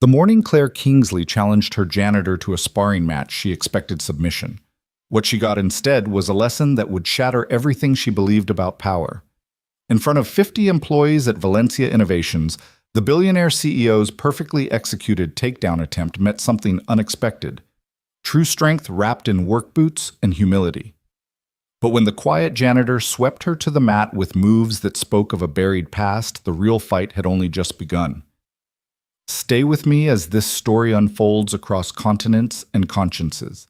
The morning Claire Kingsley challenged her janitor to a sparring match, she expected submission. What she got instead was a lesson that would shatter everything she believed about power. In front of 50 employees at Valencia Innovations, the billionaire CEO's perfectly executed takedown attempt met something unexpected: true strength wrapped in work boots and humility. But when the quiet janitor swept her to the mat with moves that spoke of a buried past, the real fight had only just begun. Stay with me as this story unfolds across continents and consciences.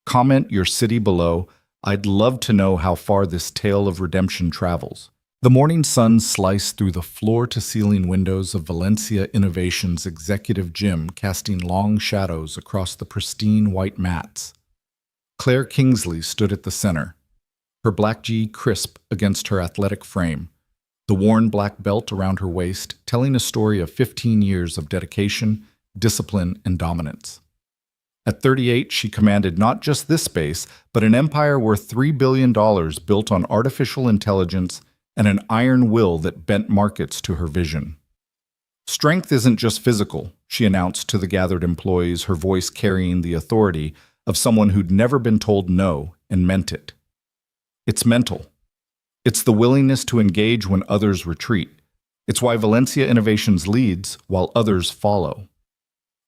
Comment your city below. I'd love to know how far this tale of redemption travels. The morning sun sliced through the floor-to-ceiling windows of Valencia Innovations' executive gym, casting long shadows across the pristine white mats. Claire Kingsley stood at the center, her black gi crisp against her athletic frame, the worn black belt around her waist telling a story of 15 years of dedication, discipline, and dominance. At 38, she commanded not just this space, but an empire worth $3 billion built on artificial intelligence and an iron will that bent markets to her vision. Strength isn't just physical, she announced to the gathered employees, her voice carrying the authority of someone who'd never been told no and meant it. It's mental. It's the willingness to engage when others retreat. It's why Valencia Innovations leads while others follow.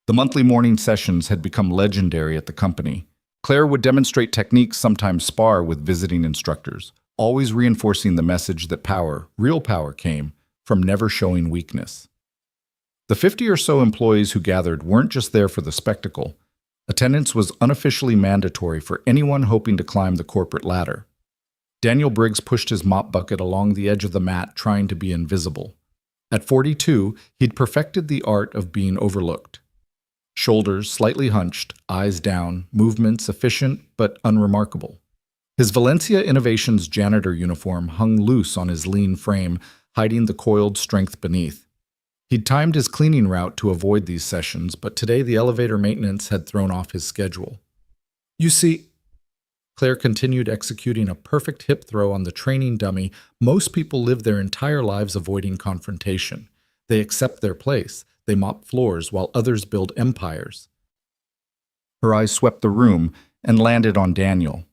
The monthly morning sessions had become legendary at the company. Claire would demonstrate techniques, sometimes spar with visiting instructors, always reinforcing the message that power, real power, came from never showing weakness. The 50 or so employees who gathered weren't just there for the spectacle. Attendance was unofficially mandatory for anyone hoping to climb the corporate ladder. Daniel Briggs pushed his mop bucket along the edge of the mat, trying to be invisible. At 42, he'd perfected the art of being overlooked. Shoulders slightly hunched, eyes down, movements efficient but unremarkable. His Valencia Innovations janitor uniform hung loose on his lean frame, hiding the coiled strength beneath. He'd timed his cleaning route to avoid these sessions, but today the elevator maintenance had thrown off his schedule. You see, Claire continued executing a perfect hip throw on the training dummy. Most people live their entire lives avoiding confrontation. They accept their place. They mop floors while others build empires. Her eyes swept the room and landed on Daniel.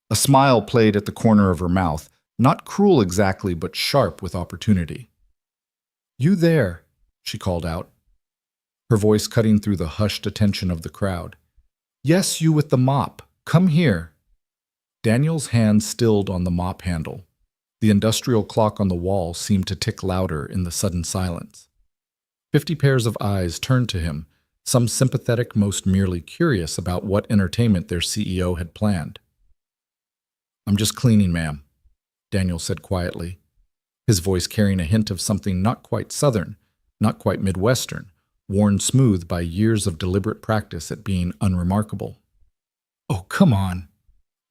A smile played at the corner of her mouth, not cruel exactly, but sharp with opportunity. "You there," she called out, her voice cutting through the hushed attention of the crowd. "Yes, you with the mop. Come here." Daniel's hand stilled on the mop handle. The industrial clock on the wall seemed to tick louder in the sudden silence. 50 pairs of eyes turned to him, some sympathetic, most merely curious about what entertainment their CEO had planned. "I'm just cleaning, ma'am," Daniel said quietly, his voice carrying a hint of something not quite Southern, not quite Midwestern, worn smooth by years of deliberate practice at being unremarkable. "Oh, come on."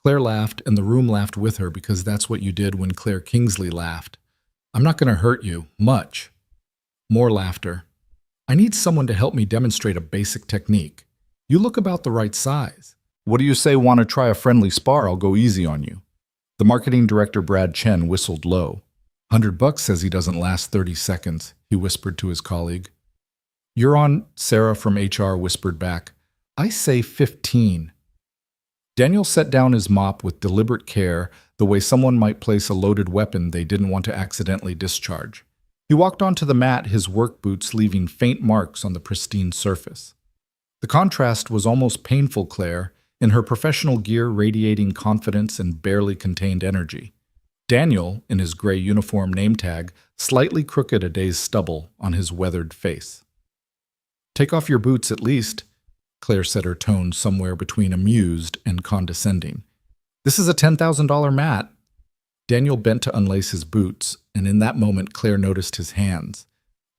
Claire laughed, and the room laughed with her, because that's what you did when Claire Kingsley laughed. "I'm not going to hurt you, much." More laughter. "I need someone to help me demonstrate a basic technique. You look about the right size. What do you say, want to try a friendly spar? I'll go easy on you." The marketing director, Brad Chen, whistled low. $100 says he doesn't last 30 seconds, he whispered to his colleague. "You're on," Sarah from HR whispered back. "I say 15. Daniel set down his mop with deliberate care, the way someone might place a loaded weapon they didn't want to accidentally discharge. He walked onto the mat, his work boots leaving faint marks on the pristine surface. The contrast was almost painful. Claire, in her professional gear radiating confidence and barely contained energy. Daniel, in his gray uniform name tag, slightly crooked, a day's stubble on his weathered face. "Take off your boots at least," Claire said, her tone somewhere between amused and condescending. "This is a $10,000 mat." Daniel bent to unlace his boots, and in that moment Claire noticed his hands.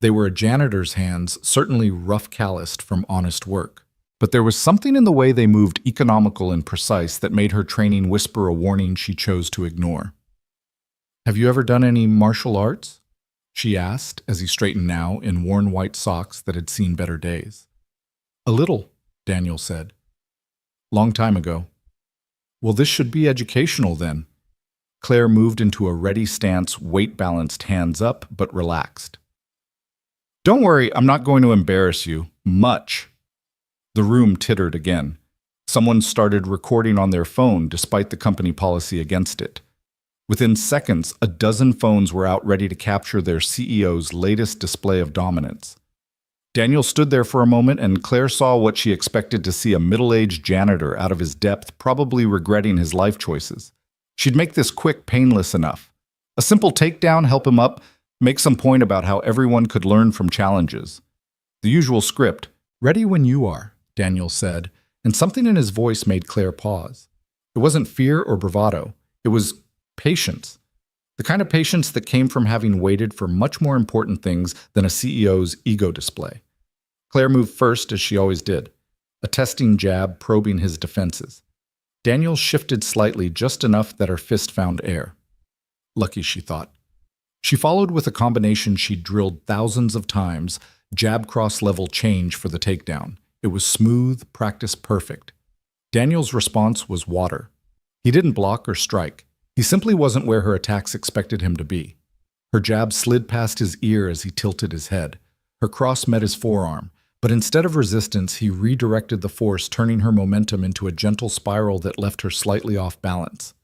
They were a janitor's hands, certainly rough, calloused from honest work. But there was something in the way they moved, economical and precise, that made her training whisper a warning she chose to ignore. "Have you ever done any martial arts?" she asked, as he straightened now in worn white socks that had seen better days. "A little," Daniel said. "Long time ago." "Well, this should be educational then." Claire moved into a ready stance, weight balanced, hands up, but relaxed. Don't worry, I'm not going to embarrass you. Much. The room tittered again. Someone started recording on their phone despite the company policy against it. Within seconds, a dozen phones were out ready to capture their CEO's latest display of dominance. Daniel stood there for a moment, and Claire saw what she expected to see: a middle-aged janitor out of his depth, probably regretting his life choices. She'd make this quick, painless enough. A simple takedown, help him up, make some point about how everyone could learn from challenges. The usual script. "Ready when you are," Daniel said, and something in his voice made Claire pause. It wasn't fear or bravado. It was patience. The kind of patience that came from having waited for much more important things than a CEO's ego display. Claire moved first, as she always did, a testing jab probing his defenses. Daniel shifted slightly, just enough that her fist found air. Lucky, she thought. She followed with a combination she'd drilled thousands of times, jab cross-level change for the takedown. It was smooth, practice perfect. Daniel's response was water. He didn't block or strike. He simply wasn't where her attacks expected him to be. Her jab slid past his ear as he tilted his head. Her cross met his forearm, but instead of resistance, he redirected the force, turning her momentum into a gentle spiral that left her slightly off balance.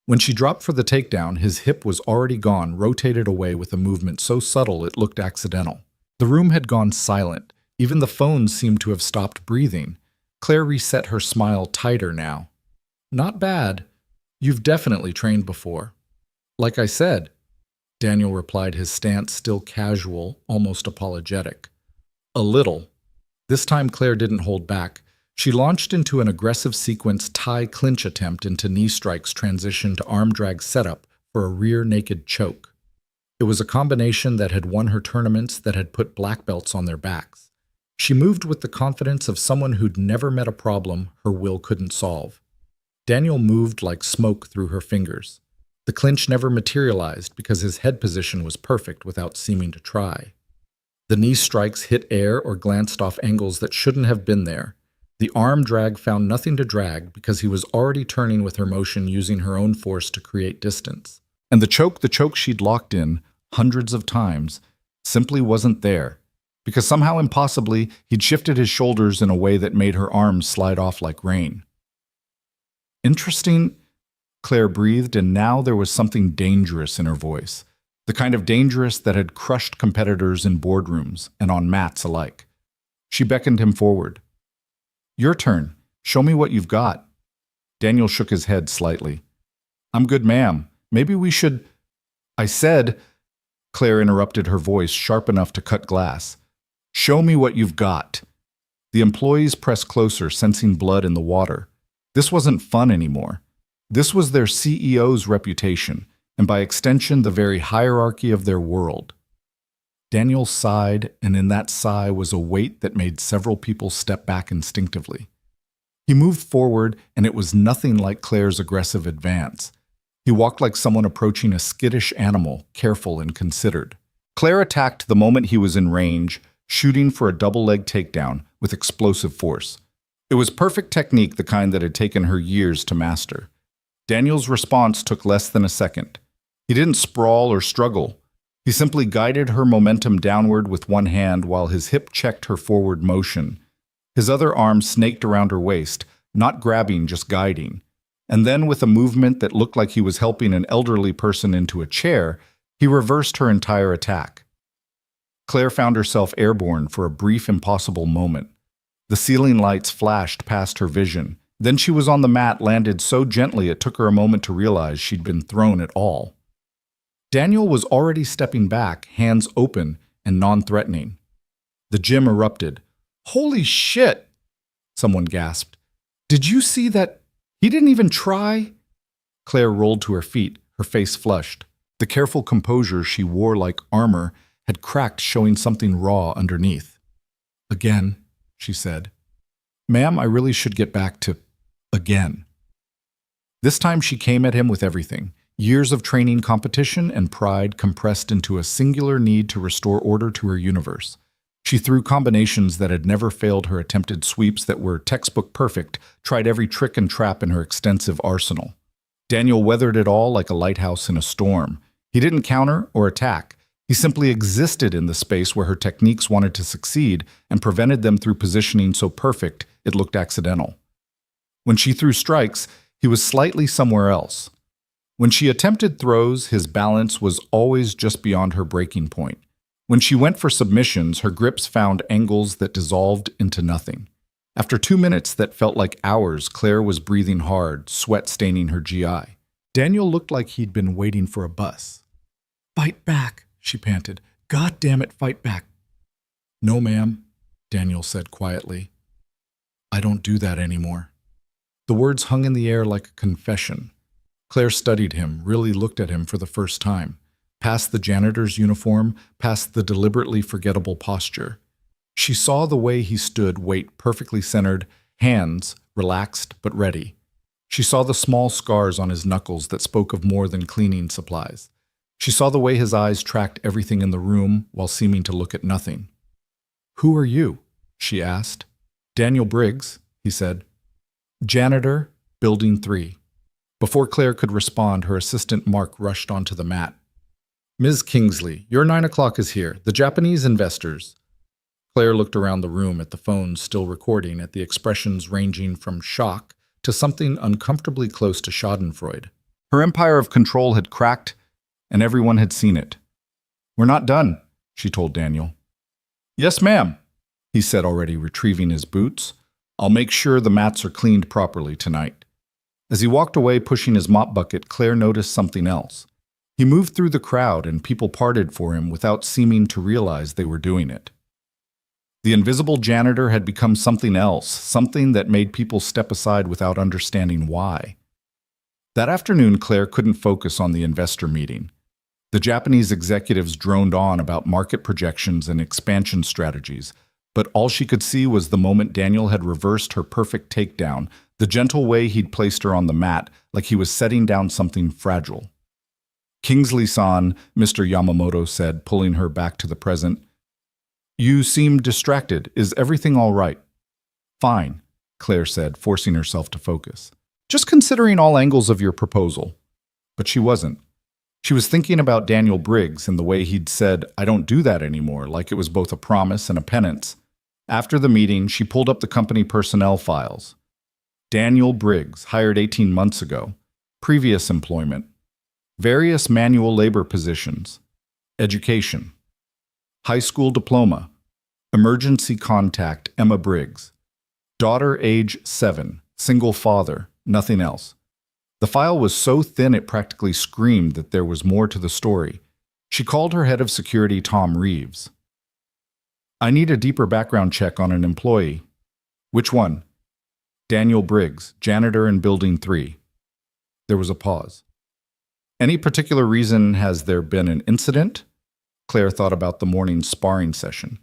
When she dropped for the takedown, his hip was already gone, rotated away with a movement so subtle it looked accidental. The room had gone silent. Even the phones seemed to have stopped breathing. Claire reset her smile tighter now. "Not bad. You've definitely trained before." "Like I said," Daniel replied, his stance still casual, almost apologetic. "A little." This time Claire didn't hold back. She launched into an aggressive sequence Thai clinch attempt into knee strikes, transition to arm drag setup for a rear naked choke. It was a combination that had won her tournaments, that had put black belts on their backs. She moved with the confidence of someone who'd never met a problem her will couldn't solve. Daniel moved like smoke through her fingers. The clinch never materialized because his head position was perfect without seeming to try. The knee strikes hit air or glanced off angles that shouldn't have been there. The arm drag found nothing to drag because he was already turning with her motion, using her own force to create distance. And the choke she'd locked in hundreds of times simply wasn't there, because somehow impossibly he'd shifted his shoulders in a way that made her arms slide off like rain. "Interesting," Claire breathed, and now there was something dangerous in her voice. The kind of dangerous that had crushed competitors in boardrooms and on mats alike. She beckoned him forward. "Your turn. Show me what you've got." Daniel shook his head slightly. "I'm good, ma'am. Maybe we should—" "I said," Claire interrupted, her voice sharp enough to cut glass. "Show me what you've got." The employees pressed closer, sensing blood in the water. This wasn't fun anymore. This was their CEO's reputation, and by extension, the very hierarchy of their world. Daniel sighed, and in that sigh was a weight that made several people step back instinctively. He moved forward, and it was nothing like Claire's aggressive advance. He walked like someone approaching a skittish animal, careful and considered. Claire attacked the moment he was in range, shooting for a double-leg takedown with explosive force. It was perfect technique, the kind that had taken her years to master. Daniel's response took less than a second. He didn't sprawl or struggle. He simply guided her momentum downward with one hand while his hip checked her forward motion. His other arm snaked around her waist, not grabbing, just guiding. And then, with a movement that looked like he was helping an elderly person into a chair, he reversed her entire attack. Claire found herself airborne for a brief, impossible moment. The ceiling lights flashed past her vision. Then she was on the mat, landed so gently it took her a moment to realize she'd been thrown at all. Daniel was already stepping back, hands open and non-threatening. The gym erupted. "Holy shit!" someone gasped. "Did you see that? He didn't even try?" Claire rolled to her feet, her face flushed. The careful composure she wore like armor had cracked, showing something raw underneath. "Again," she said. "Ma'am, I really should get back to again." This time she came at him with everything. Years of training, competition, and pride compressed into a singular need to restore order to her universe. She threw combinations that had never failed her, attempted sweeps that were textbook perfect, tried every trick and trap in her extensive arsenal. Daniel weathered it all like a lighthouse in a storm. He didn't counter or attack. He simply existed in the space where her techniques wanted to succeed and prevented them through positioning so perfect it looked accidental. When she threw strikes, he was slightly somewhere else. When she attempted throws, his balance was always just beyond her breaking point. When she went for submissions, her grips found angles that dissolved into nothing. After 2 minutes that felt like hours, Claire was breathing hard, sweat staining her GI. Daniel looked like he'd been waiting for a bus. "Fight back," she panted. "God damn it, fight back." "No, ma'am," Daniel said quietly. "I don't do that anymore." The words hung in the air like a confession. Claire studied him, really looked at him for the first time. Past the janitor's uniform, past the deliberately forgettable posture. She saw the way he stood, weight perfectly centered, hands relaxed but ready. She saw the small scars on his knuckles that spoke of more than cleaning supplies. She saw the way his eyes tracked everything in the room while seeming to look at nothing. "Who are you?" she asked. "Daniel Briggs," he said. "Janitor, Building 3. Before Claire could respond, her assistant Mark rushed onto the mat. "Ms. Kingsley, your 9 o'clock is here. The Japanese investors." Claire looked around the room at the phones still recording, at the expressions ranging from shock to something uncomfortably close to schadenfreude. Her empire of control had cracked, and everyone had seen it. "We're not done," she told Daniel. "Yes, ma'am," he said, already retrieving his boots. "I'll make sure the mats are cleaned properly tonight." As he walked away pushing his mop bucket, Claire noticed something else. He moved through the crowd and people parted for him without seeming to realize they were doing it. The invisible janitor had become something else, something that made people step aside without understanding why. That afternoon, Claire couldn't focus on the investor meeting. The Japanese executives droned on about market projections and expansion strategies, but all she could see was the moment Daniel had reversed her perfect takedown, the gentle way he'd placed her on the mat, like he was setting down something fragile. "Kingsley-san," Mr. Yamamoto said, pulling her back to the present. "You seem distracted. Is everything all right?" "Fine," Claire said, forcing herself to focus. "Just considering all angles of your proposal." But she wasn't. She was thinking about Daniel Briggs and the way he'd said, "I don't do that anymore," like it was both a promise and a penance. After the meeting, she pulled up the company personnel files. Daniel Briggs, hired 18 months ago. Previous employment. Various manual labor positions. Education. High school diploma. Emergency contact, Emma Briggs. Daughter age 7. Single father. Nothing else. The file was so thin it practically screamed that there was more to the story. She called her head of security, Tom Reeves. "I need a deeper background check on an employee." "Which one?" "Daniel Briggs, janitor in Building 3. There was a pause. "Any particular reason has there been an incident?" Claire thought about the morning's sparring session.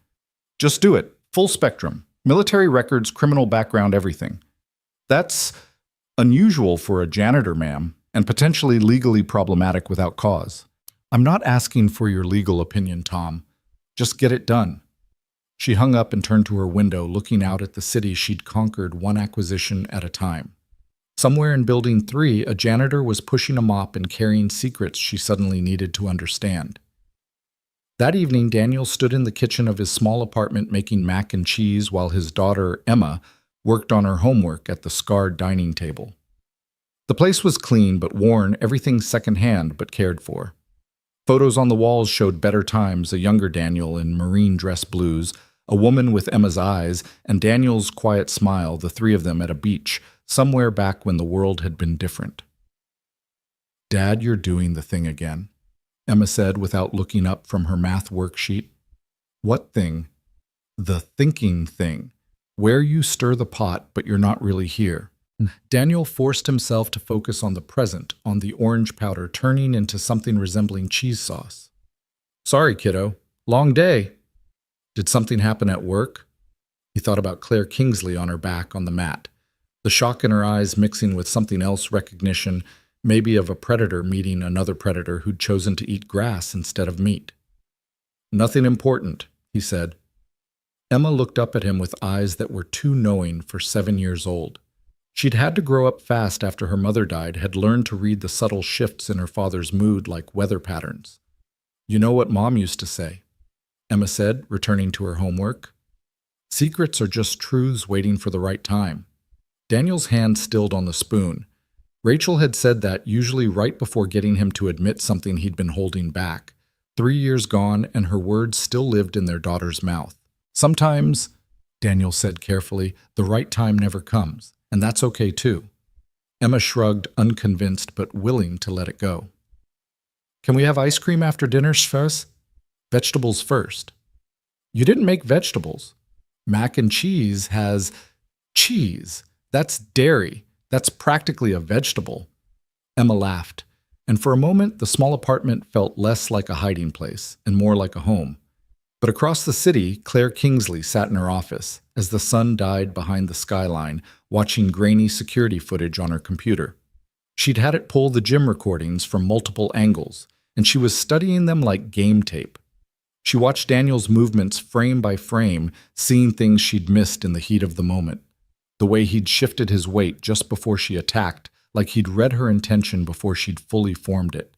"Just do it. Full spectrum. Military records, criminal background, everything." "That's unusual for a janitor, ma'am, and potentially legally problematic without cause." "I'm not asking for your legal opinion, Tom. Just get it done." She hung up and turned to her window, looking out at the city she'd conquered one acquisition at a time. Somewhere in Building 3, a janitor was pushing a mop and carrying secrets she suddenly needed to understand. That evening, Daniel stood in the kitchen of his small apartment making mac and cheese while his daughter, Emma, worked on her homework at the scarred dining table. The place was clean but worn, everything secondhand but cared for. Photos on the walls showed better times, a younger Daniel in marine dress blues, a woman with Emma's eyes, and Daniel's quiet smile, the three of them at a beach, somewhere back when the world had been different. "Dad, you're doing the thing again," Emma said without looking up from her math worksheet. "What thing?" "The thinking thing, where you stir the pot but you're not really here." Daniel forced himself to focus on the present, on the orange powder turning into something resembling cheese sauce. "Sorry, kiddo. Long day." "Did something happen at work?" He thought about Claire Kingsley on her back on the mat, the shock in her eyes mixing with something else, recognition, maybe of a predator meeting another predator who'd chosen to eat grass instead of meat. "Nothing important," he said. Emma looked up at him with eyes that were too knowing for 7 years old. She'd had to grow up fast after her mother died, had learned to read the subtle shifts in her father's mood like weather patterns. You know what Mom used to say, Emma said, returning to her homework. Secrets are just truths waiting for the right time. Daniel's hand stilled on the spoon. Rachel had said that usually right before getting him to admit something he'd been holding back. 3 years gone, and her words still lived in their daughter's mouth. Sometimes, Daniel said carefully, the right time never comes, and that's okay too. Emma shrugged, unconvinced but willing to let it go. Can we have ice cream after dinner, Schvers? Vegetables first. You didn't make vegetables. Mac and cheese has cheese. That's dairy. That's practically a vegetable. Emma laughed, and for a moment the small apartment felt less like a hiding place and more like a home. But across the city, Claire Kingsley sat in her office as the sun died behind the skyline, watching grainy security footage on her computer. She'd had it pull the gym recordings from multiple angles, and she was studying them like game tape. She watched Daniel's movements frame by frame, seeing things she'd missed in the heat of the moment. The way he'd shifted his weight just before she attacked, like he'd read her intention before she'd fully formed it.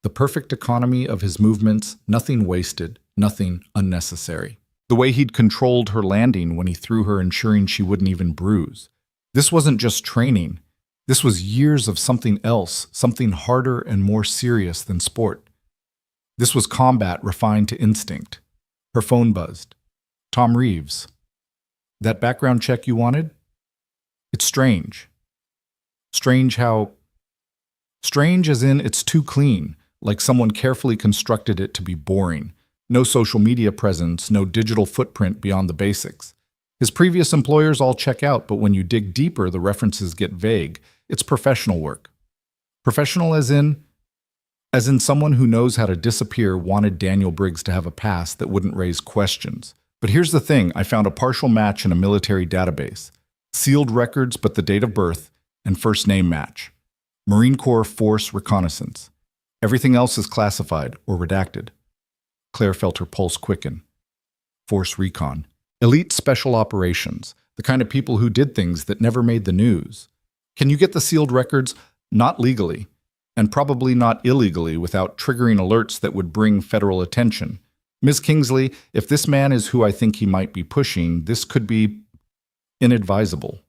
The perfect economy of his movements, nothing wasted, nothing unnecessary. The way he'd controlled her landing when he threw her, ensuring she wouldn't even bruise. This wasn't just training. This was years of something else, something harder and more serious than sport. This was combat refined to instinct. Her phone buzzed. Tom Reeves. That background check you wanted? It's strange. Strange how... Strange as in it's too clean, like someone carefully constructed it to be boring. No social media presence, no digital footprint beyond the basics. His previous employers all check out, but when you dig deeper, the references get vague. It's professional work. Professional as in someone who knows how to disappear wanted Daniel Briggs to have a past that wouldn't raise questions. But here's the thing, I found a partial match in a military database. Sealed records, but the date of birth and first name match. Marine Corps Force Reconnaissance. Everything else is classified or redacted. Claire felt her pulse quicken. Force Recon. Elite Special Operations. The kind of people who did things that never made the news. Can you get the sealed records? Not legally. And probably not illegally without triggering alerts that would bring federal attention. Ms. Kingsley, if this man is who I think he might be pushing, this could be inadvisable.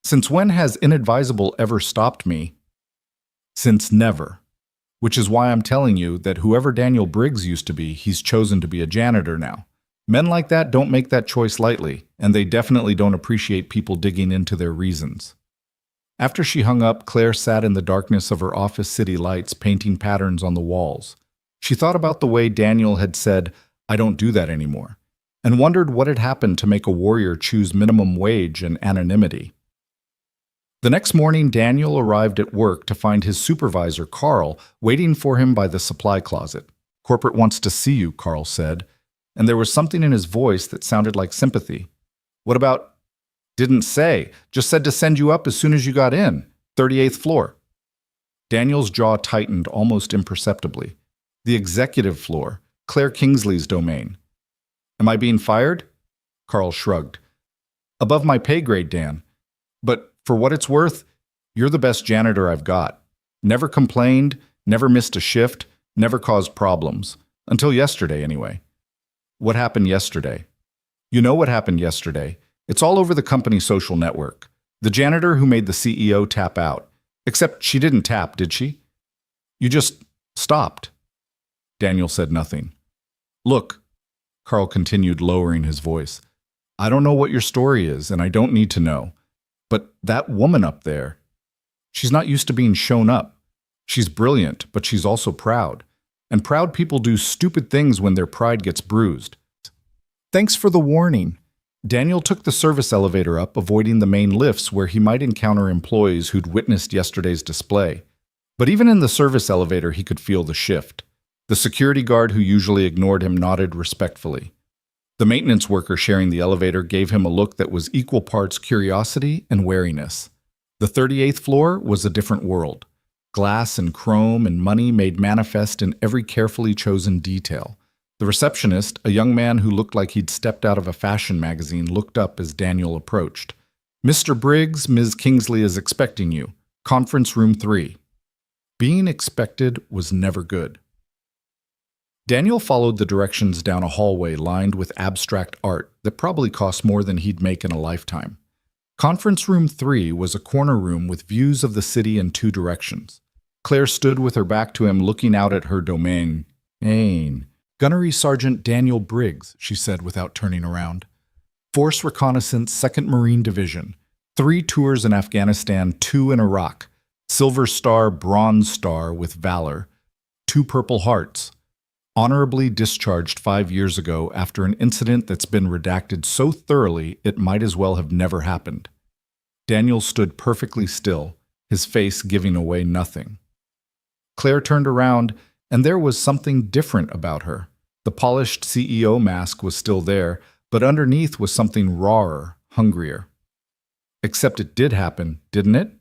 Since when has inadvisable ever stopped me? Since never. Which is why I'm telling you that whoever Daniel Briggs used to be, he's chosen to be a janitor now. Men like that don't make that choice lightly, and they definitely don't appreciate people digging into their reasons. After she hung up, Claire sat in the darkness of her office city lights, painting patterns on the walls. She thought about the way Daniel had said, "I don't do that anymore," and wondered what had happened to make a warrior choose minimum wage and anonymity. The next morning, Daniel arrived at work to find his supervisor, Carl, waiting for him by the supply closet. "Corporate wants to see you," Carl said, and there was something in his voice that sounded like sympathy. "What about..." "Didn't say. Just said to send you up as soon as you got in. 38th floor." Daniel's jaw tightened almost imperceptibly. The executive floor, Claire Kingsley's domain. "Am I being fired?" Carl shrugged. "Above my pay grade, Dan. But for what it's worth, you're the best janitor I've got. Never complained, never missed a shift, never caused problems. Until yesterday, anyway." "What happened yesterday?" "You know what happened yesterday. It's all over the company social network. The janitor who made the CEO tap out. Except she didn't tap, did she? You just stopped." Daniel said nothing. "Look," Carl continued, lowering his voice, "I don't know what your story is, and I don't need to know. But that woman up there, she's not used to being shown up. She's brilliant, but she's also proud. And proud people do stupid things when their pride gets bruised." "Thanks for the warning." Daniel took the service elevator up, avoiding the main lifts where he might encounter employees who'd witnessed yesterday's display. But even in the service elevator, he could feel the shift. The security guard who usually ignored him nodded respectfully. The maintenance worker sharing the elevator gave him a look that was equal parts curiosity and wariness. The 38th floor was a different world. Glass and chrome and money made manifest in every carefully chosen detail. The receptionist, a young man who looked like he'd stepped out of a fashion magazine, looked up as Daniel approached. "Mr. Briggs, Ms. Kingsley is expecting you. Conference room 3. Being expected was never good. Daniel followed the directions down a hallway lined with abstract art that probably cost more than he'd make in a lifetime. Conference Room 3 was a corner room with views of the city in two directions. Claire stood with her back to him, looking out at her domain. Gunnery Sergeant Daniel Briggs, she said without turning around. Force Reconnaissance, 2nd Marine Division. 3 tours in Afghanistan, 2 in Iraq. Silver Star, Bronze Star with Valor. 2 Purple Hearts. Honorably discharged 5 years ago after an incident that's been redacted so thoroughly it might as well have never happened. Daniel stood perfectly still, his face giving away nothing. Claire turned around, and there was something different about her. The polished CEO mask was still there, but underneath was something rawer, hungrier. Except it did happen, didn't it?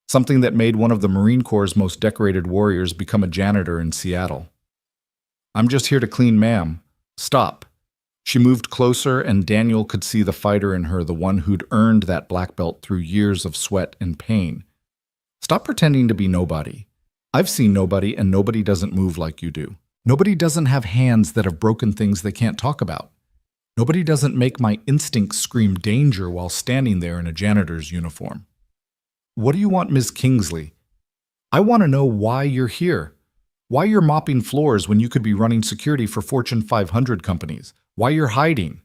Something that made one of the Marine Corps' most decorated warriors become a janitor in Seattle. "I'm just here to clean, ma'am. Stop." She moved closer, and Daniel could see the fighter in her, the one who'd earned that black belt through years of sweat and pain. "Stop pretending to be nobody. I've seen nobody, and nobody doesn't move like you do. Nobody doesn't have hands that have broken things they can't talk about. Nobody doesn't make my instincts scream danger while standing there in a janitor's uniform." "What do you want, Ms. Kingsley?" "I want to know why you're here. Why you're mopping floors when you could be running security for Fortune 500 companies. Why you're hiding."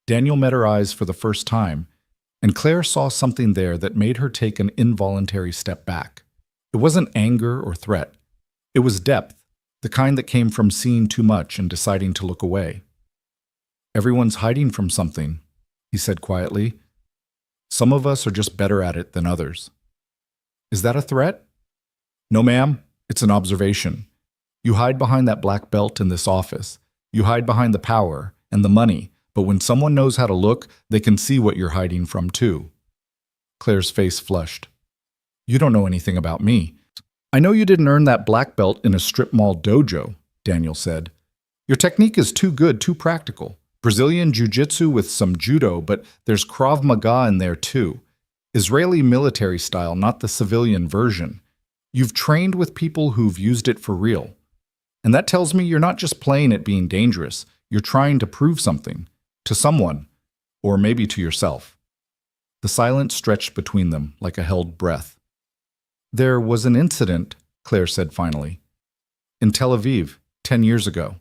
Daniel met her eyes for the first time, and Claire saw something there that made her take an involuntary step back. It wasn't anger or threat. It was depth, the kind that came from seeing too much and deciding to look away. "Everyone's hiding from something," he said quietly. "Some of us are just better at it than others." "Is that a threat?" "No, ma'am. It's an observation. You hide behind that black belt in this office. You hide behind the power and the money, but when someone knows how to look, they can see what you're hiding from too." Claire's face flushed. "You don't know anything about me." "I know you didn't earn that black belt in a strip mall dojo," Daniel said. "Your technique is too good, too practical. Brazilian jiu-jitsu with some judo, but there's Krav Maga in there too. Israeli military style, not the civilian version. You've trained with people who've used it for real. And that tells me you're not just playing at being dangerous. You're trying to prove something. To someone. Or maybe to yourself." The silence stretched between them like a held breath. "There was an incident," Claire said finally. "In Tel Aviv, 10 years ago.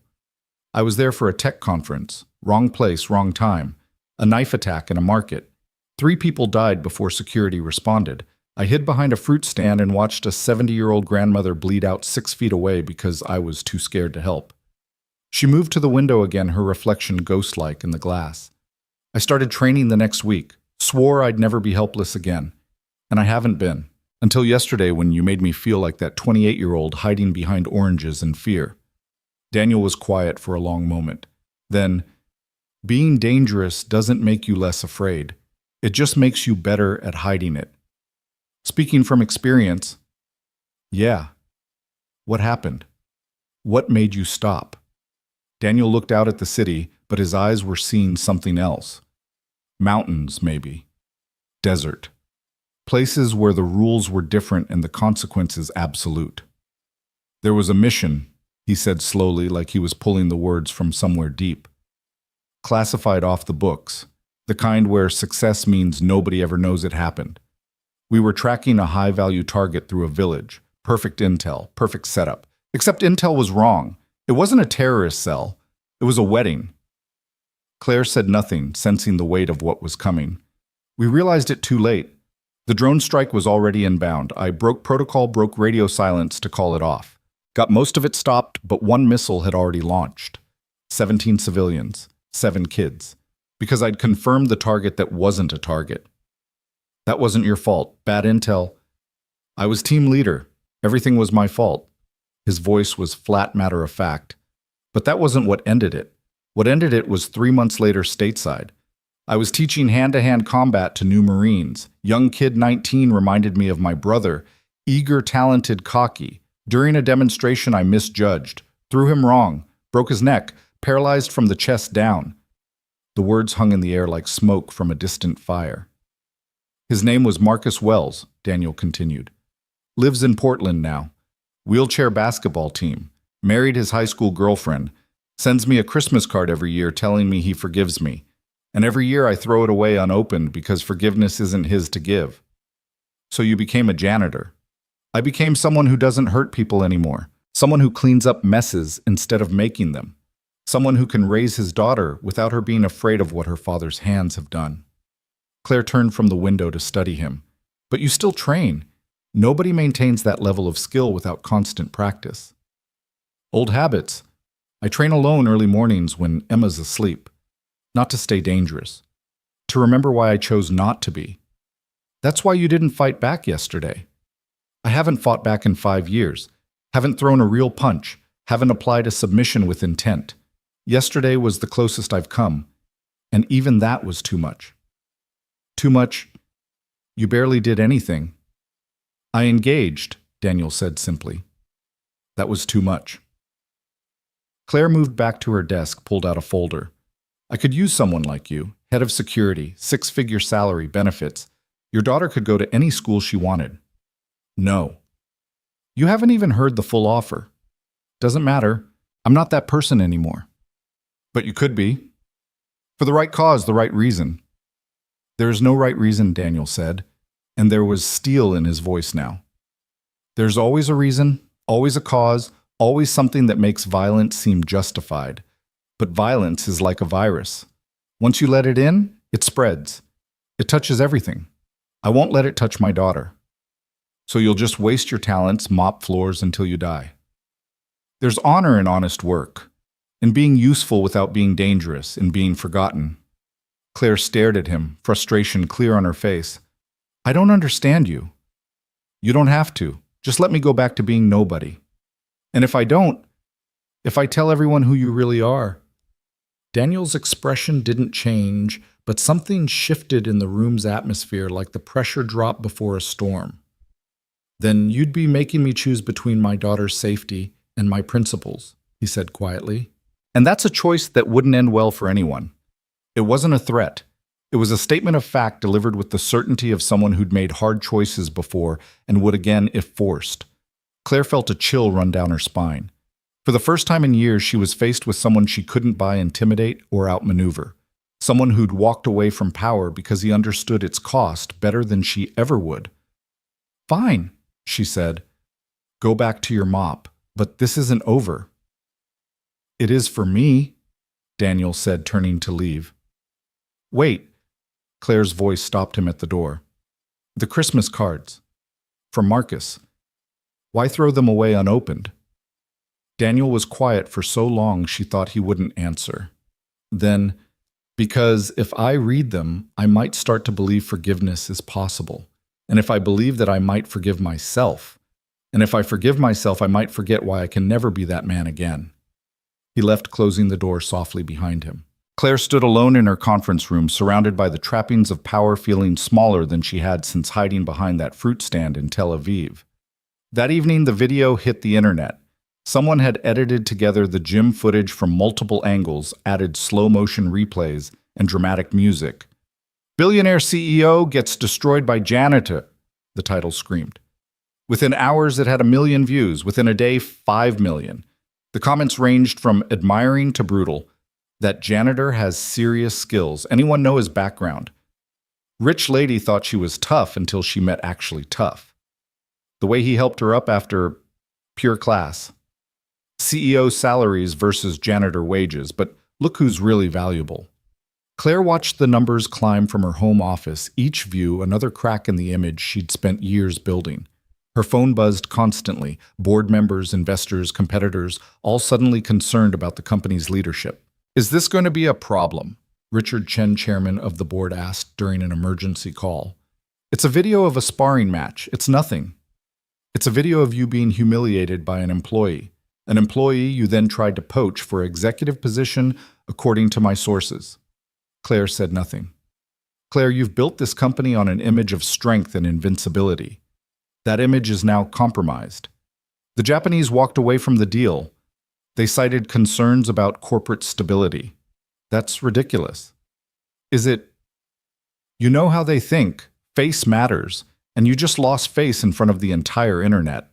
I was there for a tech conference. Wrong place, wrong time. A knife attack in a market. 3 people died before security responded. I hid behind a fruit stand and watched a 70-year-old grandmother bleed out 6 feet away because I was too scared to help." She moved to the window again, her reflection ghost-like in the glass. "I started training the next week. Swore I'd never be helpless again. And I haven't been. Until yesterday when you made me feel like that 28-year-old hiding behind oranges in fear." Daniel was quiet for a long moment. Then, "Being dangerous doesn't make you less afraid. It just makes you better at hiding it." "Speaking from experience." "Yeah. What happened? What made you stop?" Daniel looked out at the city, but his eyes were seeing something else. Mountains, maybe. Desert. Places where the rules were different and the consequences absolute. "There was a mission," he said slowly, like he was pulling the words from somewhere deep. "Classified off the books. The kind where success means nobody ever knows it happened. We were tracking a high-value target through a village. Perfect intel, perfect setup. Except intel was wrong. It wasn't a terrorist cell. It was a wedding." Claire said nothing, sensing the weight of what was coming. "We realized it too late. The drone strike was already inbound. I broke protocol, broke radio silence to call it off. Got most of it stopped, but 1 missile had already launched. 17 civilians, 7 kids. Because I'd confirmed the target that wasn't a target. That wasn't your fault. Bad intel. I was team leader. Everything was my fault." His voice was flat matter-of-fact. "But that wasn't what ended it. What ended it was 3 months later stateside. I was teaching hand-to-hand combat to new Marines. Young kid 19 reminded me of my brother. Eager, talented, cocky. During a demonstration I misjudged. Threw him wrong. Broke his neck. Paralyzed from the chest down." The words hung in the air like smoke from a distant fire. "His name was Marcus Wells," Daniel continued. "Lives in Portland now. Wheelchair basketball team. Married his high school girlfriend. Sends me a Christmas card every year telling me he forgives me. And every year I throw it away unopened because forgiveness isn't his to give. So you became a janitor. I became someone who doesn't hurt people anymore. Someone who cleans up messes instead of making them. Someone who can raise his daughter without her being afraid of what her father's hands have done. Claire turned from the window to study him. But you still train. Nobody maintains that level of skill without constant practice. Old habits. I train alone early mornings when Emma's asleep. Not to stay dangerous. To remember why I chose not to be. That's why you didn't fight back yesterday. I haven't fought back in 5 years. Haven't thrown a real punch. Haven't applied a submission with intent. Yesterday was the closest I've come. And even that was too much. Too much. You barely did anything. I engaged, Daniel said simply. That was too much. Claire moved back to her desk, pulled out a folder. I could use someone like you, head of security, 6-figure salary, benefits. Your daughter could go to any school she wanted. No. You haven't even heard the full offer. Doesn't matter. I'm not that person anymore. But you could be. For the right cause, the right reason. There is no right reason, Daniel said, and there was steel in his voice now. There's always a reason, always a cause, always something that makes violence seem justified. But violence is like a virus. Once you let it in, it spreads. It touches everything. I won't let it touch my daughter. So you'll just waste your talents, mop floors until you die. There's honor in honest work, in being useful without being dangerous, in being forgotten. Claire stared at him, frustration clear on her face. I don't understand you. You don't have to. Just let me go back to being nobody. And if I don't, if I tell everyone who you really are. Daniel's expression didn't change, but something shifted in the room's atmosphere like the pressure drop before a storm. Then you'd be making me choose between my daughter's safety and my principles, he said quietly. And that's a choice that wouldn't end well for anyone. It wasn't a threat. It was a statement of fact delivered with the certainty of someone who'd made hard choices before and would again if forced. Claire felt a chill run down her spine. For the first time in years, she was faced with someone she couldn't intimidate or outmaneuver. Someone who'd walked away from power because he understood its cost better than she ever would. Fine, she said. Go back to your mop, but this isn't over. It is for me, Daniel said, turning to leave. Wait, Claire's voice stopped him at the door. The Christmas cards. From Marcus. Why throw them away unopened? Daniel was quiet for so long she thought he wouldn't answer. Then, because if I read them, I might start to believe forgiveness is possible. And if I believe that I might forgive myself. And if I forgive myself, I might forget why I can never be that man again. He left, closing the door softly behind him. Claire stood alone in her conference room, surrounded by the trappings of power, feeling smaller than she had since hiding behind that fruit stand in Tel Aviv. That evening, the video hit the internet. Someone had edited together the gym footage from multiple angles, added slow-motion replays, and dramatic music. Billionaire CEO gets destroyed by janitor, the title screamed. Within hours, it had 1 million views. Within a day, 5 million. The comments ranged from admiring to brutal. That janitor has serious skills. Anyone know his background? Rich lady thought she was tough until she met actually tough. The way he helped her up after pure class. CEO salaries versus janitor wages, but look who's really valuable. Claire watched the numbers climb from her home office, each view another crack in the image she'd spent years building. Her phone buzzed constantly, board members, investors, competitors, all suddenly concerned about the company's leadership. Is this going to be a problem? Richard Chen, chairman of the board, asked during an emergency call. It's a video of a sparring match. It's nothing. It's a video of you being humiliated by an employee you then tried to poach for executive position according to my sources. Claire said nothing. Claire, you've built this company on an image of strength and invincibility. That image is now compromised. The Japanese walked away from the deal. They cited concerns about corporate stability. That's ridiculous. Is it? You know how they think. Face matters. And you just lost face in front of the entire internet.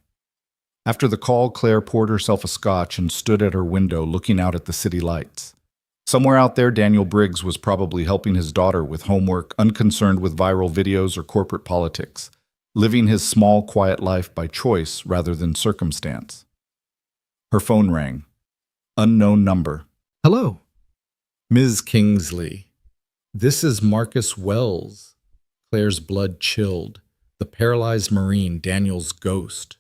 After the call, Claire poured herself a scotch and stood at her window looking out at the city lights. Somewhere out there, Daniel Briggs was probably helping his daughter with homework, unconcerned with viral videos or corporate politics, living his small, quiet life by choice rather than circumstance. Her phone rang. Unknown number. Hello. Ms. Kingsley. This is Marcus Wells. Claire's blood chilled. The paralyzed Marine, Daniel's ghost.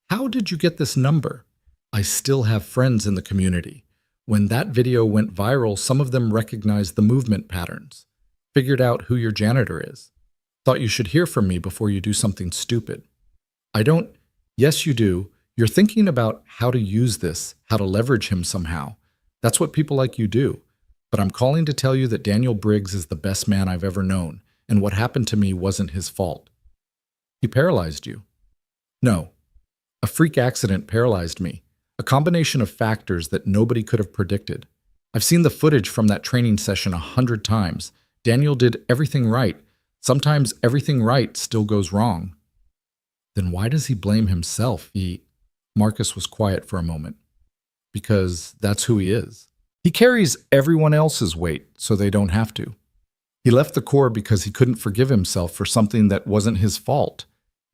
How did you get this number? I still have friends in the community. When that video went viral, some of them recognized the movement patterns. Figured out who your janitor is. Thought you should hear from me before you do something stupid. I don't. Yes, you do. You're thinking about how to use this, how to leverage him somehow. That's what people like you do. But I'm calling to tell you that Daniel Briggs is the best man I've ever known, and what happened to me wasn't his fault. He paralyzed you. No. A freak accident paralyzed me. A combination of factors that nobody could have predicted. I've seen the footage from that training session 100 times. Daniel did everything right. Sometimes everything right still goes wrong. Then why does he blame himself? Marcus was quiet for a moment. Because that's who he is. He carries everyone else's weight, so they don't have to. He left the Corps because he couldn't forgive himself for something that wasn't his fault.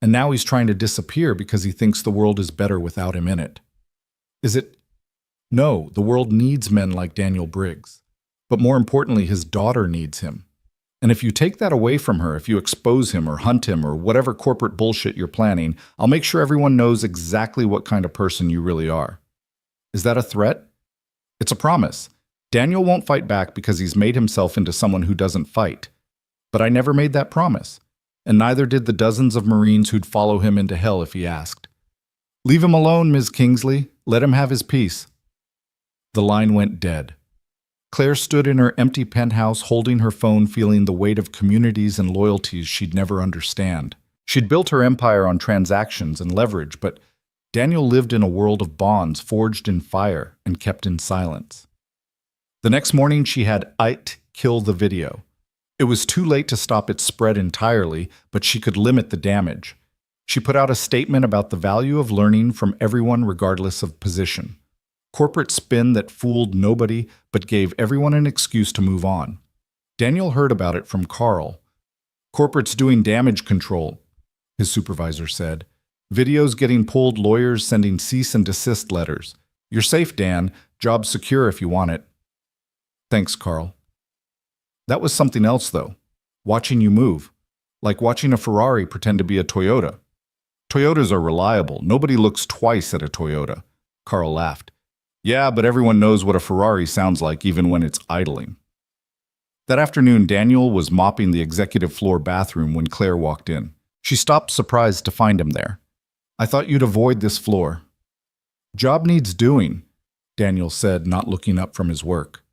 And now he's trying to disappear because he thinks the world is better without him in it. Is it? No, the world needs men like Daniel Briggs. But more importantly, his daughter needs him. And if you take that away from her, if you expose him or hunt him or whatever corporate bullshit you're planning, I'll make sure everyone knows exactly what kind of person you really are. Is that a threat? It's a promise. Daniel won't fight back because he's made himself into someone who doesn't fight. But I never made that promise. And neither did the dozens of Marines who'd follow him into hell if he asked. Leave him alone, Ms. Kingsley. Let him have his peace. The line went dead. Claire stood in her empty penthouse holding her phone, feeling the weight of communities and loyalties she'd never understand. She'd built her empire on transactions and leverage, but Daniel lived in a world of bonds forged in fire and kept in silence. The next morning, she had Ite kill the video. It was too late to stop its spread entirely, but she could limit the damage. She put out a statement about the value of learning from everyone regardless of position. Corporate spin that fooled nobody but gave everyone an excuse to move on. Daniel heard about it from Carl. Corporate's doing damage control, his supervisor said. Videos getting pulled, lawyers sending cease and desist letters. You're safe, Dan. Job secure if you want it. Thanks, Carl. That was something else, though. Watching you move. Like watching a Ferrari pretend to be a Toyota. Toyotas are reliable. Nobody looks twice at a Toyota. Carl laughed. Yeah, but everyone knows what a Ferrari sounds like even when it's idling. That afternoon, Daniel was mopping the executive floor bathroom when Claire walked in. She stopped, surprised to find him there. I thought you'd avoid this floor. Job needs doing, Daniel said, not looking up from his work.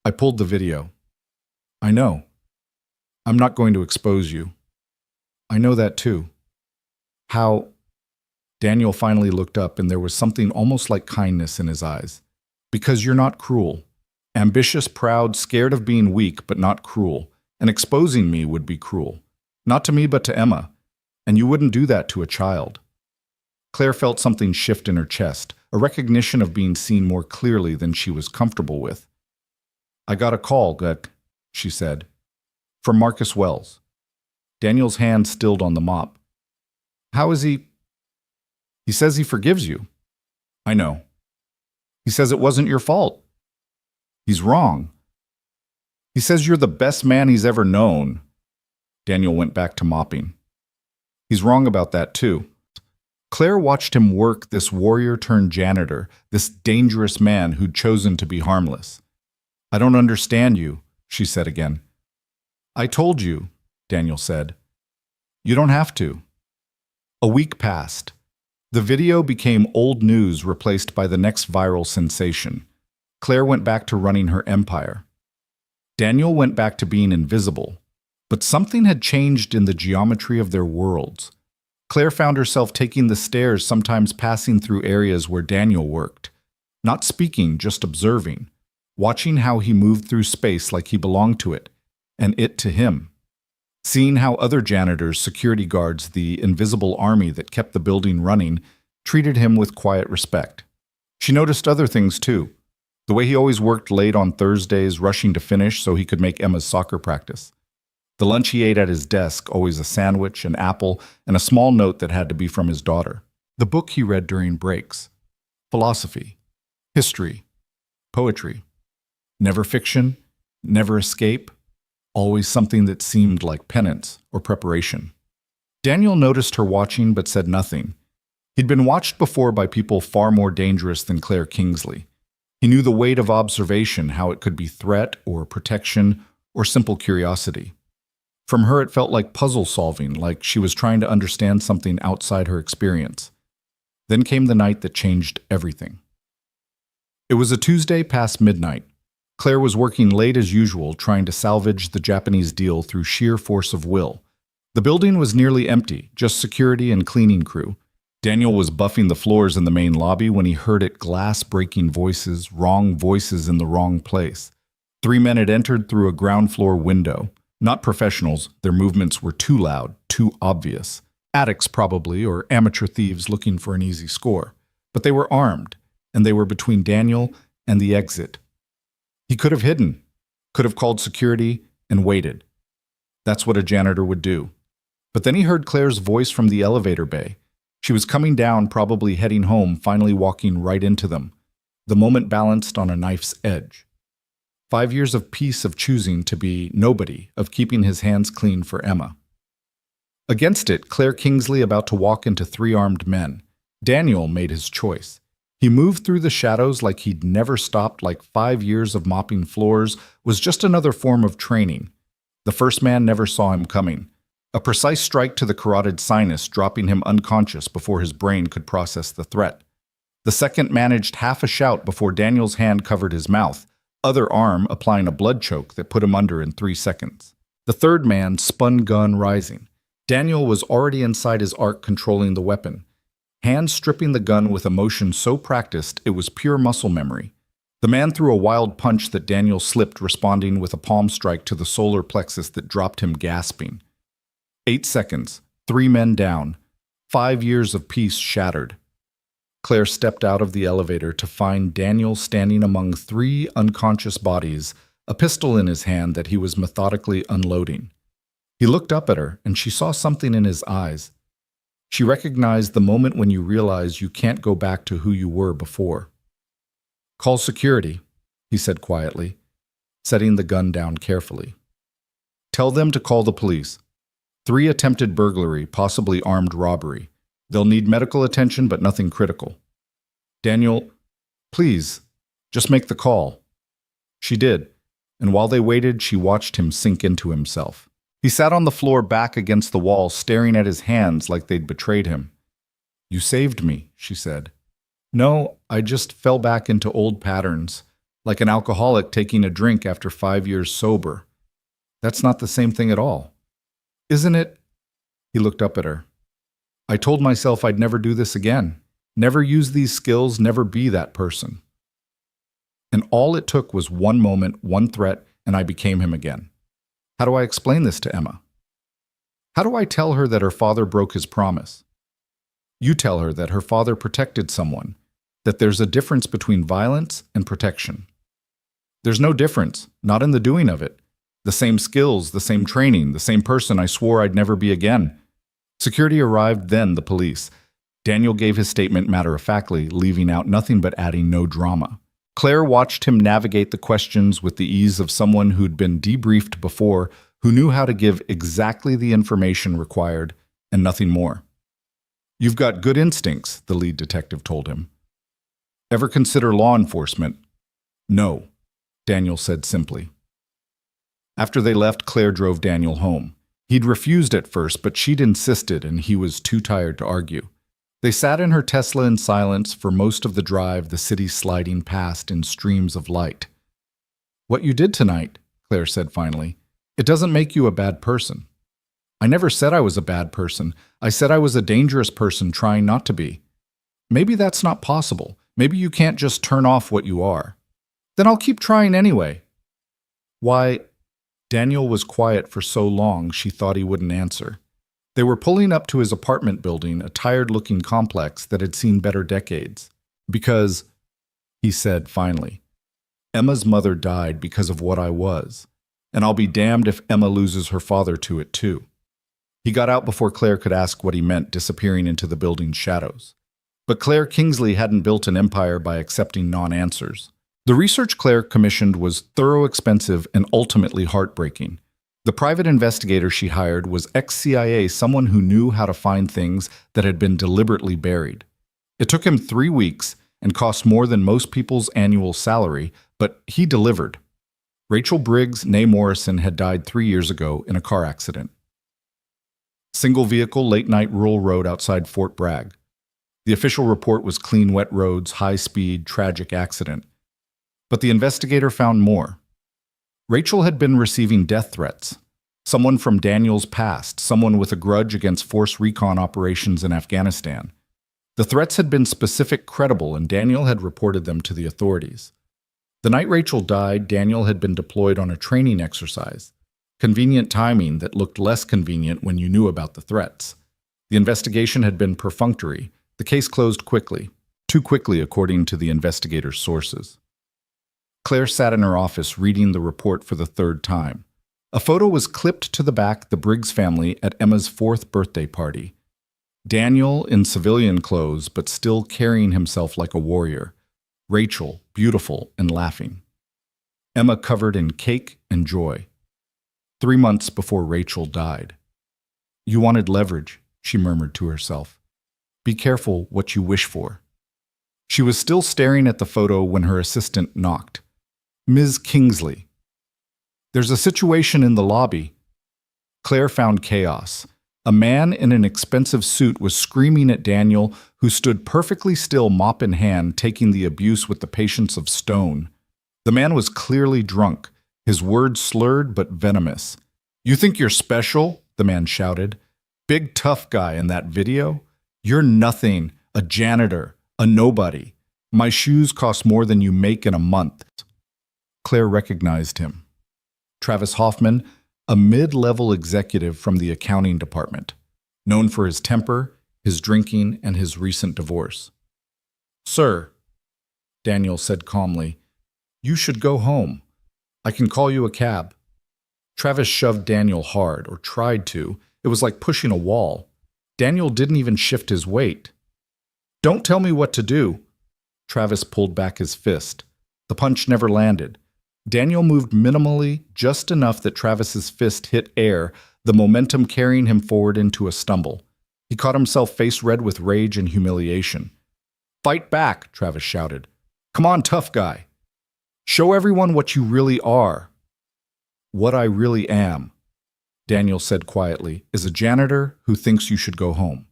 I pulled the video. I know. I'm not going to expose you. I know that too. How? Daniel finally looked up, and there was something almost like kindness in his eyes. Because you're not cruel. Ambitious, proud, scared of being weak, but not cruel. And exposing me would be cruel. Not to me, but to Emma. And you wouldn't do that to a child. Claire felt something shift in her chest, a recognition of being seen more clearly than she was comfortable with. I got a call, Gek, she said. From Marcus Wells. Daniel's hand stilled on the mop. How is he? He says he forgives you. I know. He says it wasn't your fault. He's wrong. He says you're the best man he's ever known. Daniel went back to mopping. He's wrong about that too. Claire watched him work this warrior-turned-janitor, this dangerous man who'd chosen to be harmless. I don't understand you, she said again. I told you, Daniel said. You don't have to. A week passed. The video became old news replaced by the next viral sensation. Claire went back to running her empire. Daniel went back to being invisible. But something had changed in the geometry of their worlds. Claire found herself taking the stairs, sometimes passing through areas where Daniel worked. Not speaking, just observing. Watching how he moved through space like he belonged to it, and it to him. Seeing how other janitors, security guards, the invisible army that kept the building running, treated him with quiet respect. She noticed other things too. The way he always worked late on Thursdays, rushing to finish so he could make Emma's soccer practice. The lunch he ate at his desk, always a sandwich, an apple, and a small note that had to be from his daughter. The book he read during breaks. Philosophy, history, poetry. Never fiction, never escape, always something that seemed like penance or preparation. Daniel noticed her watching but said nothing. He'd been watched before by people far more dangerous than Claire Kingsley. He knew the weight of observation, how it could be threat or protection or simple curiosity. From her it felt like puzzle solving, like she was trying to understand something outside her experience. Then came the night that changed everything. It was a Tuesday past midnight. Claire was working late as usual, trying to salvage the Japanese deal through sheer force of will. The building was nearly empty, just security and cleaning crew. Daniel was buffing the floors in the main lobby when he heard it glass-breaking voices, wrong voices in the wrong place. 3 men had entered through a ground-floor window. Not professionals, their movements were too loud, too obvious. Addicts probably, or amateur thieves looking for an easy score. But they were armed, and they were between Daniel and the exit. He could have hidden, could have called security, and waited. That's what a janitor would do. But then he heard Claire's voice from the elevator bay. She was coming down, probably heading home, finally walking right into them. The moment balanced on a knife's edge. 5 years of peace, of choosing to be nobody, of keeping his hands clean for Emma. Against it, Claire Kingsley about to walk into 3 armed men. Daniel made his choice. He moved through the shadows like he'd never stopped, like 5 years of mopping floors was just another form of training. The first man never saw him coming. A precise strike to the carotid sinus, dropping him unconscious before his brain could process the threat. The second managed half a shout before Daniel's hand covered his mouth, other arm applying a blood choke that put him under in 3 seconds. The third man spun gun rising. Daniel was already inside his arc controlling the weapon. Hands stripping the gun with a motion so practiced it was pure muscle memory. The man threw a wild punch that Daniel slipped, responding with a palm strike to the solar plexus that dropped him gasping. 8 seconds, 3 men down, 5 years of peace shattered. Claire stepped out of the elevator to find Daniel standing among 3 unconscious bodies, a pistol in his hand that he was methodically unloading. He looked up at her, and she saw something in his eyes. She recognized the moment when you realize you can't go back to who you were before. "Call security," he said quietly, setting the gun down carefully. "Tell them to call the police. 3 attempted burglary, possibly armed robbery. They'll need medical attention, but nothing critical. Daniel, please, just make the call." She did, and while they waited, she watched him sink into himself. He sat on the floor back against the wall, staring at his hands like they'd betrayed him. "You saved me," she said. "No, I just fell back into old patterns, like an alcoholic taking a drink after 5 years sober. That's not the same thing at all. Isn't it?" He looked up at her. "I told myself I'd never do this again. Never use these skills, never be that person. And all it took was one moment, one threat, and I became him again. How do I explain this to Emma? How do I tell her that her father broke his promise? You tell her that her father protected someone, that there's a difference between violence and protection. There's no difference, not in the doing of it. The same skills, the same training, the same person I swore I'd never be again." Security arrived, then the police. Daniel gave his statement matter-of-factly, leaving out nothing but adding no drama. Claire watched him navigate the questions with the ease of someone who'd been debriefed before, who knew how to give exactly the information required and nothing more. "You've got good instincts," the lead detective told him. "Ever consider law enforcement?" "No," Daniel said simply. After they left, Claire drove Daniel home. He'd refused at first, but she'd insisted, and he was too tired to argue. They sat in her Tesla in silence for most of the drive, the city sliding past in streams of light. "What you did tonight," Claire said finally, "it doesn't make you a bad person." "I never said I was a bad person. I said I was a dangerous person trying not to be." "Maybe that's not possible. Maybe you can't just turn off what you are." "Then I'll keep trying anyway." "Why?" Daniel was quiet for so long she thought he wouldn't answer. They were pulling up to his apartment building, a tired-looking complex that had seen better decades. Because, he said finally, Emma's mother died because of what I was, and I'll be damned if Emma loses her father to it too. He got out before Claire could ask what he meant, disappearing into the building's shadows. But Claire Kingsley hadn't built an empire by accepting non-answers. The research Claire commissioned was thorough, expensive, and ultimately heartbreaking. The private investigator she hired was ex-CIA, someone who knew how to find things that had been deliberately buried. It took him 3 weeks and cost more than most people's annual salary, but he delivered. Rachel Briggs, née Morrison, had died 3 years ago in a car accident. Single vehicle, late-night rural road outside Fort Bragg. The official report was clean, wet roads, high speed, tragic accident. But the investigator found more. Rachel had been receiving death threats. Someone from Daniel's past, someone with a grudge against force recon operations in Afghanistan. The threats had been specific, credible, and Daniel had reported them to the authorities. The night Rachel died, Daniel had been deployed on a training exercise. Convenient timing that looked less convenient when you knew about the threats. The investigation had been perfunctory. The case closed quickly. Too quickly, according to the investigator's sources. Claire sat in her office reading the report for the 3rd time. A photo was clipped to the back, the Briggs family at Emma's 4th birthday party. Daniel in civilian clothes, but still carrying himself like a warrior. Rachel, beautiful and laughing. Emma covered in cake and joy. 3 months before Rachel died. You wanted leverage, she murmured to herself. Be careful what you wish for. She was still staring at the photo when her assistant knocked. Ms. Kingsley. There's a situation in the lobby. Claire found chaos. A man in an expensive suit was screaming at Daniel, who stood perfectly still, mop in hand, taking the abuse with the patience of stone. The man was clearly drunk, his words slurred but venomous. You think you're special? The man shouted. Big tough guy in that video? You're nothing, a janitor, a nobody. My shoes cost more than you make in a month. Claire recognized him. Travis Hoffman, a mid-level executive from the accounting department, known for his temper, his drinking, and his recent divorce. Sir, Daniel said calmly, you should go home. I can call you a cab. Travis shoved Daniel hard, or tried to. It was like pushing a wall. Daniel didn't even shift his weight. Don't tell me what to do. Travis pulled back his fist. The punch never landed. Daniel moved minimally, just enough that Travis's fist hit air, the momentum carrying him forward into a stumble. He caught himself face red with rage and humiliation. Fight back, Travis shouted. Come on, tough guy. Show everyone what you really are. What I really am, Daniel said quietly, is a janitor who thinks you should go home.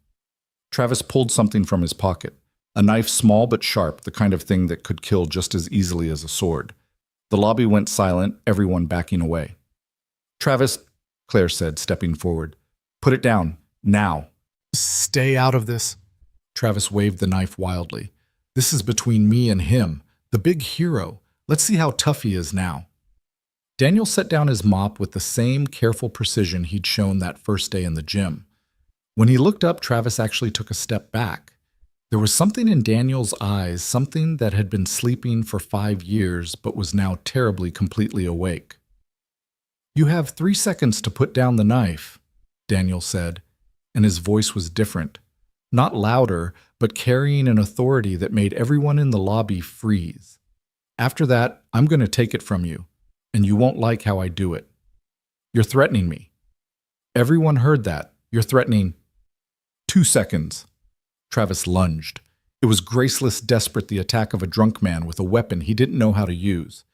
Travis pulled something from his pocket, a knife small but sharp, the kind of thing that could kill just as easily as a sword. The lobby went silent, everyone backing away. Travis, Claire said, stepping forward. Put it down, now. Stay out of this. Travis waved the knife wildly. This is between me and him, the big hero. Let's see how tough he is now. Daniel set down his mop with the same careful precision he'd shown that first day in the gym. When he looked up, Travis actually took a step back. There was something in Daniel's eyes, something that had been sleeping for 5 years but was now terribly, completely awake. You have 3 seconds to put down the knife, Daniel said, and his voice was different. Not louder, but carrying an authority that made everyone in the lobby freeze. After that, I'm going to take it from you, and you won't like how I do it. You're threatening me. Everyone heard that. You're threatening. 2 seconds. Travis lunged. It was graceless, desperate, the attack of a drunk man with a weapon he didn't know how to use.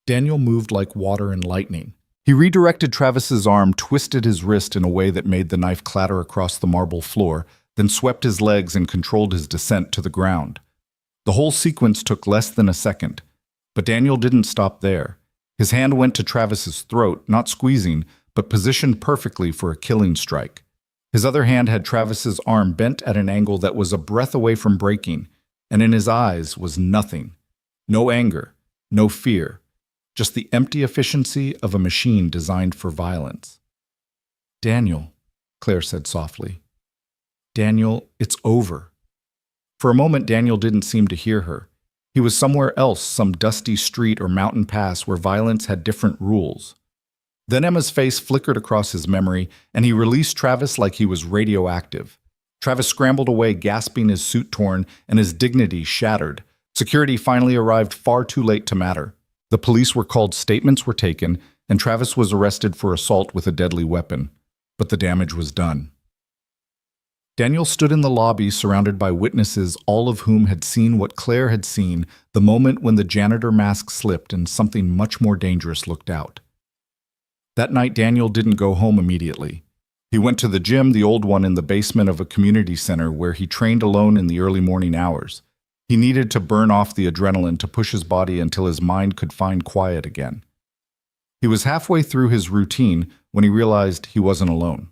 Daniel moved like water and lightning. He redirected Travis's arm, twisted his wrist in a way that made the knife clatter across the marble floor, then swept his legs and controlled his descent to the ground. The whole sequence took less than a second, but Daniel didn't stop there. His hand went to Travis's throat, not squeezing, but positioned perfectly for a killing strike. His other hand had Travis's arm bent at an angle that was a breath away from breaking, and in his eyes was nothing. No anger, no fear, just the empty efficiency of a machine designed for violence. Daniel, Claire said softly. Daniel, it's over. For a moment, Daniel didn't seem to hear her. He was somewhere else, some dusty street or mountain pass where violence had different rules. Then Emma's face flickered across his memory, and he released Travis like he was radioactive. Travis scrambled away, gasping, his suit torn and his dignity shattered. Security finally arrived far too late to matter. The police were called, statements were taken, and Travis was arrested for assault with a deadly weapon. But the damage was done. Daniel stood in the lobby surrounded by witnesses, all of whom had seen what Claire had seen the moment when the janitor mask slipped and something much more dangerous looked out. That night, Daniel didn't go home immediately. He went to the gym, the old one in the basement of a community center where he trained alone in the early morning hours. He needed to burn off the adrenaline to push his body until his mind could find quiet again. He was halfway through his routine when he realized he wasn't alone.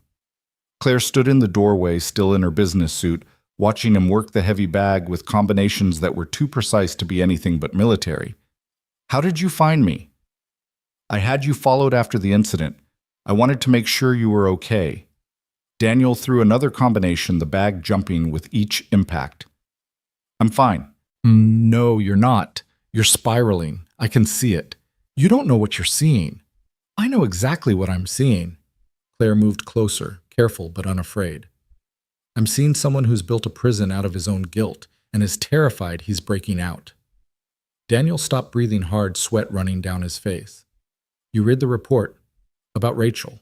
Claire stood in the doorway, still in her business suit, watching him work the heavy bag with combinations that were too precise to be anything but military. "How did you find me?" "I had you followed after the incident. I wanted to make sure you were okay." Daniel threw another combination, the bag jumping with each impact. "I'm fine." "No, you're not. You're spiraling. I can see it. You don't know what you're seeing." "I know exactly what I'm seeing." Claire moved closer, careful but unafraid. "I'm seeing someone who's built a prison out of his own guilt and is terrified he's breaking out." Daniel stopped breathing hard, sweat running down his face. "You read the report about Rachel?"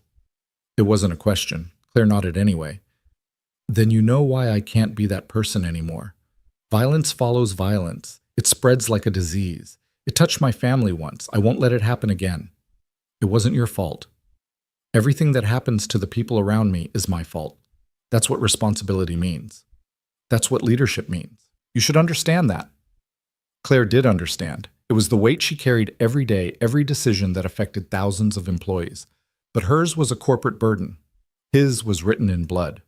It wasn't a question. Claire nodded anyway. "Then you know why I can't be that person anymore. Violence follows violence. It spreads like a disease. It touched my family once. I won't let it happen again. It wasn't your fault. Everything that happens to the people around me is my fault. That's what responsibility means. That's what leadership means. You should understand that." Claire did understand. It was the weight she carried every day, every decision that affected thousands of employees. But hers was a corporate burden. His was written in blood.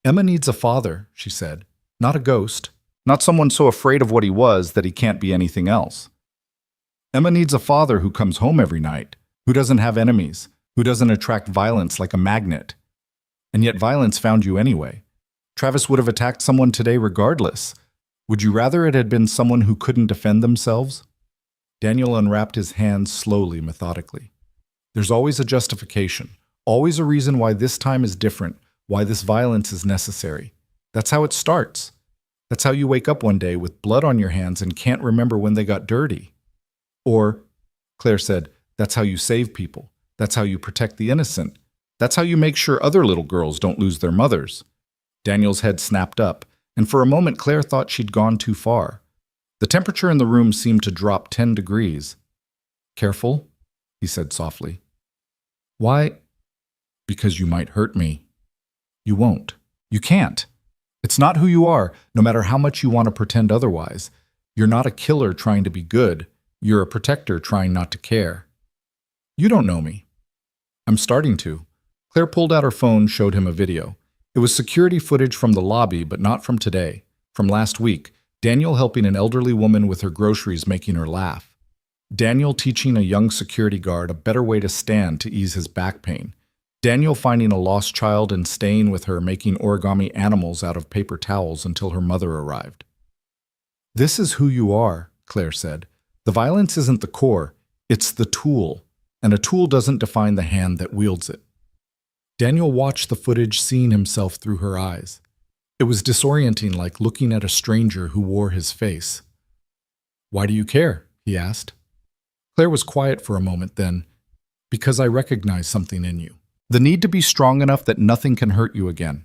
"Emma needs a father," she said. "Not a ghost. Not someone so afraid of what he was that he can't be anything else. Emma needs a father who comes home every night, who doesn't have enemies, who doesn't attract violence like a magnet. And yet violence found you anyway. Travis would have attacked someone today regardless. Would you rather it had been someone who couldn't defend themselves?" Daniel unwrapped his hands slowly, methodically. "There's always a justification, always a reason why this time is different, why this violence is necessary. That's how it starts. That's how you wake up one day with blood on your hands and can't remember when they got dirty. Or," Claire said, "that's how you save people. That's how you protect the innocent. That's how you make sure other little girls don't lose their mothers." Daniel's head snapped up, and for a moment Claire thought she'd gone too far. The temperature in the room seemed to drop 10 degrees. "Careful," he said softly. "Why?" "Because you might hurt me." "You won't. You can't. It's not who you are, no matter how much you want to pretend otherwise. You're not a killer trying to be good. You're a protector trying not to care." "You don't know me." "I'm starting to." Claire pulled out her phone, showed him a video. It was security footage from the lobby, but not from today. From last week, Daniel helping an elderly woman with her groceries, making her laugh. Daniel teaching a young security guard a better way to stand to ease his back pain. Daniel finding a lost child and staying with her, making origami animals out of paper towels until her mother arrived. "This is who you are," Claire said. "The violence isn't the core, it's the tool, and a tool doesn't define the hand that wields it." Daniel watched the footage, seeing himself through her eyes. It was disorienting, like looking at a stranger who wore his face. "Why do you care?" he asked. Claire was quiet for a moment, then, "Because I recognize something in you. The need to be strong enough that nothing can hurt you again.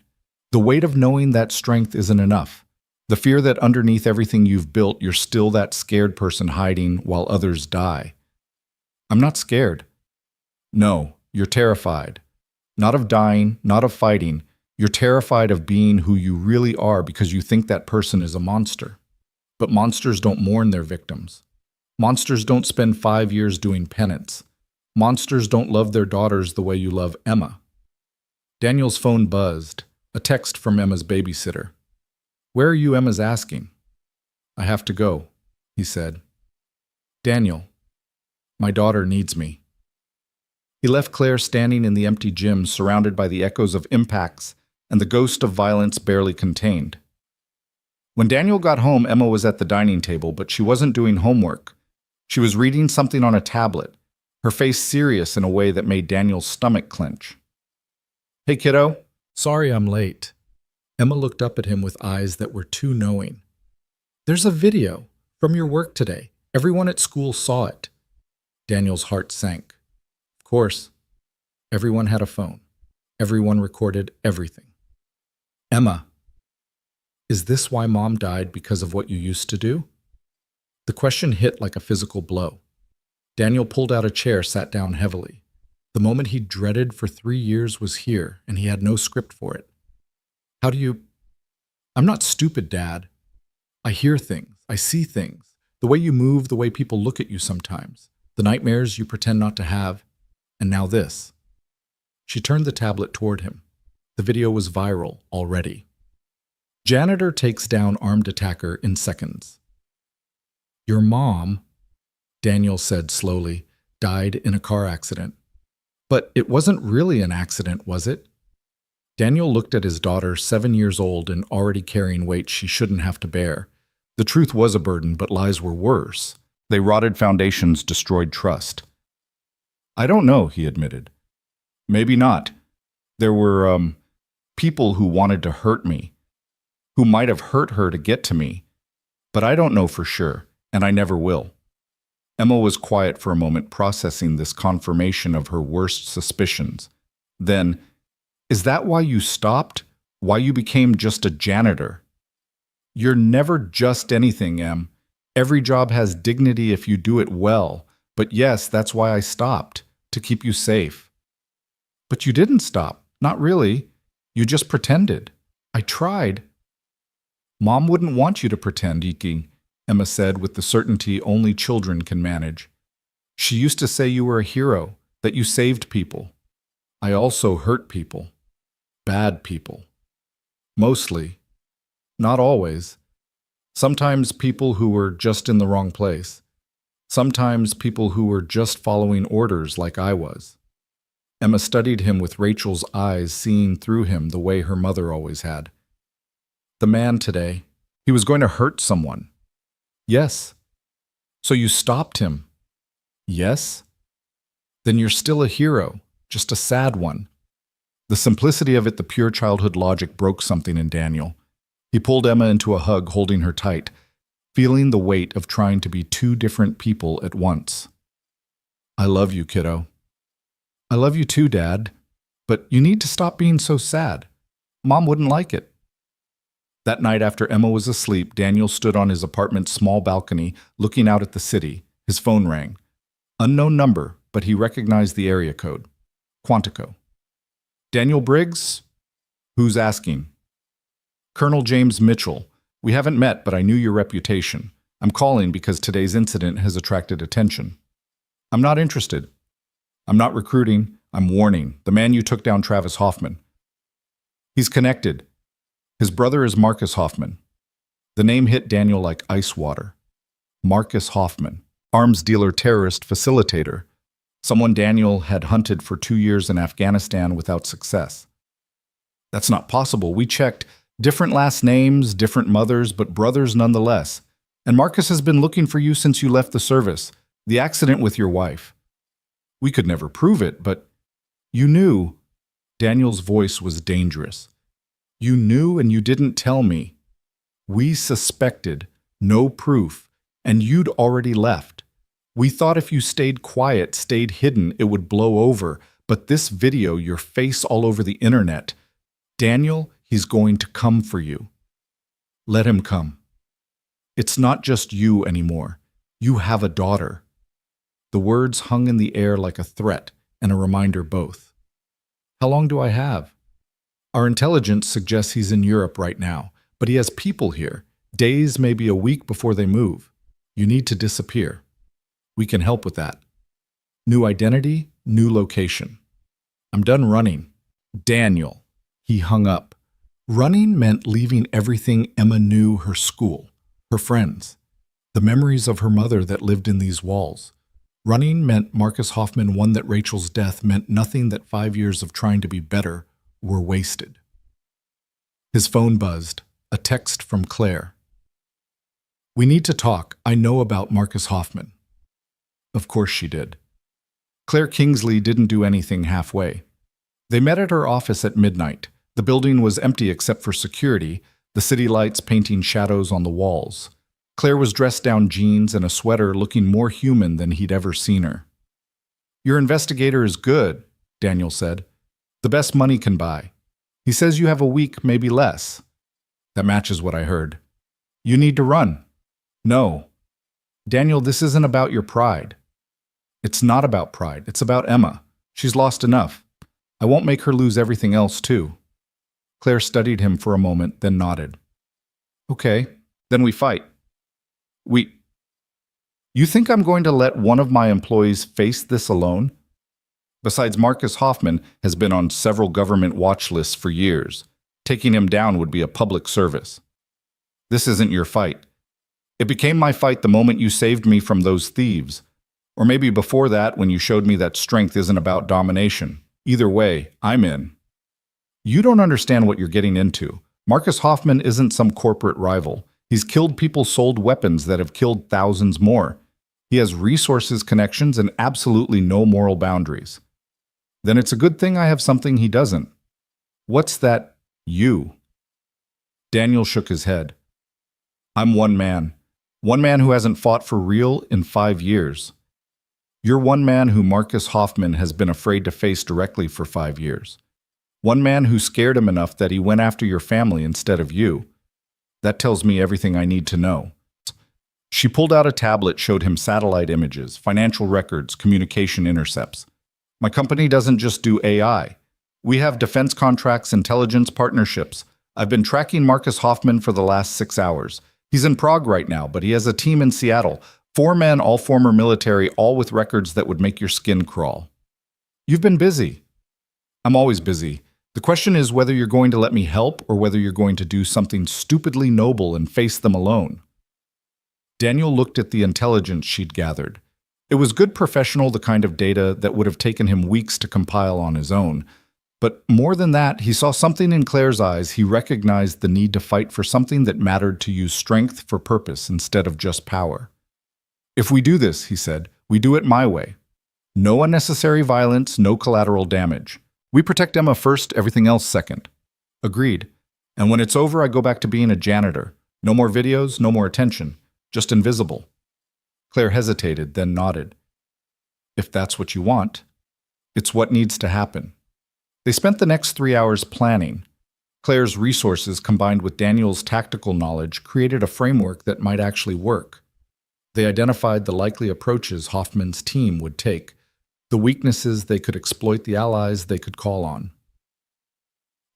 The weight of knowing that strength isn't enough. The fear that underneath everything you've built, you're still that scared person hiding while others die." "I'm not scared." "No, you're terrified. Not of dying, not of fighting. You're terrified of being who you really are because you think that person is a monster. But monsters don't mourn their victims. Monsters don't spend 5 years doing penance. Monsters don't love their daughters the way you love Emma." Daniel's phone buzzed, a text from Emma's babysitter. "Where are you?" Emma's asking. "I have to go," he said. "Daniel, my daughter needs me." He left Claire standing in the empty gym, surrounded by the echoes of impacts and the ghost of violence barely contained. When Daniel got home, Emma was at the dining table, but she wasn't doing homework. She was reading something on a tablet, her face serious in a way that made Daniel's stomach clench. "Hey, kiddo." "Sorry I'm late." Emma looked up at him with eyes that were too knowing. "There's a video from your work today. Everyone at school saw it." Daniel's heart sank. Of course, everyone had a phone. Everyone recorded everything. "Emma, is this why Mom died, because of what you used to do?" The question hit like a physical blow. Daniel pulled out a chair, sat down heavily. The moment he dreaded for 3 years was here, and he had no script for it. "How do you—" "I'm not stupid, Dad. I hear things. I see things. The way you move, the way people look at you sometimes. The nightmares you pretend not to have. And now this." She turned the tablet toward him. The video was viral already. Janitor takes down armed attacker in seconds. "Your mom," Daniel said slowly, "died in a car accident." "But it wasn't really an accident, was it?" Daniel looked at his daughter, 7 years old and already carrying weight she shouldn't have to bear. The truth was a burden, but lies were worse. They rotted foundations, destroyed trust. "I don't know," he admitted. "Maybe not. There were, people who wanted to hurt me, who might have hurt her to get to me. But I don't know for sure, and I never will." Emma was quiet for a moment, processing this confirmation of her worst suspicions. Then, "Is that why you stopped? Why you became just a janitor?" "You're never just anything, Em. Every job has dignity if you do it well. But yes, that's why I stopped, to keep you safe." "But you didn't stop. Not really. You just pretended." "I tried." "Mom wouldn't want you to pretend, Iki," Emma said with the certainty only children can manage. "She used to say you were a hero, that you saved people. I also hurt people. Bad people. Mostly. Not always. Sometimes people who were just in the wrong place. Sometimes people who were just following orders like I was." Emma studied him with Rachel's eyes, seeing through him the way her mother always had. "The man today, he was going to hurt someone." "Yes." "So you stopped him?" "Yes." "Then you're still a hero, just a sad one." The simplicity of it, the pure childhood logic, broke something in Daniel. He pulled Emma into a hug, holding her tight, feeling the weight of trying to be two different people at once. "I love you, kiddo." "I love you too, Dad. But you need to stop being so sad. Mom wouldn't like it." That night after Emma was asleep, Daniel stood on his apartment's small balcony, looking out at the city. His phone rang. Unknown number, but he recognized the area code. Quantico. "Daniel Briggs? Who's asking?" "Colonel James Mitchell. We haven't met, but I knew your reputation. I'm calling because today's incident has attracted attention." "I'm not interested." "I'm not recruiting. I'm warning. The man you took down, Travis Hoffman. He's connected. His brother is Marcus Hoffman." The name hit Daniel like ice water. Marcus Hoffman. Arms dealer, terrorist, facilitator. Someone Daniel had hunted for 2 years in Afghanistan without success. "That's not possible. We checked. Different last names, different mothers, but brothers nonetheless. And Marcus has been looking for you since you left the service. The accident with your wife. We could never prove it, but you knew." Daniel's voice was dangerous. "You knew and you didn't tell me. We suspected, no proof, and you'd already left. We thought if you stayed quiet, stayed hidden, it would blow over. But this video, your face all over the internet. Daniel, he's going to come for you. Let him come. It's not just you anymore. You have a daughter." The words hung in the air like a threat and a reminder both. "How long do I have?" "Our intelligence suggests he's in Europe right now, but he has people here. Days, maybe a week before they move. You need to disappear. We can help with that. New identity, new location." "I'm done running." "Daniel." He hung up. Running meant leaving everything Emma knew, her school, her friends, the memories of her mother that lived in these walls. Running meant Marcus Hoffman won that Rachel's death meant nothing, that 5 years of trying to be better were wasted. His phone buzzed, a text from Claire. "We need to talk. I know about Marcus Hoffman." Of course she did. Claire Kingsley didn't do anything halfway. They met at her office at midnight. The building was empty except for security, the city lights painting shadows on the walls. Claire was dressed down jeans and a sweater, looking more human than he'd ever seen her. "Your investigator is good," Daniel said. "The best money can buy. He says you have a week, maybe less." "That matches what I heard." "You need to run." "No." "Daniel, this isn't about your pride." "It's not about pride. It's about Emma. She's lost enough. I won't make her lose everything else, too." Claire studied him for a moment, then nodded. "Okay, then we fight." You think I'm going to let one of my employees face this alone? Besides, Marcus Hoffman has been on several government watch lists for years. Taking him down would be a public service. This isn't your fight. It became my fight the moment you saved me from those thieves. Or maybe before that, when you showed me that strength isn't about domination. Either way, I'm in. You don't understand what you're getting into. Marcus Hoffman isn't some corporate rival. He's killed people, sold weapons that have killed thousands more. He has resources, connections, and absolutely no moral boundaries. Then it's a good thing I have something he doesn't. What's that, you? Daniel shook his head. I'm one man who hasn't fought for real in 5 years. You're one man who Marcus Hoffman has been afraid to face directly for 5 years. One man who scared him enough that he went after your family instead of you. That tells me everything I need to know. She pulled out a tablet, showed him satellite images, financial records, communication intercepts. My company doesn't just do AI. We have defense contracts, intelligence partnerships. I've been tracking Marcus Hoffman for the last 6 hours. He's in Prague right now, but he has a team in Seattle. 4 men, all former military, all with records that would make your skin crawl. You've been busy. I'm always busy. The question is whether you're going to let me help or whether you're going to do something stupidly noble and face them alone. Daniel looked at the intelligence she'd gathered. It was good professional, the kind of data that would have taken him weeks to compile on his own. But more than that, he saw something in Claire's eyes. He recognized the need to fight for something that mattered, to use strength for purpose instead of just power. If we do this, he said, we do it my way. No unnecessary violence, no collateral damage. We protect Emma first, everything else second. Agreed. And when it's over, I go back to being a janitor. No more videos, no more attention. Just invisible. Claire hesitated, then nodded. If that's what you want, it's what needs to happen. They spent the next 3 hours planning. Claire's resources, combined with Daniel's tactical knowledge, created a framework that might actually work. They identified the likely approaches Hoffman's team would take, the weaknesses they could exploit, the allies they could call on.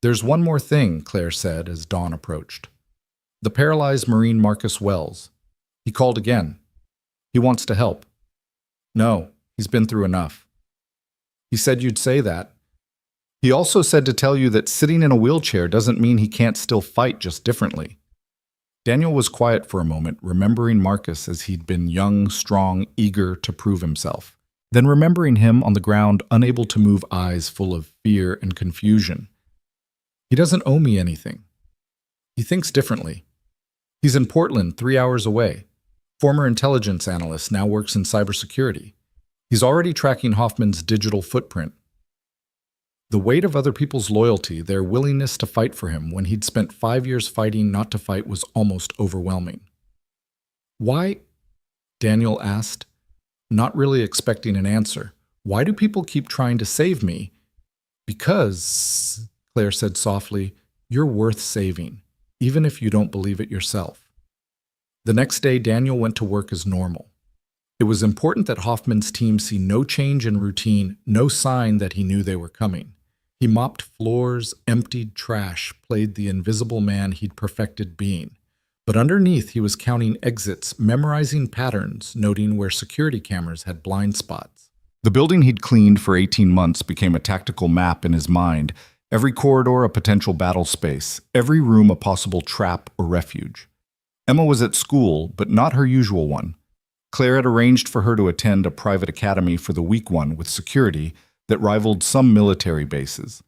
There's one more thing, Claire said as dawn approached. The paralyzed Marine Marcus Wells. He called again. He wants to help. No, he's been through enough. He said you'd say that. He also said to tell you that sitting in a wheelchair doesn't mean he can't still fight, just differently. Daniel was quiet for a moment, remembering Marcus as he'd been young, strong, eager to prove himself. Then remembering him on the ground, unable to move, eyes full of fear and confusion. He doesn't owe me anything. He thinks differently. He's in Portland, 3 hours away. Former intelligence analyst, now works in cybersecurity. He's already tracking Hoffman's digital footprint. The weight of other people's loyalty, their willingness to fight for him when he'd spent 5 years fighting not to fight, was almost overwhelming. Why? Daniel asked, not really expecting an answer. Why do people keep trying to save me? Because, Claire said softly, you're worth saving, even if you don't believe it yourself. The next day, Daniel went to work as normal. It was important that Hoffman's team see no change in routine, no sign that he knew they were coming. He mopped floors, emptied trash, played the invisible man he'd perfected being. But underneath, he was counting exits, memorizing patterns, noting where security cameras had blind spots. The building he'd cleaned for 18 months became a tactical map in his mind, every corridor a potential battle space, every room a possible trap or refuge. Emma was at school, but not her usual one. Claire had arranged for her to attend a private academy for the week one with security that rivaled some military bases.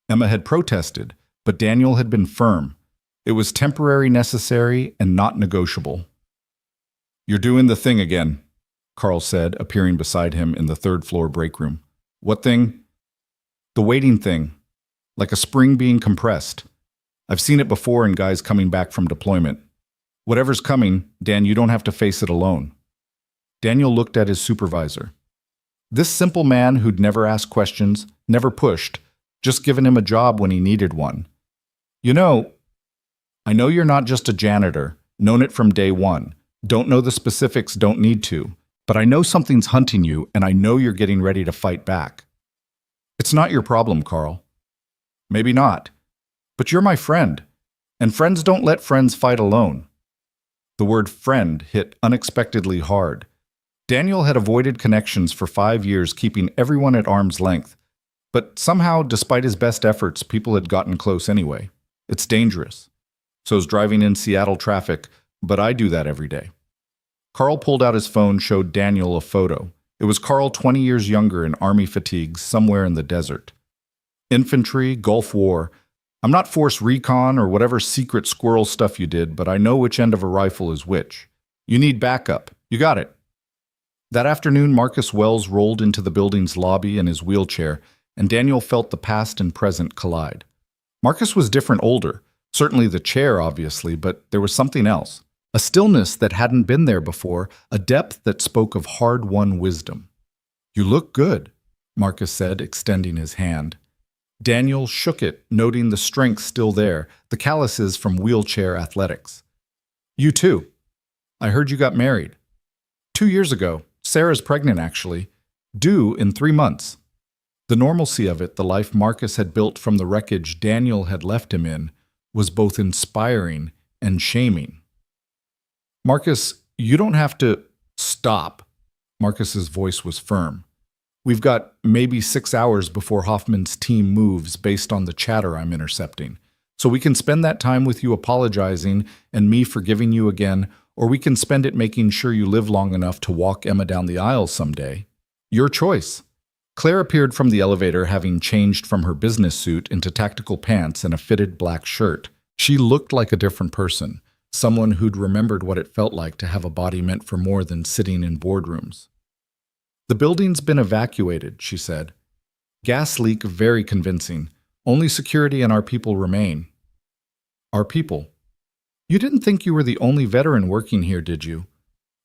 Emma had protested, but Daniel had been firm. It was temporary necessary and not negotiable. "You're doing the thing again," Carl said, appearing beside him in the third-floor break room. "What thing?" "The waiting thing. Like a spring being compressed. I've seen it before in guys coming back from deployment. Whatever's coming, Dan, you don't have to face it alone." Daniel looked at his supervisor. This simple man who'd never asked questions, never pushed, just given him a job when he needed one. "You know, I know you're not just a janitor, known it from day one. Don't know the specifics, don't need to. But I know something's hunting you, and I know you're getting ready to fight back. It's not your problem, Carl. Maybe not. But you're my friend, and friends don't let friends fight alone." The word friend hit unexpectedly hard. Daniel had avoided connections for 5 years, keeping everyone at arm's length. But somehow, despite his best efforts, people had gotten close anyway. It's dangerous. So's driving in Seattle traffic, but I do that every day. Carl pulled out his phone, showed Daniel a photo. It was Carl 20 years younger in army fatigues somewhere in the desert. Infantry, Gulf War. I'm not force recon or whatever secret squirrel stuff you did, but I know which end of a rifle is which. You need backup. You got it. That afternoon, Marcus Wells rolled into the building's lobby in his wheelchair, and Daniel felt the past and present collide. Marcus was different older, certainly the chair, obviously, but there was something else. A stillness that hadn't been there before, a depth that spoke of hard-won wisdom. "You look good," Marcus said, extending his hand. Daniel shook it, noting the strength still there, the calluses from wheelchair athletics. "You too. I heard you got married." 2 years ago. Sarah's pregnant, actually. Due in 3 months. The normalcy of it, the life Marcus had built from the wreckage Daniel had left him in, was both inspiring and shaming. "Marcus, you don't have to stop." Marcus's voice was firm. "We've got maybe 6 hours before Hoffman's team moves based on the chatter I'm intercepting. So we can spend that time with you apologizing and me forgiving you again, or we can spend it making sure you live long enough to walk Emma down the aisle someday. Your choice." Claire appeared from the elevator, having changed from her business suit into tactical pants and a fitted black shirt. She looked like a different person, someone who'd remembered what it felt like to have a body meant for more than sitting in boardrooms. "The building's been evacuated," she said. "Gas leak very convincing. Only security and our people remain." "Our people? You didn't think you were the only veteran working here, did you?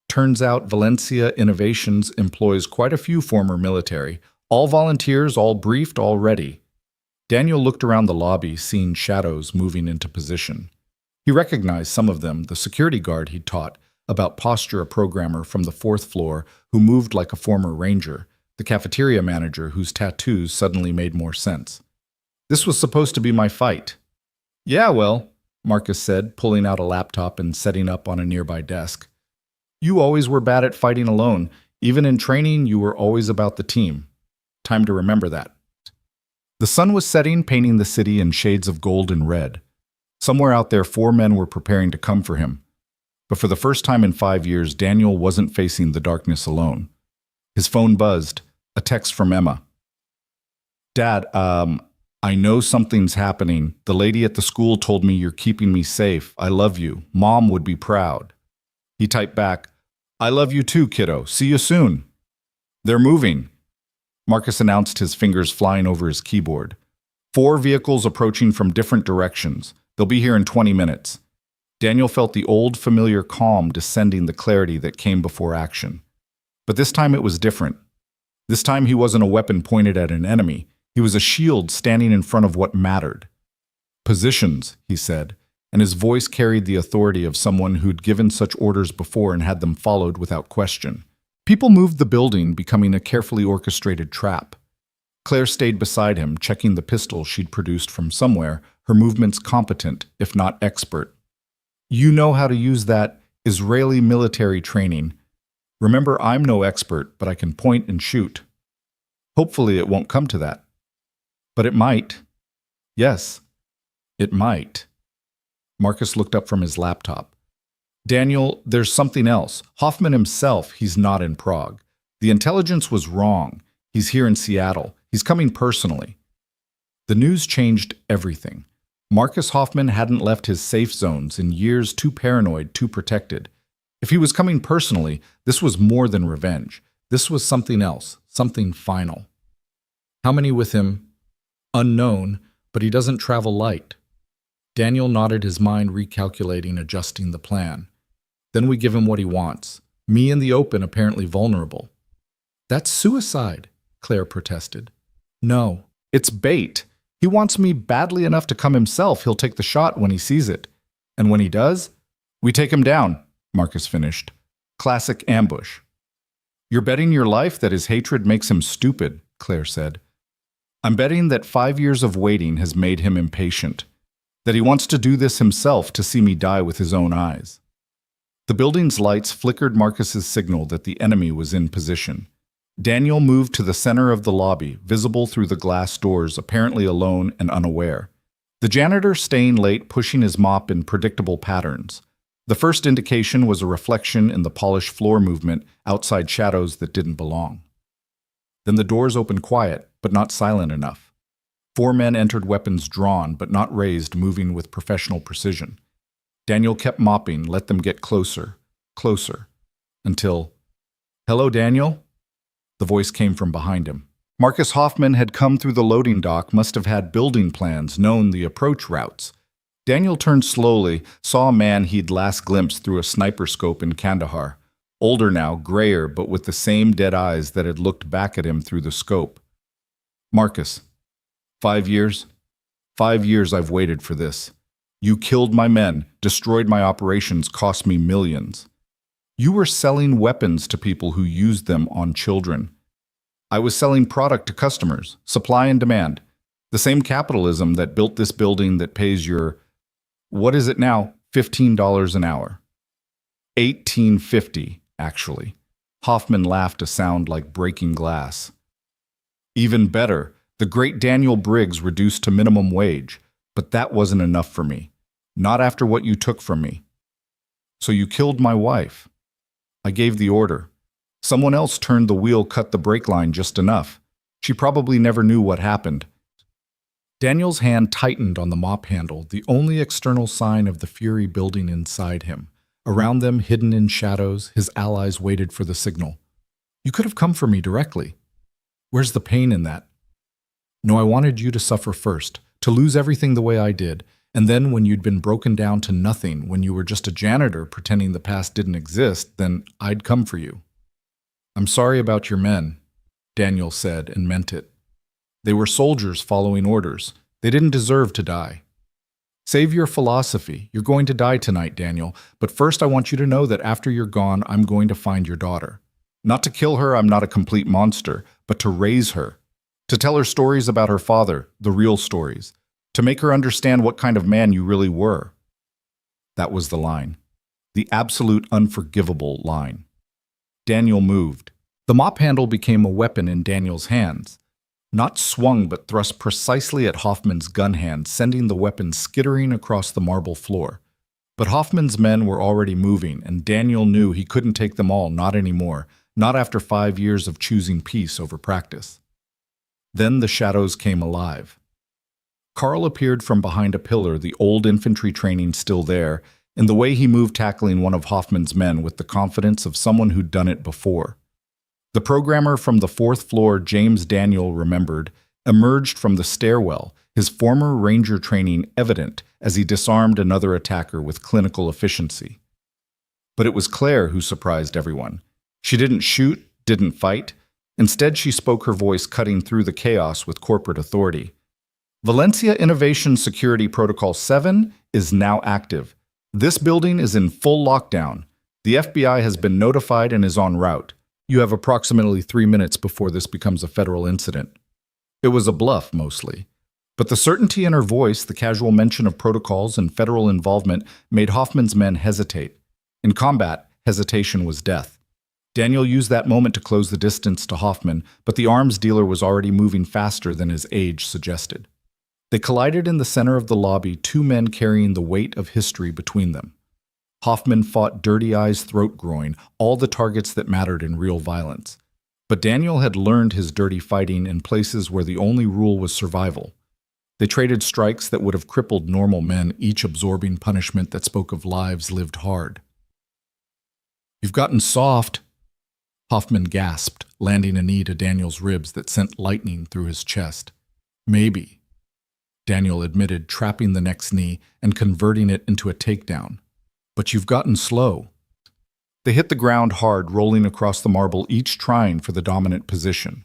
Turns out Valencia Innovations employs quite a few former military. All volunteers, all briefed, all ready." Daniel looked around the lobby, seeing shadows moving into position. He recognized some of them, the security guard he'd taught about posture, a programmer from the 4th floor who moved like a former ranger, the cafeteria manager whose tattoos suddenly made more sense. "This was supposed to be my fight." "Yeah, well," Marcus said, pulling out a laptop and setting up on a nearby desk. "You always were bad at fighting alone. Even in training, you were always about the team. Time to remember that." The sun was setting, painting the city in shades of gold and red. Somewhere out there, 4 men were preparing to come for him. But for the first time in 5 years, Daniel wasn't facing the darkness alone. His phone buzzed, a text from Emma. "Dad, I know something's happening. The lady at the school told me you're keeping me safe. I love you. Mom would be proud." He typed back, "I love you too, kiddo. See you soon." "They're moving," Marcus announced, his fingers flying over his keyboard. 4 vehicles approaching from different directions. They'll be here in 20 minutes. Daniel felt the old, familiar calm descending the clarity that came before action. But this time it was different. This time he wasn't a weapon pointed at an enemy. He was a shield standing in front of what mattered. "Positions," he said, and his voice carried the authority of someone who'd given such orders before and had them followed without question. People moved the building, becoming a carefully orchestrated trap. Claire stayed beside him, checking the pistol she'd produced from somewhere, her movements competent, if not expert. "You know how to use that Israeli military training. Remember, I'm no expert, but I can point and shoot. Hopefully it won't come to that. But it might. Yes, it might." Marcus looked up from his laptop. Daniel, there's something else. Hoffman himself, he's not in Prague. The intelligence was wrong. He's here in Seattle. He's coming personally. The news changed everything. Marcus Hoffman hadn't left his safe zones in years, too paranoid, too protected. If he was coming personally, this was more than revenge. This was something else, something final. How many with him? Unknown, but he doesn't travel light. Daniel nodded, his mind recalculating, adjusting the plan. Then we give him what he wants. Me in the open, apparently vulnerable. That's suicide, Claire protested. No, it's bait. He wants me badly enough to come himself. He'll take the shot when he sees it. And when he does, we take him down, Marcus finished. Classic ambush. You're betting your life that his hatred makes him stupid, Claire said. I'm betting that 5 years of waiting has made him impatient, that he wants to do this himself to see me die with his own eyes. The building's lights flickered Marcus's signal that the enemy was in position. Daniel moved to the center of the lobby, visible through the glass doors, apparently alone and unaware. The janitor staying late, pushing his mop in predictable patterns. The first indication was a reflection in the polished floor movement outside shadows that didn't belong. Then the doors opened quiet, but not silent enough. 4 men entered, weapons drawn, but not raised, moving with professional precision. Daniel kept mopping, let them get closer, closer, until, "Hello, Daniel?" The voice came from behind him. Marcus Hoffman had come through the loading dock, must have had building plans, known the approach routes. Daniel turned slowly, saw a man he'd last glimpsed through a sniper scope in Kandahar. Older now, grayer, but with the same dead eyes that had looked back at him through the scope. Marcus, 5 years? 5 years I've waited for this. You killed my men, destroyed my operations, cost me millions. You were selling weapons to people who used them on children. I was selling product to customers, supply and demand. The same capitalism that built this building that pays your, what is it now, $15 an hour. $18.50, actually. Hoffman laughed, a sound like breaking glass. Even better, the great Daniel Briggs reduced to minimum wage, but that wasn't enough for me. Not after what you took from me. So you killed my wife. I gave the order. Someone else turned the wheel, cut the brake line just enough. She probably never knew what happened. Daniel's hand tightened on the mop handle, the only external sign of the fury building inside him. Around them, hidden in shadows, his allies waited for the signal. You could have come for me directly. Where's the pain in that? No, I wanted you to suffer first, to lose everything the way I did, and then when you'd been broken down to nothing, when you were just a janitor pretending the past didn't exist, then I'd come for you. I'm sorry about your men, Daniel said, and meant it. They were soldiers following orders. They didn't deserve to die. Save your philosophy. You're going to die tonight, Daniel, but first I want you to know that after you're gone, I'm going to find your daughter. Not to kill her, I'm not a complete monster, but to raise her. To tell her stories about her father, the real stories. To make her understand what kind of man you really were. That was the line. The absolute unforgivable line. Daniel moved. The mop handle became a weapon in Daniel's hands. Not swung, but thrust precisely at Hoffman's gun hand, sending the weapon skittering across the marble floor. But Hoffman's men were already moving, and Daniel knew he couldn't take them all, not anymore, not after 5 years of choosing peace over practice. Then the shadows came alive. Carl appeared from behind a pillar, the old infantry training still there, and the way he moved tackling one of Hoffman's men with the confidence of someone who'd done it before. The programmer from the 4th floor, James Daniel remembered, emerged from the stairwell, his former ranger training evident as he disarmed another attacker with clinical efficiency. But it was Claire who surprised everyone. She didn't shoot, didn't fight. Instead, she spoke, her voice cutting through the chaos with corporate authority. Valencia Innovation Security Protocol 7 is now active. This building is in full lockdown. The FBI has been notified and is en route. You have approximately 3 minutes before this becomes a federal incident. It was a bluff, mostly. But the certainty in her voice, the casual mention of protocols and federal involvement made Hoffman's men hesitate. In combat, hesitation was death. Daniel used that moment to close the distance to Hoffman, but the arms dealer was already moving faster than his age suggested. They collided in the center of the lobby, 2 men carrying the weight of history between them. Hoffman fought Dirty Eye's throat groin, all the targets that mattered in real violence. But Daniel had learned his dirty fighting in places where the only rule was survival. They traded strikes that would have crippled normal men, each absorbing punishment that spoke of lives lived hard. "You've gotten soft," Hoffman gasped, landing a knee to Daniel's ribs that sent lightning through his chest. "Maybe," Daniel admitted, trapping the next knee and converting it into a takedown. "But you've gotten slow." They hit the ground hard, rolling across the marble, each trying for the dominant position.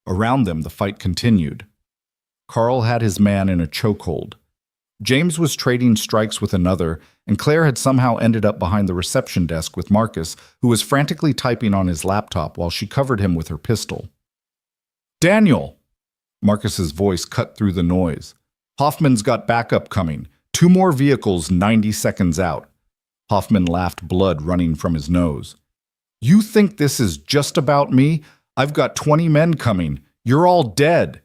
Around them, the fight continued. Carl had his man in a chokehold. James was trading strikes with another, and Claire had somehow ended up behind the reception desk with Marcus, who was frantically typing on his laptop while she covered him with her pistol. "Daniel!" Marcus's voice cut through the noise. "Hoffman's got backup coming. 2 more vehicles 90 seconds out." Hoffman laughed, blood running from his nose. "You think this is just about me? I've got 20 men coming. You're all dead."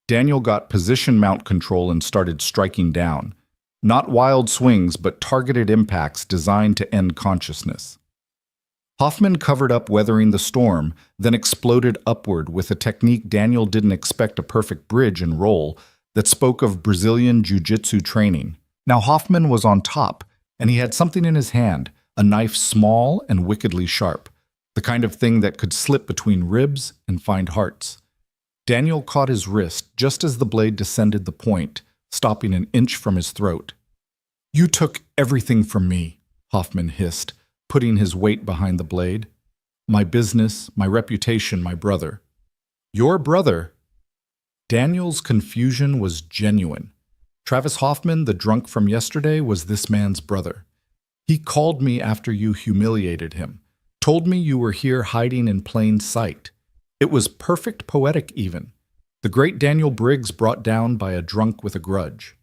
Daniel got position mount control and started striking down. Not wild swings, but targeted impacts designed to end consciousness. Hoffman covered up, weathering the storm, then exploded upward with a technique Daniel didn't expect, a perfect bridge and roll that spoke of Brazilian jiu-jitsu training. Now Hoffman was on top, and he had something in his hand, a knife small and wickedly sharp, the kind of thing that could slip between ribs and find hearts. Daniel caught his wrist just as the blade descended the point, stopping an inch from his throat. "You took everything from me," Hoffman hissed, putting his weight behind the blade. "My business, my reputation, my brother." "Your brother?" Daniel's confusion was genuine. Travis Hoffman, the drunk from yesterday, was this man's brother. "He called me after you humiliated him, told me you were here hiding in plain sight. It was perfect poetic even. The great Daniel Briggs brought down by a drunk with a grudge."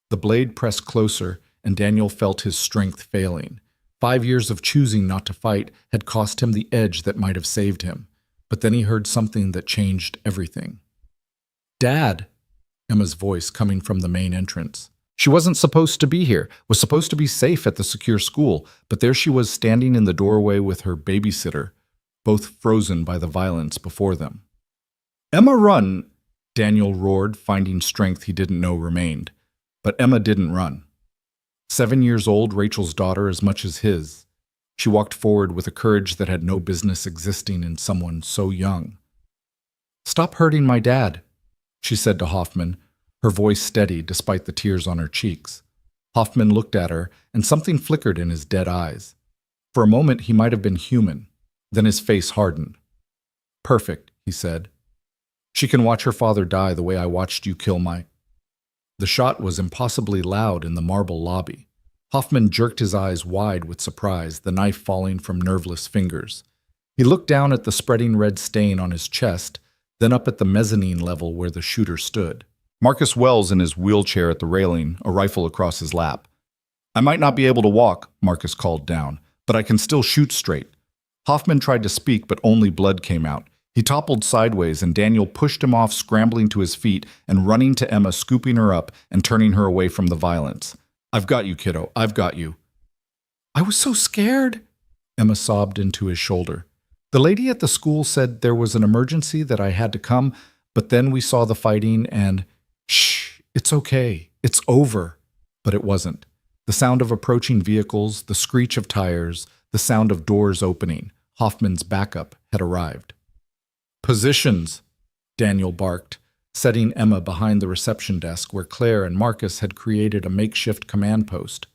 The blade pressed closer, and Daniel felt his strength failing. 5 years of choosing not to fight had cost him the edge that might have saved him. But then he heard something that changed everything. "Dad!" Emma's voice coming from the main entrance. She wasn't supposed to be here, was supposed to be safe at the secure school, but there she was standing in the doorway with her babysitter, both frozen by the violence before them. "Emma, run!" Daniel roared, finding strength he didn't know remained. But Emma didn't run. 7 years old, Rachel's daughter as much as his. She walked forward with a courage that had no business existing in someone so young. "Stop hurting my dad," she said to Hoffman, her voice steady despite the tears on her cheeks. Hoffman looked at her, and something flickered in his dead eyes. For a moment he might have been human, then his face hardened. "Perfect," he said. "She can watch her father die the way I watched you kill my—" The shot was impossibly loud in the marble lobby. Hoffman jerked his eyes wide with surprise, the knife falling from nerveless fingers. He looked down at the spreading red stain on his chest, then up at the mezzanine level where the shooter stood. Marcus Wells in his wheelchair at the railing, a rifle across his lap. "I might not be able to walk," Marcus called down, "but I can still shoot straight." Hoffman tried to speak, but only blood came out. He toppled sideways, and Daniel pushed him off, scrambling to his feet and running to Emma, scooping her up and turning her away from the violence. "I've got you, kiddo. I've got you." "I was so scared," Emma sobbed into his shoulder. "The lady at the school said there was an emergency, that I had to come, but then we saw the fighting and—" "Shh, it's okay. It's over." But it wasn't. The sound of approaching vehicles, the screech of tires, the sound of doors opening. Hoffman's backup had arrived. "Positions," Daniel barked, setting Emma behind the reception desk where Claire and Marcus had created a makeshift command post.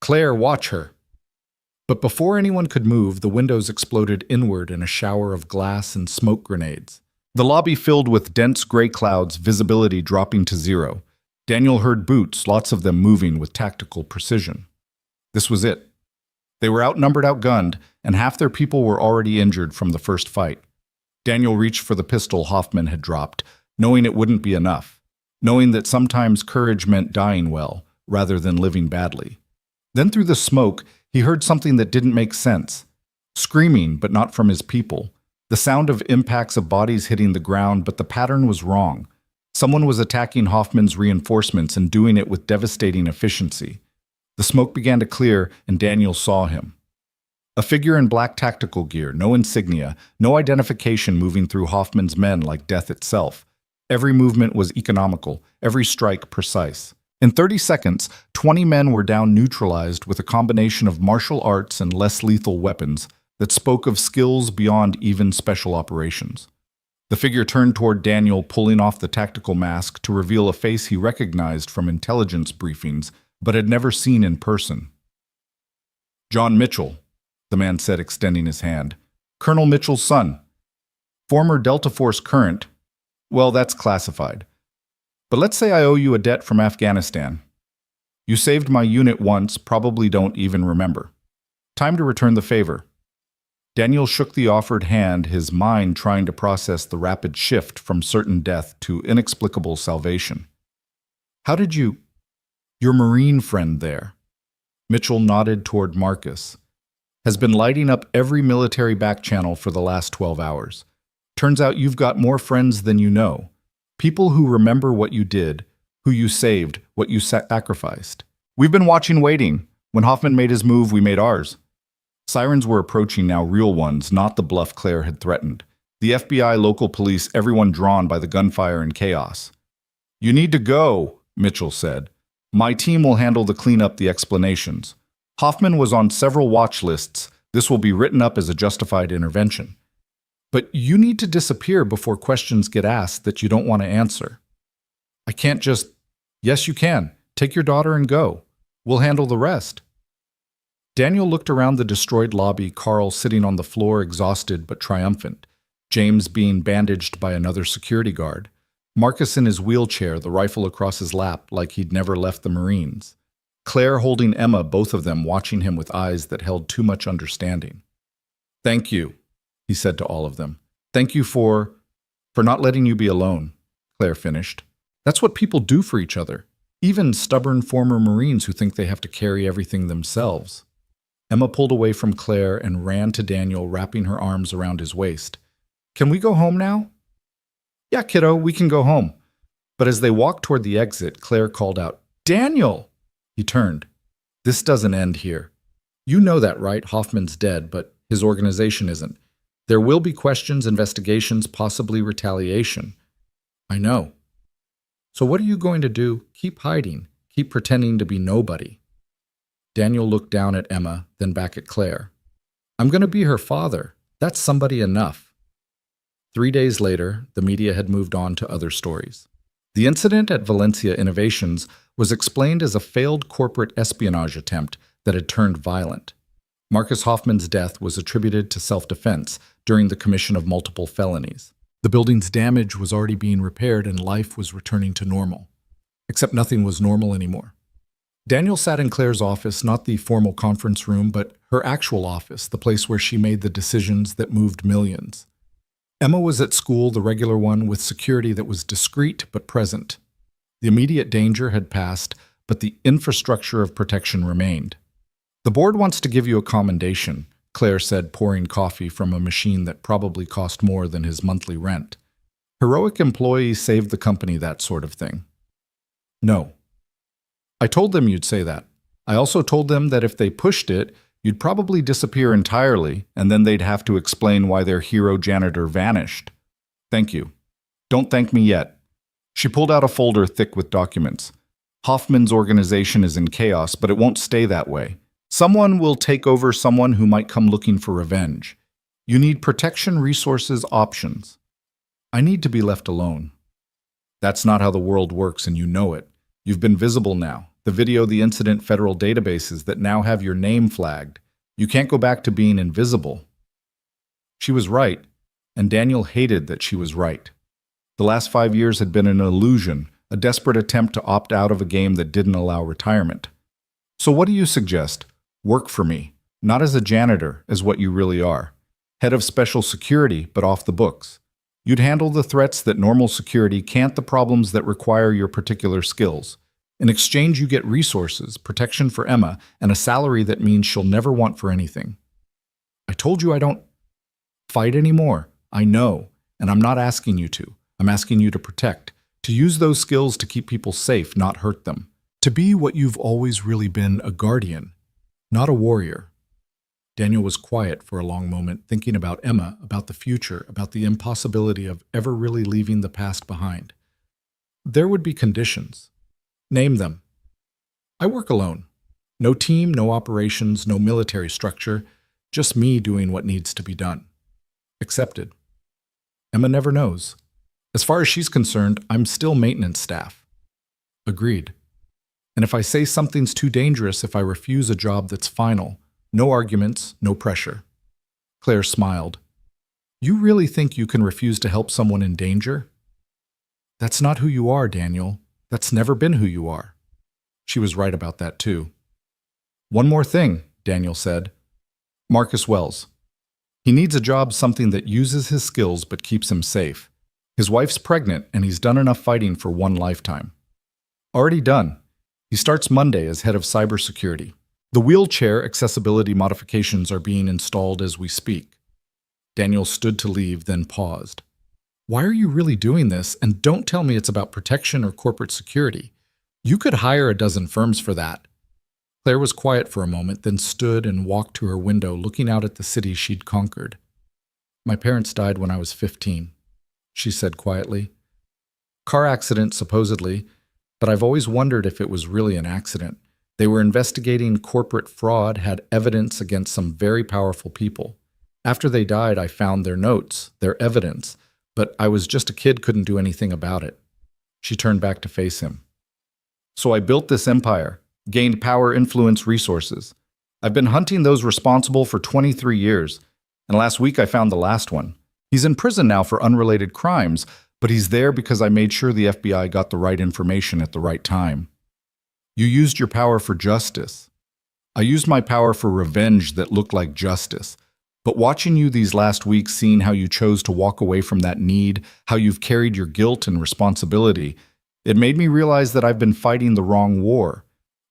"Claire, watch her." But before anyone could move, the windows exploded inward in a shower of glass and smoke grenades. The lobby filled with dense gray clouds, visibility dropping to 0. Daniel heard boots, lots of them moving with tactical precision. This was it. They were outnumbered, outgunned, and half their people were already injured from the first fight. Daniel reached for the pistol Hoffman had dropped, knowing it wouldn't be enough, knowing that sometimes courage meant dying well, rather than living badly. Then through the smoke, he heard something that didn't make sense. Screaming, but not from his people. The sound of impacts of bodies hitting the ground, but the pattern was wrong. Someone was attacking Hoffman's reinforcements and doing it with devastating efficiency. The smoke began to clear, and Daniel saw him. A figure in black tactical gear, no insignia, no identification moving through Hoffman's men like death itself. Every movement was economical, every strike precise. In 30 seconds, 20 men were down neutralized with a combination of martial arts and less lethal weapons that spoke of skills beyond even special operations. The figure turned toward Daniel, pulling off the tactical mask to reveal a face he recognized from intelligence briefings but had never seen in person. "John Mitchell," the man said, extending his hand. "Colonel Mitchell's son. Former Delta Force current. Well, that's classified. But let's say I owe you a debt from Afghanistan. You saved my unit once, probably don't even remember. Time to return the favor." Daniel shook the offered hand, his mind trying to process the rapid shift from certain death to inexplicable salvation. "How did you— your Marine friend there?" Mitchell nodded toward Marcus. "Has been lighting up every military back channel for the last 12 hours. Turns out you've got more friends than you know. People who remember what you did, who you saved, what you sacrificed. We've been watching waiting. When Hoffman made his move, we made ours." Sirens were approaching now, real ones, not the bluff Claire had threatened. The FBI, local police, everyone drawn by the gunfire and chaos. "You need to go," Mitchell said. "My team will handle the cleanup, the explanations. Hoffman was on several watch lists. This will be written up as a justified intervention. But you need to disappear before questions get asked that you don't want to answer." "I can't just—" "Yes, you can. Take your daughter and go. We'll handle the rest." Daniel looked around the destroyed lobby, Carl sitting on the floor, exhausted but triumphant, James being bandaged by another security guard, Marcus in his wheelchair, the rifle across his lap like he'd never left the Marines, Claire holding Emma, both of them watching him with eyes that held too much understanding. "Thank you," he said to all of them. "Thank you for not letting you be alone," Claire finished. "That's what people do for each other, even stubborn former Marines who think they have to carry everything themselves." Emma pulled away from Claire and ran to Daniel, wrapping her arms around his waist. "Can we go home now?" "Yeah, kiddo, we can go home." But as they walked toward the exit, Claire called out, "Daniel!" He turned. "This doesn't end here. You know that, right? Hoffman's dead, but his organization isn't. There will be questions, investigations, possibly retaliation." "I know." "So what are you going to do? Keep hiding. Keep pretending to be nobody." Daniel looked down at Emma, then back at Claire. "I'm going to be her father. That's somebody enough." 3 days later, the media had moved on to other stories. The incident at Valencia Innovations was explained as a failed corporate espionage attempt that had turned violent. Marcus Hoffman's death was attributed to self-defense during the commission of multiple felonies. The building's damage was already being repaired and life was returning to normal. Except nothing was normal anymore. Daniel sat in Claire's office, not the formal conference room, but her actual office, the place where she made the decisions that moved millions. Emma was at school, the regular one, with security that was discreet but present. The immediate danger had passed, but the infrastructure of protection remained. "The board wants to give you a commendation," Claire said, pouring coffee from a machine that probably cost more than his monthly rent. "Heroic employees saved the company, that sort of thing." "No." "I told them you'd say that. I also told them that if they pushed it, you'd probably disappear entirely, and then they'd have to explain why their hero janitor vanished." "Thank you." "Don't thank me yet." She pulled out a folder thick with documents. "Hoffman's organization is in chaos, but it won't stay that way. Someone will take over someone who might come looking for revenge. You need protection, resources, options. I need to be left alone." "That's not how the world works, and you know it. You've been visible now. The video, the incident, federal databases that now have your name flagged. You can't go back to being invisible." She was right, and Daniel hated that she was right. The last 5 years had been an illusion, a desperate attempt to opt out of a game that didn't allow retirement. "So what do you suggest? Work for me, not as a janitor, as what you really are. Head of special security, but off the books. You'd handle the threats that normal security can't, the problems that require your particular skills. In exchange, you get resources, protection for Emma, and a salary that means she'll never want for anything." "I told you I don't fight anymore. I know, and I'm not asking you to. I'm asking you to protect, to use those skills to keep people safe, not hurt them. To be what you've always really been, a guardian, not a warrior. Daniel was quiet for a long moment, thinking about Emma, about the future, about the impossibility of ever really leaving the past behind. There would be conditions. Name them. I work alone. No team, no operations, no military structure, just me doing what needs to be done. Accepted. Emma never knows. As far as she's concerned, I'm still maintenance staff. Agreed. And if I say something's too dangerous, if I refuse a job that's final, no arguments, no pressure. Claire smiled. You really think you can refuse to help someone in danger? That's not who you are, Daniel. That's never been who you are. She was right about that, too. One more thing, Daniel said. Marcus Wells. He needs a job, something that uses his skills but keeps him safe. His wife's pregnant, and he's done enough fighting for one lifetime. Already done. He starts Monday as head of cybersecurity. The wheelchair accessibility modifications are being installed as we speak. Daniel stood to leave, then paused. Why are you really doing this? And don't tell me it's about protection or corporate security. You could hire a dozen firms for that. Claire was quiet for a moment, then stood and walked to her window, looking out at the city she'd conquered. My parents died when I was 15, she said quietly. Car accident, supposedly, but I've always wondered if it was really an accident. They were investigating corporate fraud, had evidence against some very powerful people. After they died, I found their notes, their evidence, but I was just a kid, couldn't do anything about it. She turned back to face him. So I built this empire, gained power, influence, resources. I've been hunting those responsible for 23 years, and last week I found the last one. He's in prison now for unrelated crimes, but he's there because I made sure the FBI got the right information at the right time. You used your power for justice. I used my power for revenge that looked like justice. But watching you these last weeks, seeing how you chose to walk away from that need, how you've carried your guilt and responsibility, it made me realize that I've been fighting the wrong war.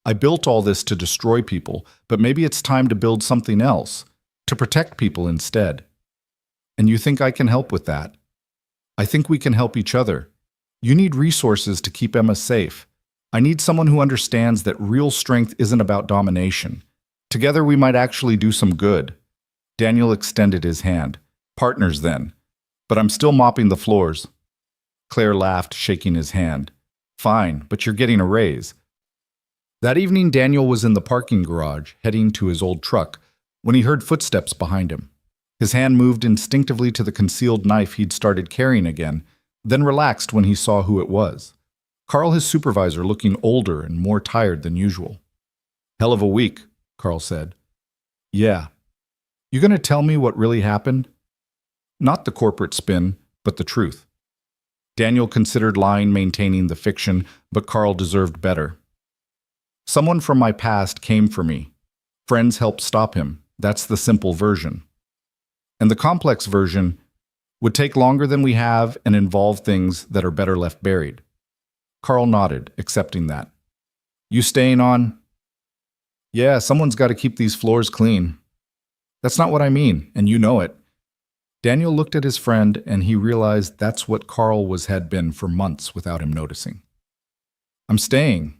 I built all this to destroy people, but maybe it's time to build something else, to protect people instead. And you think I can help with that? I think we can help each other. You need resources to keep Emma safe. I need someone who understands that real strength isn't about domination. Together we might actually do some good. Daniel extended his hand. Partners then. But I'm still mopping the floors. Claire laughed, shaking his hand. Fine, but you're getting a raise. That evening, Daniel was in the parking garage, heading to his old truck, when he heard footsteps behind him. His hand moved instinctively to the concealed knife he'd started carrying again, then relaxed when he saw who it was. Carl, his supervisor, looking older and more tired than usual. Hell of a week, Carl said. Yeah. You gonna tell me what really happened? Not the corporate spin, but the truth. Daniel considered lying, maintaining the fiction, but Carl deserved better. Someone from my past came for me. Friends helped stop him. That's the simple version. And the complex version would take longer than we have and involve things that are better left buried. Carl nodded, accepting that. You staying on? Yeah, someone's got to keep these floors clean. That's not what I mean, and you know it. Daniel looked at his friend, and he realized that's what Carl had been for months without him noticing. I'm staying.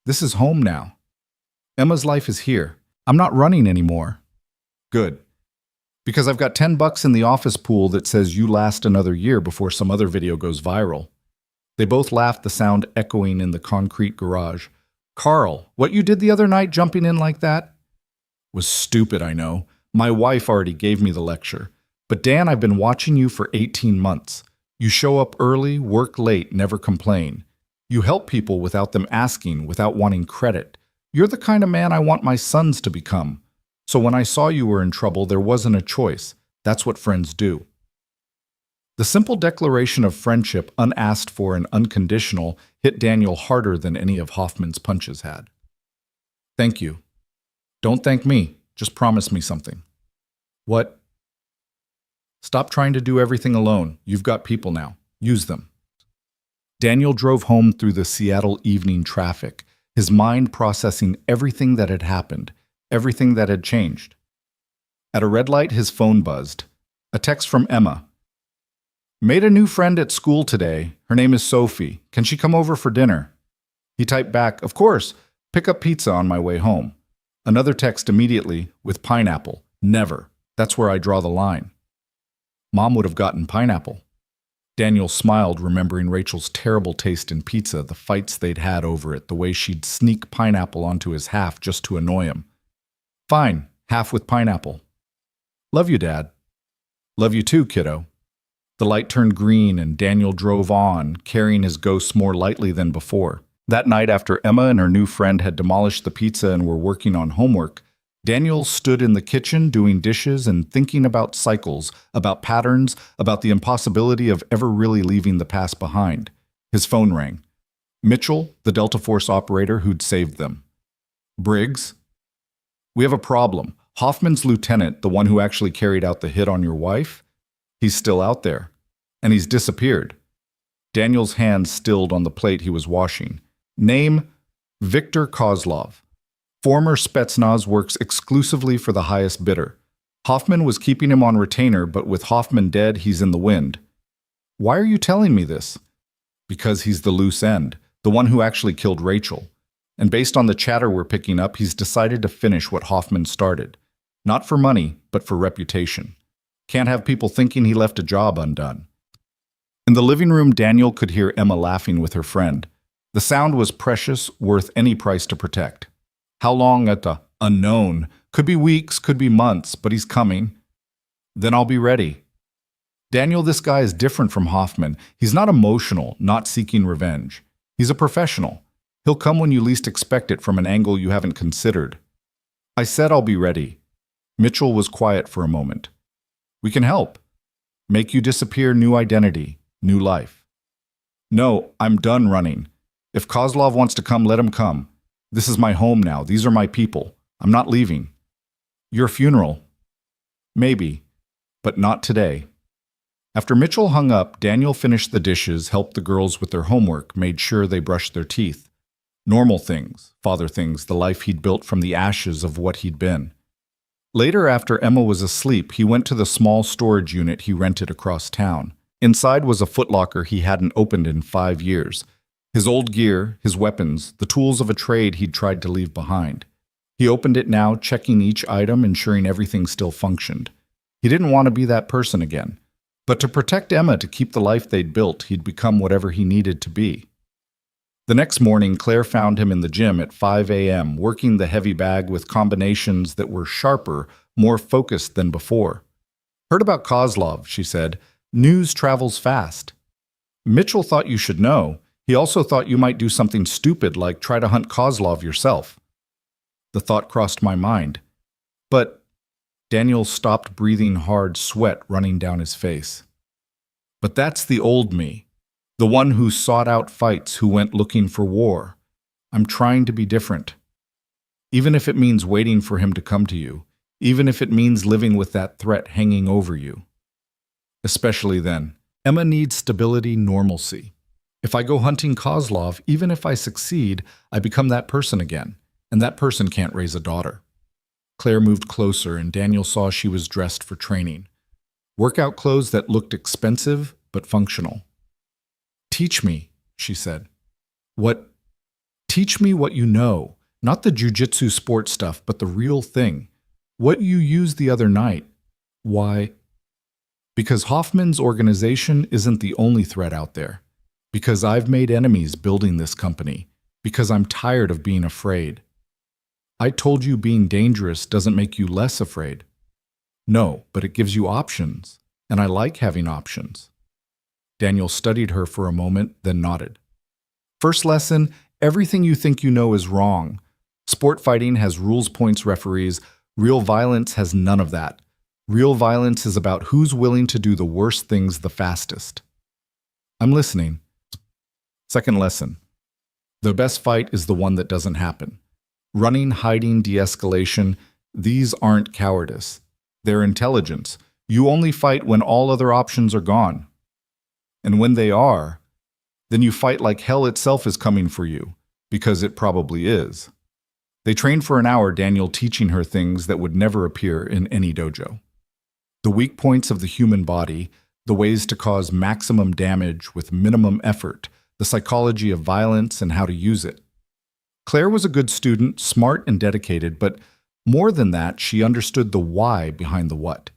This is home now. Emma's life is here. I'm not running anymore. Good. Because I've got $10 in the office pool that says you last another year before some other video goes viral. They both laughed, the sound echoing in the concrete garage. Carl, what you did the other night jumping in like that? Was stupid, I know. My wife already gave me the lecture. But Dan, I've been watching you for 18 months. You show up early, work late, never complain. You help people without them asking, without wanting credit. You're the kind of man I want my sons to become. So when I saw you were in trouble, there wasn't a choice. That's what friends do. The simple declaration of friendship, unasked for and unconditional, hit Daniel harder than any of Hoffman's punches had. Thank you. Don't thank me. Just promise me something. What? Stop trying to do everything alone. You've got people now. Use them. Daniel drove home through the Seattle evening traffic, his mind processing everything that had happened, everything that had changed. At a red light, his phone buzzed. A text from Emma. Made a new friend at school today. Her name is Sophie. Can she come over for dinner? He typed back, "Of course, pick up pizza on my way home." Another text immediately, "With pineapple. Never. That's where I draw the line." Mom would have gotten pineapple. Daniel smiled, remembering Rachel's terrible taste in pizza, the fights they'd had over it, the way she'd sneak pineapple onto his half just to annoy him. "Fine, half with pineapple." "Love you, Dad." "Love you too, kiddo." The light turned green and Daniel drove on, carrying his ghosts more lightly than before. That night, after Emma and her new friend had demolished the pizza and were working on homework, Daniel stood in the kitchen doing dishes and thinking about cycles, about patterns, about the impossibility of ever really leaving the past behind. His phone rang. Mitchell, the Delta Force operator who'd saved them. "Briggs? We have a problem. Hoffman's lieutenant, the one who actually carried out the hit on your wife, he's still out there, and he's disappeared." Daniel's hand stilled on the plate he was washing. "Name, Viktor Kozlov. Former Spetsnaz, works exclusively for the highest bidder. Hoffman was keeping him on retainer, but with Hoffman dead, he's in the wind." "Why are you telling me this?" "Because he's the loose end, the one who actually killed Rachel. And based on the chatter we're picking up, he's decided to finish what Hoffman started. Not for money, but for reputation. Can't have people thinking he left a job undone." In the living room, Daniel could hear Emma laughing with her friend. The sound was precious, worth any price to protect. How long at the unknown? Could be weeks, could be months, but he's coming. Then I'll be ready. "Daniel, this guy is different from Hoffman. He's not emotional, not seeking revenge. He's a professional. He'll come when you least expect it, from an angle you haven't considered." "I said I'll be ready." Mitchell was quiet for a moment. "We can help. Make you disappear, new identity, new life." "No, I'm done running. If Kozlov wants to come, let him come. This is my home now. These are my people. I'm not leaving." "Your funeral?" "Maybe, but not today." After Mitchell hung up, Daniel finished the dishes, helped the girls with their homework, made sure they brushed their teeth. Normal things, father things, the life he'd built from the ashes of what he'd been. Later, after Emma was asleep, he went to the small storage unit he rented across town. Inside was a footlocker he hadn't opened in 5 years. His old gear, his weapons, the tools of a trade he'd tried to leave behind. He opened it now, checking each item, ensuring everything still functioned. He didn't want to be that person again. But to protect Emma, to keep the life they'd built, he'd become whatever he needed to be. The next morning, Claire found him in the gym at 5 a.m., working the heavy bag with combinations that were sharper, more focused than before. "Heard about Kozlov," she said. "News travels fast." "Mitchell thought you should know. He also thought you might do something stupid like try to hunt Kozlov yourself." The thought crossed my mind. "But—" Daniel stopped, breathing hard, sweat running down his face. "But that's the old me. The one who sought out fights, who went looking for war. I'm trying to be different. Even if it means waiting for him to come to you. Even if it means living with that threat hanging over you. Especially then. Emma needs stability, normalcy. If I go hunting Kozlov, even if I succeed, I become that person again, and that person can't raise a daughter." Claire moved closer, and Daniel saw she was dressed for training. Workout clothes that looked expensive, but functional. "Teach me," she said. "What? Teach me what you know, not the jujitsu sports stuff, but the real thing. What you used the other night. Why?" "Because Hoffman's organization isn't the only threat out there. Because I've made enemies building this company. Because I'm tired of being afraid." "I told you being dangerous doesn't make you less afraid." "No, but it gives you options, and I like having options." Daniel studied her for a moment, then nodded. "First lesson, everything you think you know is wrong. Sport fighting has rules, points, referees. Real violence has none of that. Real violence is about who's willing to do the worst things the fastest." "I'm listening." Second lesson. The best fight is the one that doesn't happen. Running, hiding, de-escalation, these aren't cowardice. They're intelligence. You only fight when all other options are gone. And when they are, then you fight like hell itself is coming for you, because it probably is. They trained for an hour, Daniel teaching her things that would never appear in any dojo. The weak points of the human body, the ways to cause maximum damage with minimum effort, the psychology of violence and how to use it. Claire was a good student, smart and dedicated, but more than that, she understood the why behind the what.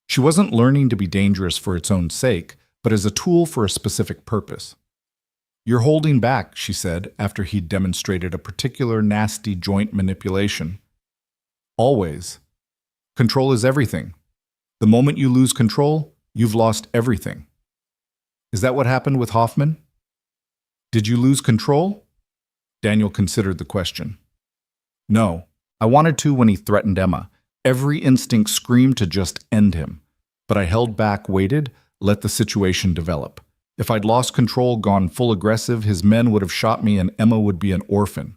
She wasn't learning to be dangerous for its own sake, but as a tool for a specific purpose. "You're holding back," she said, after he'd demonstrated a particular nasty joint manipulation. "Always. Control is everything. The moment you lose control, you've lost everything." "Is that what happened with Hoffman? Did you lose control?" Daniel considered the question. "No. I wanted to when he threatened Emma. Every instinct screamed to just end him. But I held back, waited, let the situation develop. If I'd lost control, gone full aggressive, his men would have shot me and Emma would be an orphan."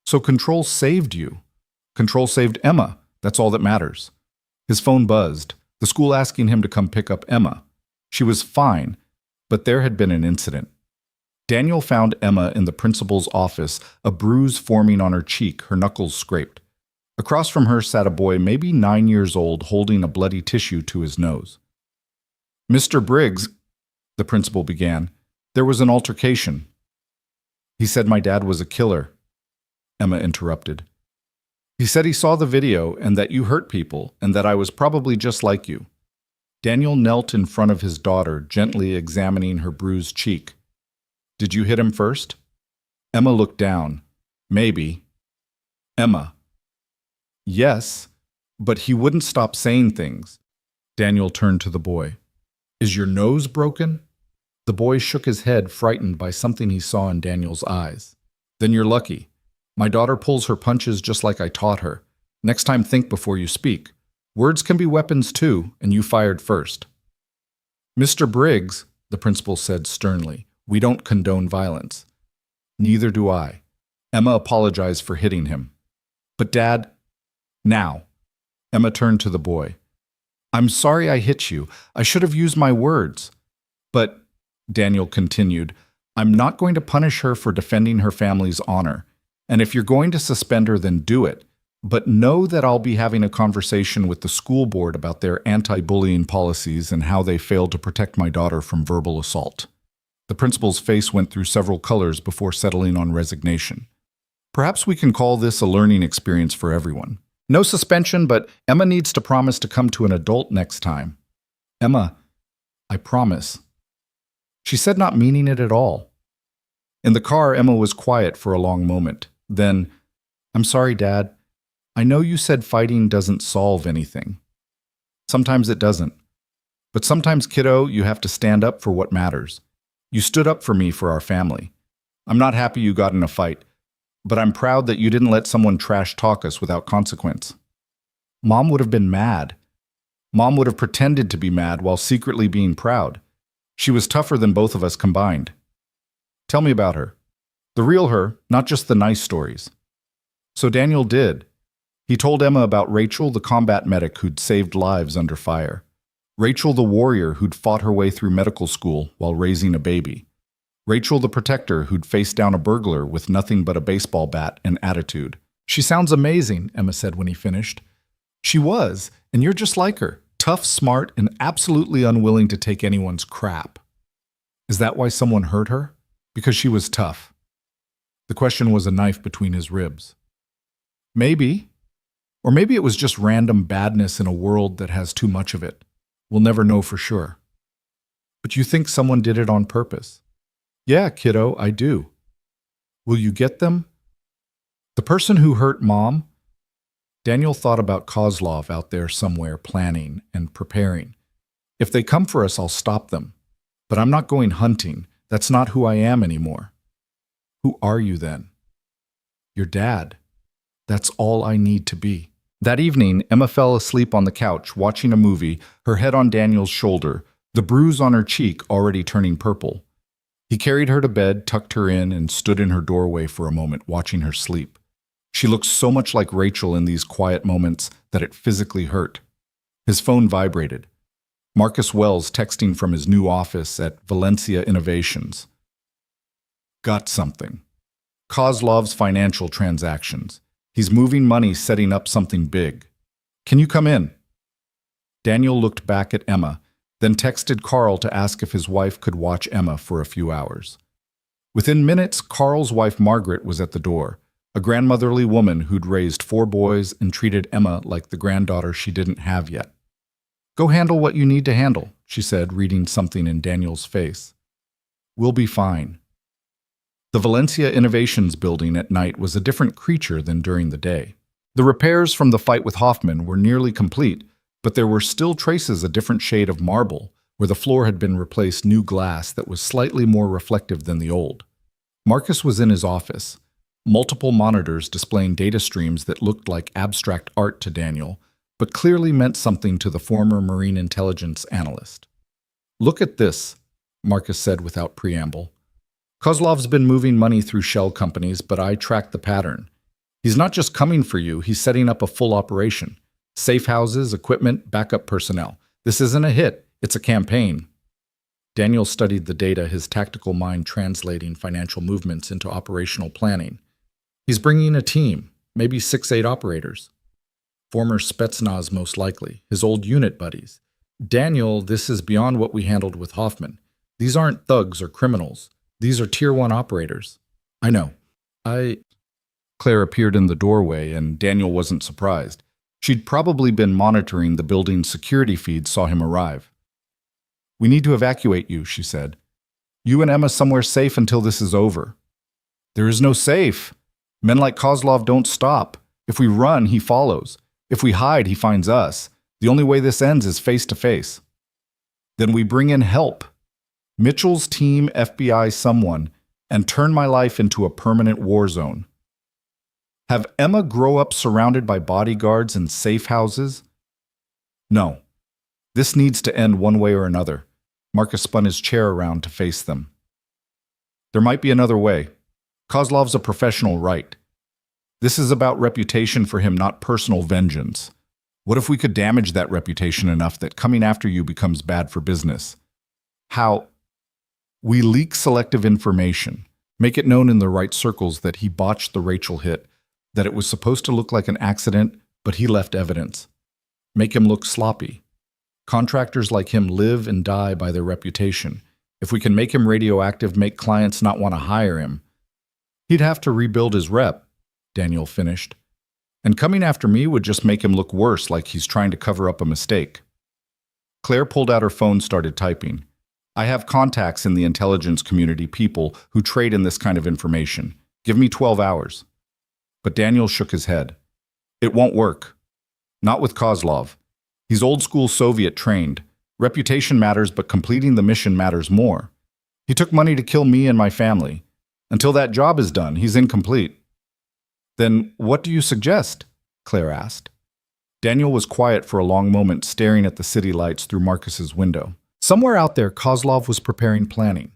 "So control saved you. Control saved Emma. That's all that matters." His phone buzzed, the school asking him to come pick up Emma. She was fine, but there had been an incident. Daniel found Emma in the principal's office, a bruise forming on her cheek, her knuckles scraped. Across from her sat a boy maybe 9 years old, holding a bloody tissue to his nose. "Mr. Briggs," the principal began, "there was an altercation." "He said my dad was a killer," Emma interrupted. "He said he saw the video and that you hurt people and that I was probably just like you." Daniel knelt in front of his daughter, gently examining her bruised cheek. "Did you hit him first?" Emma looked down. "Maybe." "Emma." "Yes, but he wouldn't stop saying things." Daniel turned to the boy. "Is your nose broken?" The boy shook his head, frightened by something he saw in Daniel's eyes. "Then you're lucky. My daughter pulls her punches just like I taught her. Next time think before you speak. Words can be weapons too, and you fired first." "Mr. Briggs," the principal said sternly, "we don't condone violence." "Neither do I." Emma apologized for hitting him. "But Dad—" "Now." Emma turned to the boy. "I'm sorry I hit you. I should have used my words. But," Daniel continued, "I'm not going to punish her for defending her family's honor. And if you're going to suspend her, then do it. But know that I'll be having a conversation with the school board about their anti-bullying policies and how they failed to protect my daughter from verbal assault." The principal's face went through several colors before settling on resignation. "Perhaps we can call this a learning experience for everyone. No suspension, but Emma needs to promise to come to an adult next time." "Emma, I promise." She said, not meaning it at all. In the car, Emma was quiet for a long moment. Then, "I'm sorry, Dad. I know you said fighting doesn't solve anything. Sometimes it doesn't. But sometimes, kiddo, you have to stand up for what matters. You stood up for me, for our family. I'm not happy you got in a fight, but I'm proud that you didn't let someone trash talk us without consequence. Mom would have been mad. Mom would have pretended to be mad while secretly being proud. She was tougher than both of us combined. Tell me about her. The real her, not just the nice stories." So Daniel did. He told Emma about Rachel, the combat medic who'd saved lives under fire. Rachel, the warrior who'd fought her way through medical school while raising a baby. Rachel, the protector who'd faced down a burglar with nothing but a baseball bat and attitude. "She sounds amazing," Emma said when he finished. "She was, and you're just like her. Tough, smart, and absolutely unwilling to take anyone's crap." "Is that why someone hurt her? Because she was tough?" The question was a knife between his ribs. "Maybe. Or maybe it was just random badness in a world that has too much of it. We'll never know for sure." "But you think someone did it on purpose?" "Yeah, kiddo, I do." "Will you get them?" "The person who hurt Mom?" Daniel thought about Kozlov out there somewhere planning and preparing. "If they come for us, I'll stop them. But I'm not going hunting. That's not who I am anymore." "Who are you then?" "Your dad. That's all I need to be." That evening, Emma fell asleep on the couch, watching a movie, her head on Daniel's shoulder, the bruise on her cheek already turning purple. He carried her to bed, tucked her in, and stood in her doorway for a moment, watching her sleep. She looked so much like Rachel in these quiet moments that it physically hurt. His phone vibrated. Marcus Wells texting from his new office at Valencia Innovations. "Got something. Kozlov's financial transactions. He's moving money, setting up something big. Can you come in?" Daniel looked back at Emma, then texted Carl to ask if his wife could watch Emma for a few hours. Within minutes, Carl's wife Margaret was at the door. a grandmotherly woman who'd raised 4 boys and treated Emma like the granddaughter she didn't have yet. "Go handle what you need to handle," she said, reading something in Daniel's face. "We'll be fine." The Valencia Innovations building at night was a different creature than during the day. The repairs from the fight with Hoffman were nearly complete, but there were still traces a different shade of marble, where the floor had been replaced new glass that was slightly more reflective than the old. Marcus was in his office, multiple monitors displaying data streams that looked like abstract art to Daniel, but clearly meant something to the former marine intelligence analyst. "Look at this," Marcus said without preamble. "Kozlov's been moving money through shell companies, but I tracked the pattern. He's not just coming for you, he's setting up a full operation. Safe houses, equipment, backup personnel. This isn't a hit, it's a campaign." Daniel studied the data, his tactical mind translating financial movements into operational planning. He's bringing a team, maybe 6-8 operators. Former Spetsnaz most likely, his old unit buddies. "Daniel, this is beyond what we handled with Hoffman. These aren't thugs or criminals. These are Tier 1 operators." "I know. Claire appeared in the doorway, and Daniel wasn't surprised. She'd probably been monitoring the building's security feed, saw him arrive. "We need to evacuate you," she said. "You and Emma somewhere safe until this is over." "There is no safe. Men like Kozlov don't stop. If we run, he follows. If we hide, he finds us. The only way this ends is face to face." "Then we bring in help. Mitchell's team, FBI, someone, and turn my life into a permanent war zone. Have Emma grow up surrounded by bodyguards and safe houses? No. This needs to end one way or another." Marcus spun his chair around to face them. "There might be another way. Kozlov's a professional, right? This is about reputation for him, not personal vengeance. What if we could damage that reputation enough that coming after you becomes bad for business? How? We leak selective information, make it known in the right circles that he botched the Rachel hit, that it was supposed to look like an accident, but he left evidence. Make him look sloppy. Contractors like him live and die by their reputation. If we can make him radioactive, make clients not want to hire him. He'd have to rebuild his rep," Daniel finished. "And coming after me would just make him look worse, like he's trying to cover up a mistake." Claire pulled out her phone and started typing. "I have contacts in the intelligence community, people who trade in this kind of information. Give me 12 hours. But Daniel shook his head. "It won't work. Not with Kozlov. He's old-school Soviet trained. Reputation matters, but completing the mission matters more. He took money to kill me and my family. Until that job is done, he's incomplete." "Then what do you suggest?" Claire asked. Daniel was quiet for a long moment, staring at the city lights through Marcus's window. Somewhere out there, Kozlov was preparing planning,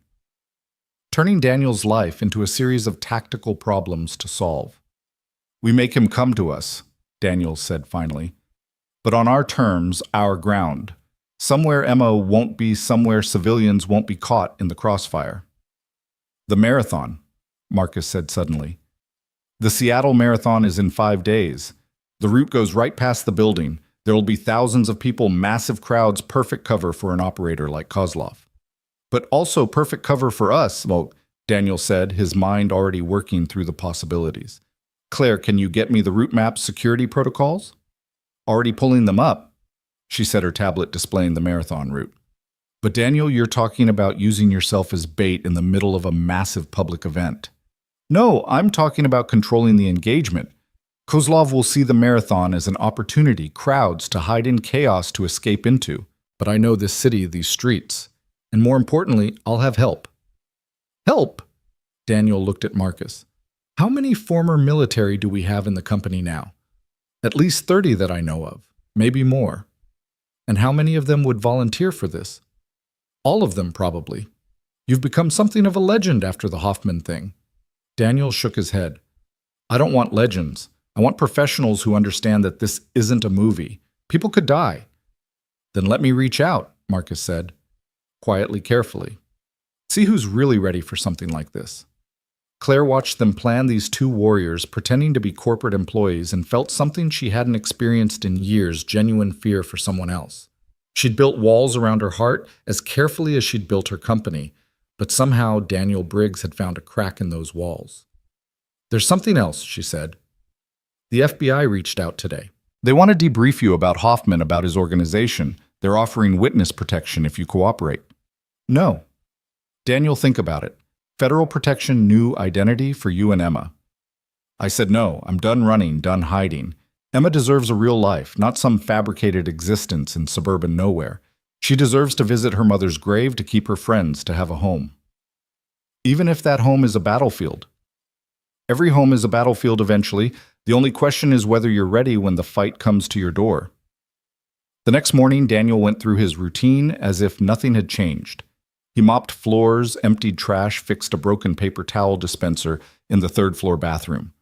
turning Daniel's life into a series of tactical problems to solve. "We make him come to us," Daniel said finally. "But on our terms, our ground. Somewhere Emma won't be, somewhere civilians won't be caught in the crossfire." "The marathon," Marcus said suddenly. "The Seattle Marathon is in 5 days. The route goes right past the building. There will be thousands of people, massive crowds, perfect cover for an operator like Kozlov. But also perfect cover for us," well, Daniel said, his mind already working through the possibilities. "Claire, can you get me the route map security protocols?" "Already pulling them up," she said, her tablet displaying the marathon route. "But Daniel, you're talking about using yourself as bait in the middle of a massive public event." "No, I'm talking about controlling the engagement. Kozlov will see the marathon as an opportunity, crowds to hide in chaos to escape into. But I know this city, these streets. And more importantly, I'll have help." "Help?" Daniel looked at Marcus. "How many former military do we have in the company now?" "At least 30 that I know of, maybe more." "And how many of them would volunteer for this?" "All of them, probably. You've become something of a legend after the Hoffman thing." Daniel shook his head. "I don't want legends. I want professionals who understand that this isn't a movie. People could die." "Then let me reach out," Marcus said, quietly, carefully. "See who's really ready for something like this." Claire watched them plan, these two warriors pretending to be corporate employees, and felt something she hadn't experienced in years, genuine fear for someone else. She'd built walls around her heart as carefully as she'd built her company, but somehow Daniel Briggs had found a crack in those walls. There's something else, she said. The FBI reached out today. They want to debrief you about Hoffman, about his organization. They're offering witness protection if you cooperate. No. Daniel, think about it. Federal protection, new identity for you and Emma. I said no, I'm done running, done hiding. Emma deserves a real life, not some fabricated existence in suburban nowhere. She deserves to visit her mother's grave, to keep her friends, to have a home. Even if that home is a battlefield. Every home is a battlefield eventually. The only question is whether you're ready when the fight comes to your door. The next morning, Daniel went through his routine as if nothing had changed. He mopped floors, emptied trash, fixed a broken paper towel dispenser in the third-floor bathroom.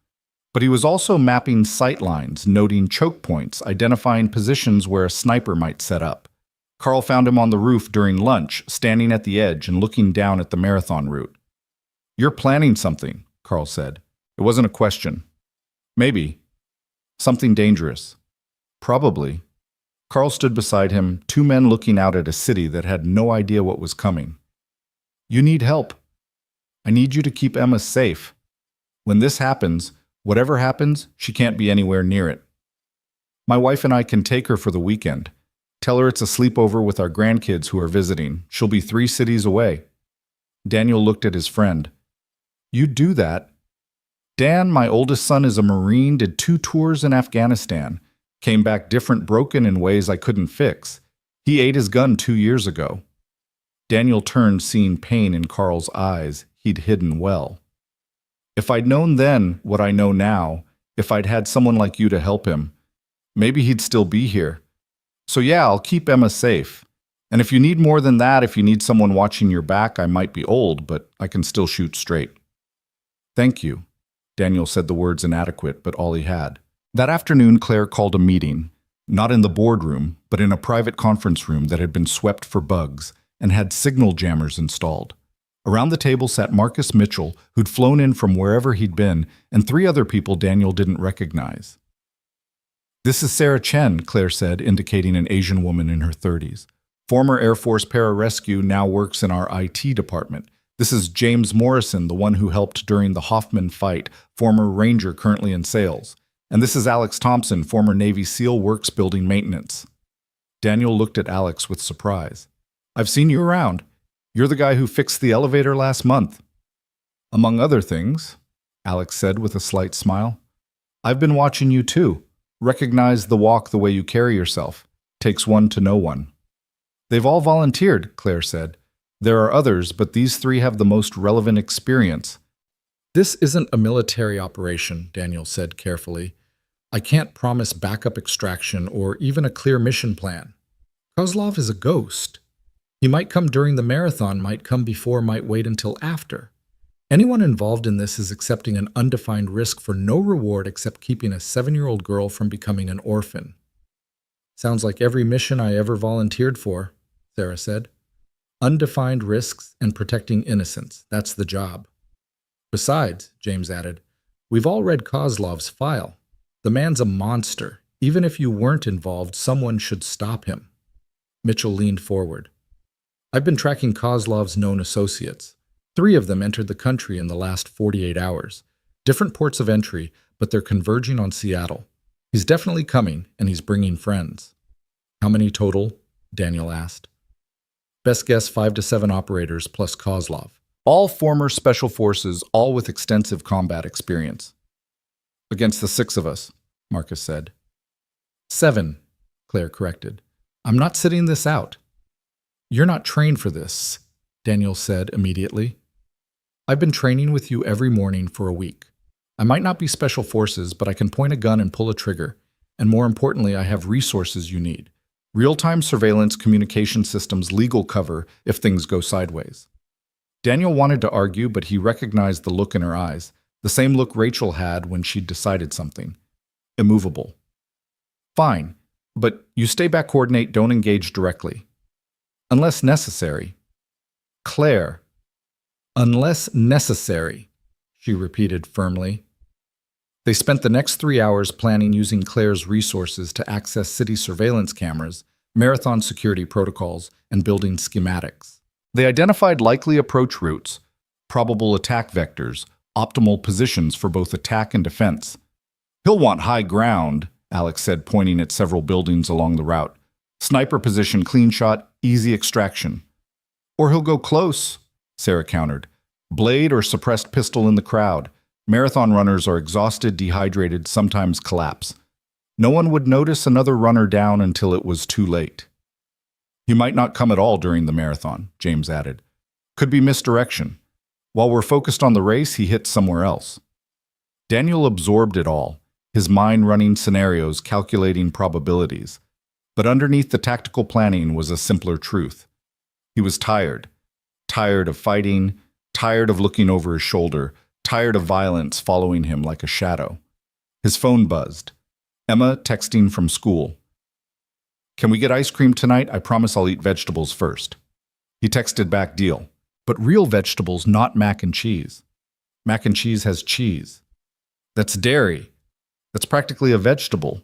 But he was also mapping sight lines, noting choke points, identifying positions where a sniper might set up. Carl found him on the roof during lunch, standing at the edge and looking down at the marathon route. "You're planning something," Carl said. It wasn't a question. Maybe. Something dangerous. Probably. Carl stood beside him, two men looking out at a city that had no idea what was coming. "You need help. I need you to keep Emma safe. When this happens, whatever happens, she can't be anywhere near it. My wife and I can take her for the weekend. Tell her it's a sleepover with our grandkids who are visiting. She'll be 3 cities away." Daniel looked at his friend. "You do that?" "Dan, my oldest son, is a Marine, did 2 tours in Afghanistan. Came back different, broken in ways I couldn't fix. He ate his gun 2 years ago." Daniel turned, seeing pain in Carl's eyes he'd hidden well. "If I'd known then what I know now, if I'd had someone like you to help him, maybe he'd still be here. So yeah, I'll keep Emma safe. And if you need more than that, if you need someone watching your back, I might be old, but I can still shoot straight." "Thank you." Daniel said the words inadequate, but all he had. That afternoon, Claire called a meeting, not in the boardroom, but in a private conference room that had been swept for bugs and had signal jammers installed. Around the table sat Marcus Mitchell, who'd flown in from wherever he'd been, and 3 other people Daniel didn't recognize. "This is Sarah Chen," Claire said, indicating an Asian woman in her 30s. "Former Air Force pararescue, now works in our IT department. This is James Morrison, the one who helped during the Hoffman fight, former Ranger currently in sales. And this is Alex Thompson, former Navy SEAL, works building maintenance." Daniel looked at Alex with surprise. "I've seen you around. You're the guy who fixed the elevator last month." "Among other things," Alex said with a slight smile. "I've been watching you too. Recognize the walk, the way you carry yourself. Takes one to know one." "They've all volunteered," Claire said. "There are others, but these 3 have the most relevant experience." "This isn't a military operation," Daniel said carefully. "I can't promise backup extraction or even a clear mission plan. Kozlov is a ghost. He might come during the marathon, might come before, might wait until after. Anyone involved in this is accepting an undefined risk for no reward except keeping a 7-year-old girl from becoming an orphan." "Sounds like every mission I ever volunteered for," Sarah said. "Undefined risks and protecting innocence. That's the job." "Besides," James added, "we've all read Kozlov's file. The man's a monster. Even if you weren't involved, someone should stop him." Mitchell leaned forward. "I've been tracking Kozlov's known associates. 3 of them entered the country in the last 48 hours. Different ports of entry, but they're converging on Seattle. He's definitely coming, and he's bringing friends." "How many total?" Daniel asked. "Best guess 5 to 7 operators plus Kozlov. All former special forces, all with extensive combat experience." "Against the 6 of us," Marcus said. 7, Claire corrected. "I'm not sitting this out." "You're not trained for this," Daniel said immediately. "I've been training with you every morning for a week. I might not be special forces, but I can point a gun and pull a trigger. And more importantly, I have resources you need. Real-time surveillance, communication systems, legal cover if things go sideways." Daniel wanted to argue, but he recognized the look in her eyes, the same look Rachel had when she'd decided something. Immovable. "Fine, but you stay back, coordinate, don't engage directly. Unless necessary." "Claire, unless necessary," she repeated firmly. They spent the next 3 hours planning using Claire's resources to access city surveillance cameras, marathon security protocols, and building schematics. They identified likely approach routes, probable attack vectors, optimal positions for both attack and defense. He'll want high ground, Alex said, pointing at several buildings along the route. Sniper position, clean shot, easy extraction. Or he'll go close, Sarah countered. Blade or suppressed pistol in the crowd. Marathon runners are exhausted, dehydrated, sometimes collapse. No one would notice another runner down until it was too late. He might not come at all during the marathon, James added. Could be misdirection. While we're focused on the race, he hits somewhere else. Daniel absorbed it all, his mind running scenarios, calculating probabilities. But underneath the tactical planning was a simpler truth. He was tired. Tired of fighting, tired of looking over his shoulder, tired of violence following him like a shadow. His phone buzzed. Emma texting from school. Can we get ice cream tonight? I promise I'll eat vegetables first. He texted back, deal. But real vegetables, not mac and cheese. Mac and cheese has cheese. That's dairy. That's practically a vegetable.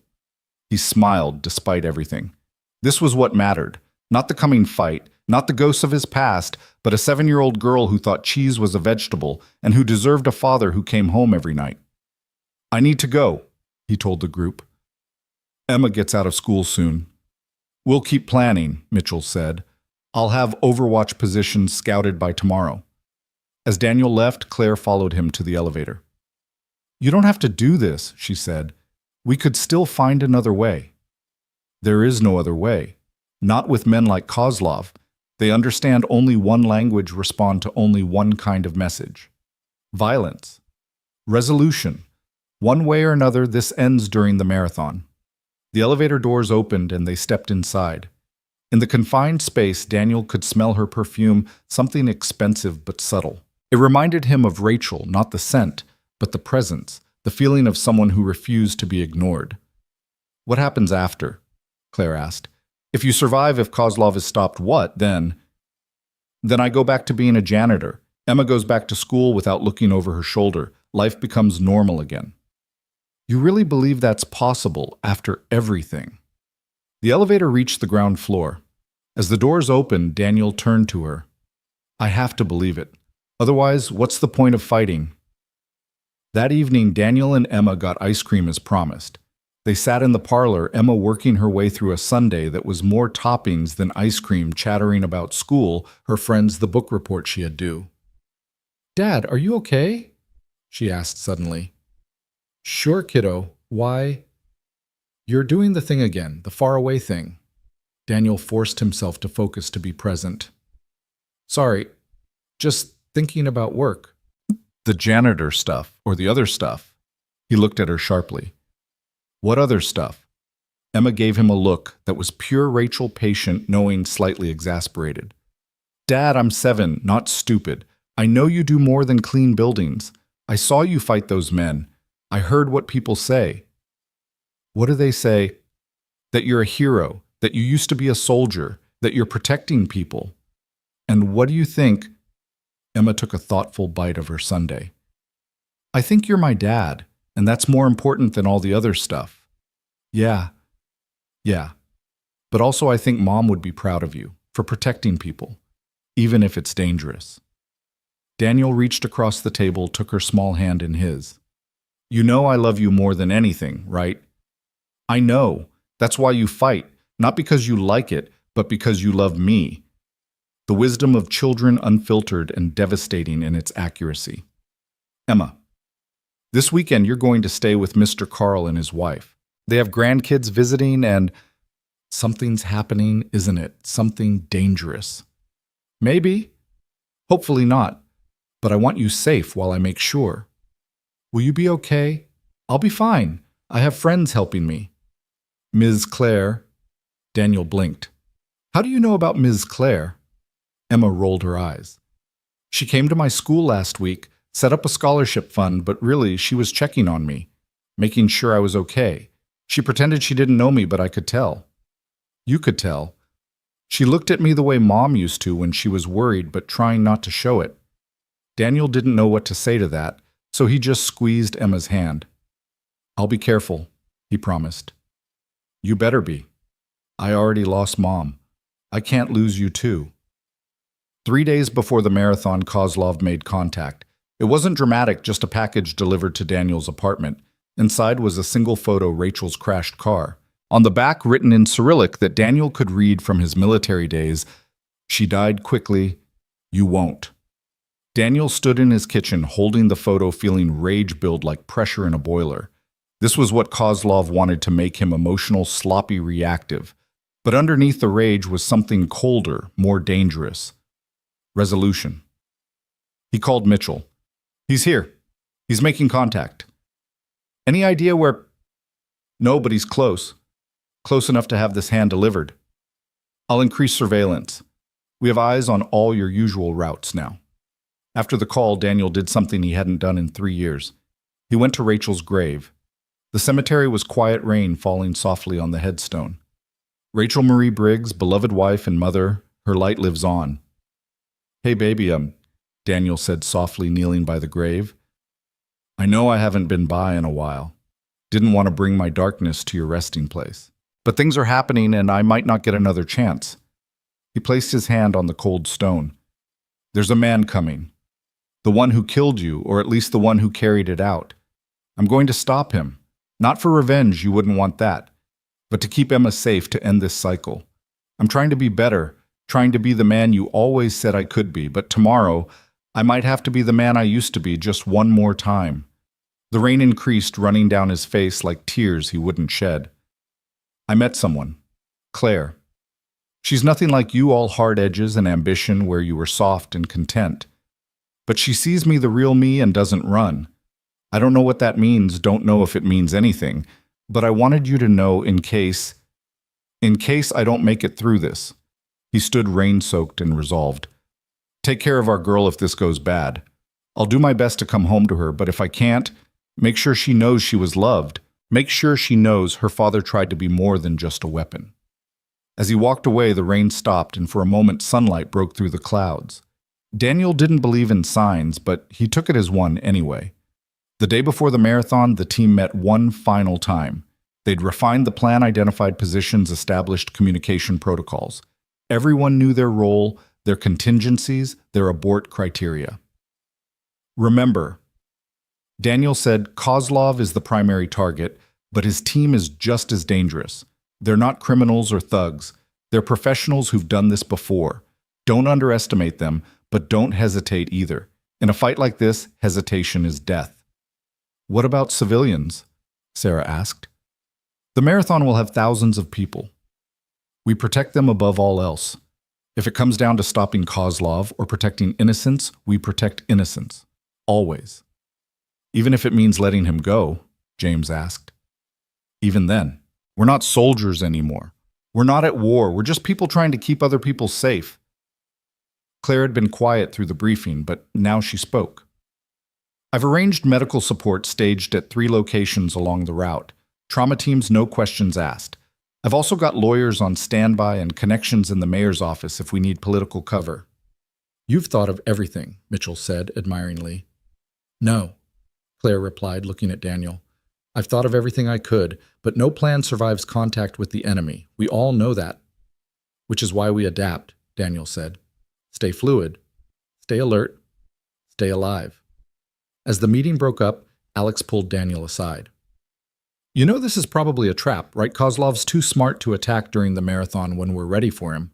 He smiled despite everything. This was what mattered. Not the coming fight, not the ghosts of his past, but a 7-year-old girl who thought cheese was a vegetable and who deserved a father who came home every night. I need to go, he told the group. Emma gets out of school soon. We'll keep planning, Mitchell said. I'll have Overwatch positions scouted by tomorrow. As Daniel left, Claire followed him to the elevator. You don't have to do this, she said. We could still find another way. There is no other way. Not with men like Kozlov. They understand only one language, respond to only one kind of message. Violence. Resolution. One way or another, this ends during the marathon. The elevator doors opened and they stepped inside. In the confined space, Daniel could smell her perfume, something expensive but subtle. It reminded him of Rachel, not the scent, but the presence, the feeling of someone who refused to be ignored. What happens after? Claire asked. If you survive, if Kozlov is stopped, what then? Then I go back to being a janitor. Emma goes back to school without looking over her shoulder. Life becomes normal again. You really believe that's possible after everything? The elevator reached the ground floor. As the doors opened, Daniel turned to her. I have to believe it. Otherwise, what's the point of fighting? That evening, Daniel and Emma got ice cream as promised. They sat in the parlor, Emma working her way through a sundae that was more toppings than ice cream, chattering about school, her friends, the book report she had due. Dad, are you okay? She asked suddenly. Sure, kiddo. Why? You're doing the thing again, the faraway thing. Daniel forced himself to focus to be present. Sorry, just thinking about work. The janitor stuff, or the other stuff. He looked at her sharply. What other stuff? Emma gave him a look that was pure Rachel, patient, knowing, slightly exasperated. Dad, I'm 7, not stupid. I know you do more than clean buildings. I saw you fight those men. I heard what people say. What do they say? That you're a hero, that you used to be a soldier, that you're protecting people. And what do you think? Emma took a thoughtful bite of her sundae. I think you're my dad, and that's more important than all the other stuff. Yeah. But also I think Mom would be proud of you for protecting people, even if it's dangerous. Daniel reached across the table, took her small hand in his. You know I love you more than anything, right? I know. That's why you fight, not because you like it, but because you love me. The wisdom of children, unfiltered and devastating in its accuracy. Emma, this weekend you're going to stay with Mr. Carl and his wife. They have grandkids visiting and something's happening, isn't it? Something dangerous. Maybe. Hopefully not. But I want you safe while I make sure. Will you be okay? I'll be fine. I have friends helping me. Ms. Claire. Daniel blinked. How do you know about Ms. Claire? Emma rolled her eyes. She came to my school last week, set up a scholarship fund, but really she was checking on me, making sure I was okay. She pretended she didn't know me, but I could tell. You could tell. She looked at me the way Mom used to when she was worried, but trying not to show it. Daniel didn't know what to say to that, so he just squeezed Emma's hand. I'll be careful, he promised. You better be. I already lost Mom. I can't lose you too. 3 days before the marathon, Kozlov made contact. It wasn't dramatic, just a package delivered to Daniel's apartment. Inside was a single photo, Rachel's crashed car. On the back, written in Cyrillic that Daniel could read from his military days, "She died quickly. You won't." Daniel stood in his kitchen, holding the photo, feeling rage build like pressure in a boiler. This was what Kozlov wanted to make him: emotional, sloppy, reactive. But underneath the rage was something colder, more dangerous. Resolution. He called Mitchell. "He's here. He's making contact." "Any idea where—" "No, but he's close. Close enough to have this hand delivered. I'll increase surveillance. We have eyes on all your usual routes now." After the call, Daniel did something he hadn't done in 3 years. He went to Rachel's grave. The cemetery was quiet, rain falling softly on the headstone. Rachel Marie Briggs, beloved wife and mother, her light lives on. "Hey baby, Daniel said softly, kneeling by the grave. "I know I haven't been by in a while. Didn't want to bring my darkness to your resting place. But things are happening and I might not get another chance." He placed his hand on the cold stone. "There's a man coming. The one who killed you, or at least the one who carried it out. I'm going to stop him. Not for revenge, you wouldn't want that. But to keep Emma safe, to end this cycle. I'm trying to be better, trying to be the man you always said I could be, but tomorrow, I might have to be the man I used to be just one more time." The rain increased, running down his face like tears he wouldn't shed. "I met someone. Claire. She's nothing like you, all hard edges and ambition where you were soft and content. But she sees me, the real me, and doesn't run. I don't know what that means, don't know if it means anything, but I wanted you to know in case I don't make it through this." He stood rain-soaked and resolved. "Take care of our girl if this goes bad. I'll do my best to come home to her, but if I can't, make sure she knows she was loved. Make sure she knows her father tried to be more than just a weapon." As he walked away, the rain stopped, and for a moment sunlight broke through the clouds. Daniel didn't believe in signs, but he took it as one anyway. The day before the marathon, the team met one final time. They'd refined the plan, identified positions, established communication protocols. Everyone knew their role, their contingencies, their abort criteria. "Remember," Daniel said, "Kozlov is the primary target, but his team is just as dangerous. They're not criminals or thugs. They're professionals who've done this before. Don't underestimate them, but don't hesitate either. In a fight like this, hesitation is death." "What about civilians?" Sarah asked. "The marathon will have thousands of people. We protect them above all else. If it comes down to stopping Kozlov or protecting innocence, we protect innocence. Always." "Even if it means letting him go?" James asked. "Even then. We're not soldiers anymore. We're not at war. We're just people trying to keep other people safe." Claire had been quiet through the briefing, but now she spoke. "I've arranged medical support staged at 3 locations along the route. Trauma teams, no questions asked. I've also got lawyers on standby and connections in the mayor's office if we need political cover." "You've thought of everything," Mitchell said admiringly. "No," Claire replied, looking at Daniel. "I've thought of everything I could, but no plan survives contact with the enemy. We all know that." "Which is why we adapt," Daniel said. "Stay fluid. Stay alert. Stay alive." As the meeting broke up, Alex pulled Daniel aside. "You know this is probably a trap, right? Kozlov's too smart to attack during the marathon when we're ready for him."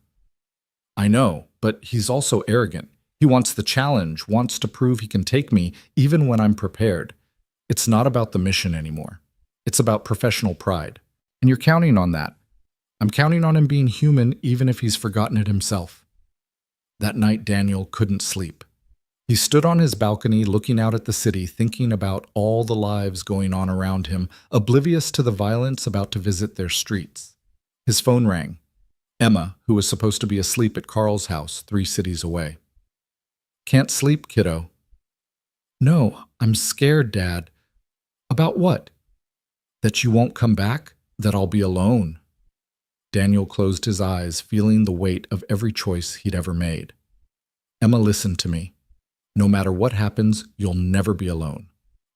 "I know, but he's also arrogant. He wants the challenge, wants to prove he can take me even when I'm prepared. It's not about the mission anymore. It's about professional pride. And you're counting on that. I'm counting on him being human even if he's forgotten it himself." That night, Daniel couldn't sleep. He stood on his balcony looking out at the city, thinking about all the lives going on around him, oblivious to the violence about to visit their streets. His phone rang. Emma, who was supposed to be asleep at Carl's house 3 cities away. "Can't sleep, kiddo?" "No, I'm scared, Dad." "About what?" "That you won't come back, that I'll be alone." Daniel closed his eyes, feeling the weight of every choice he'd ever made. "Emma, listen to me. No matter what happens, you'll never be alone.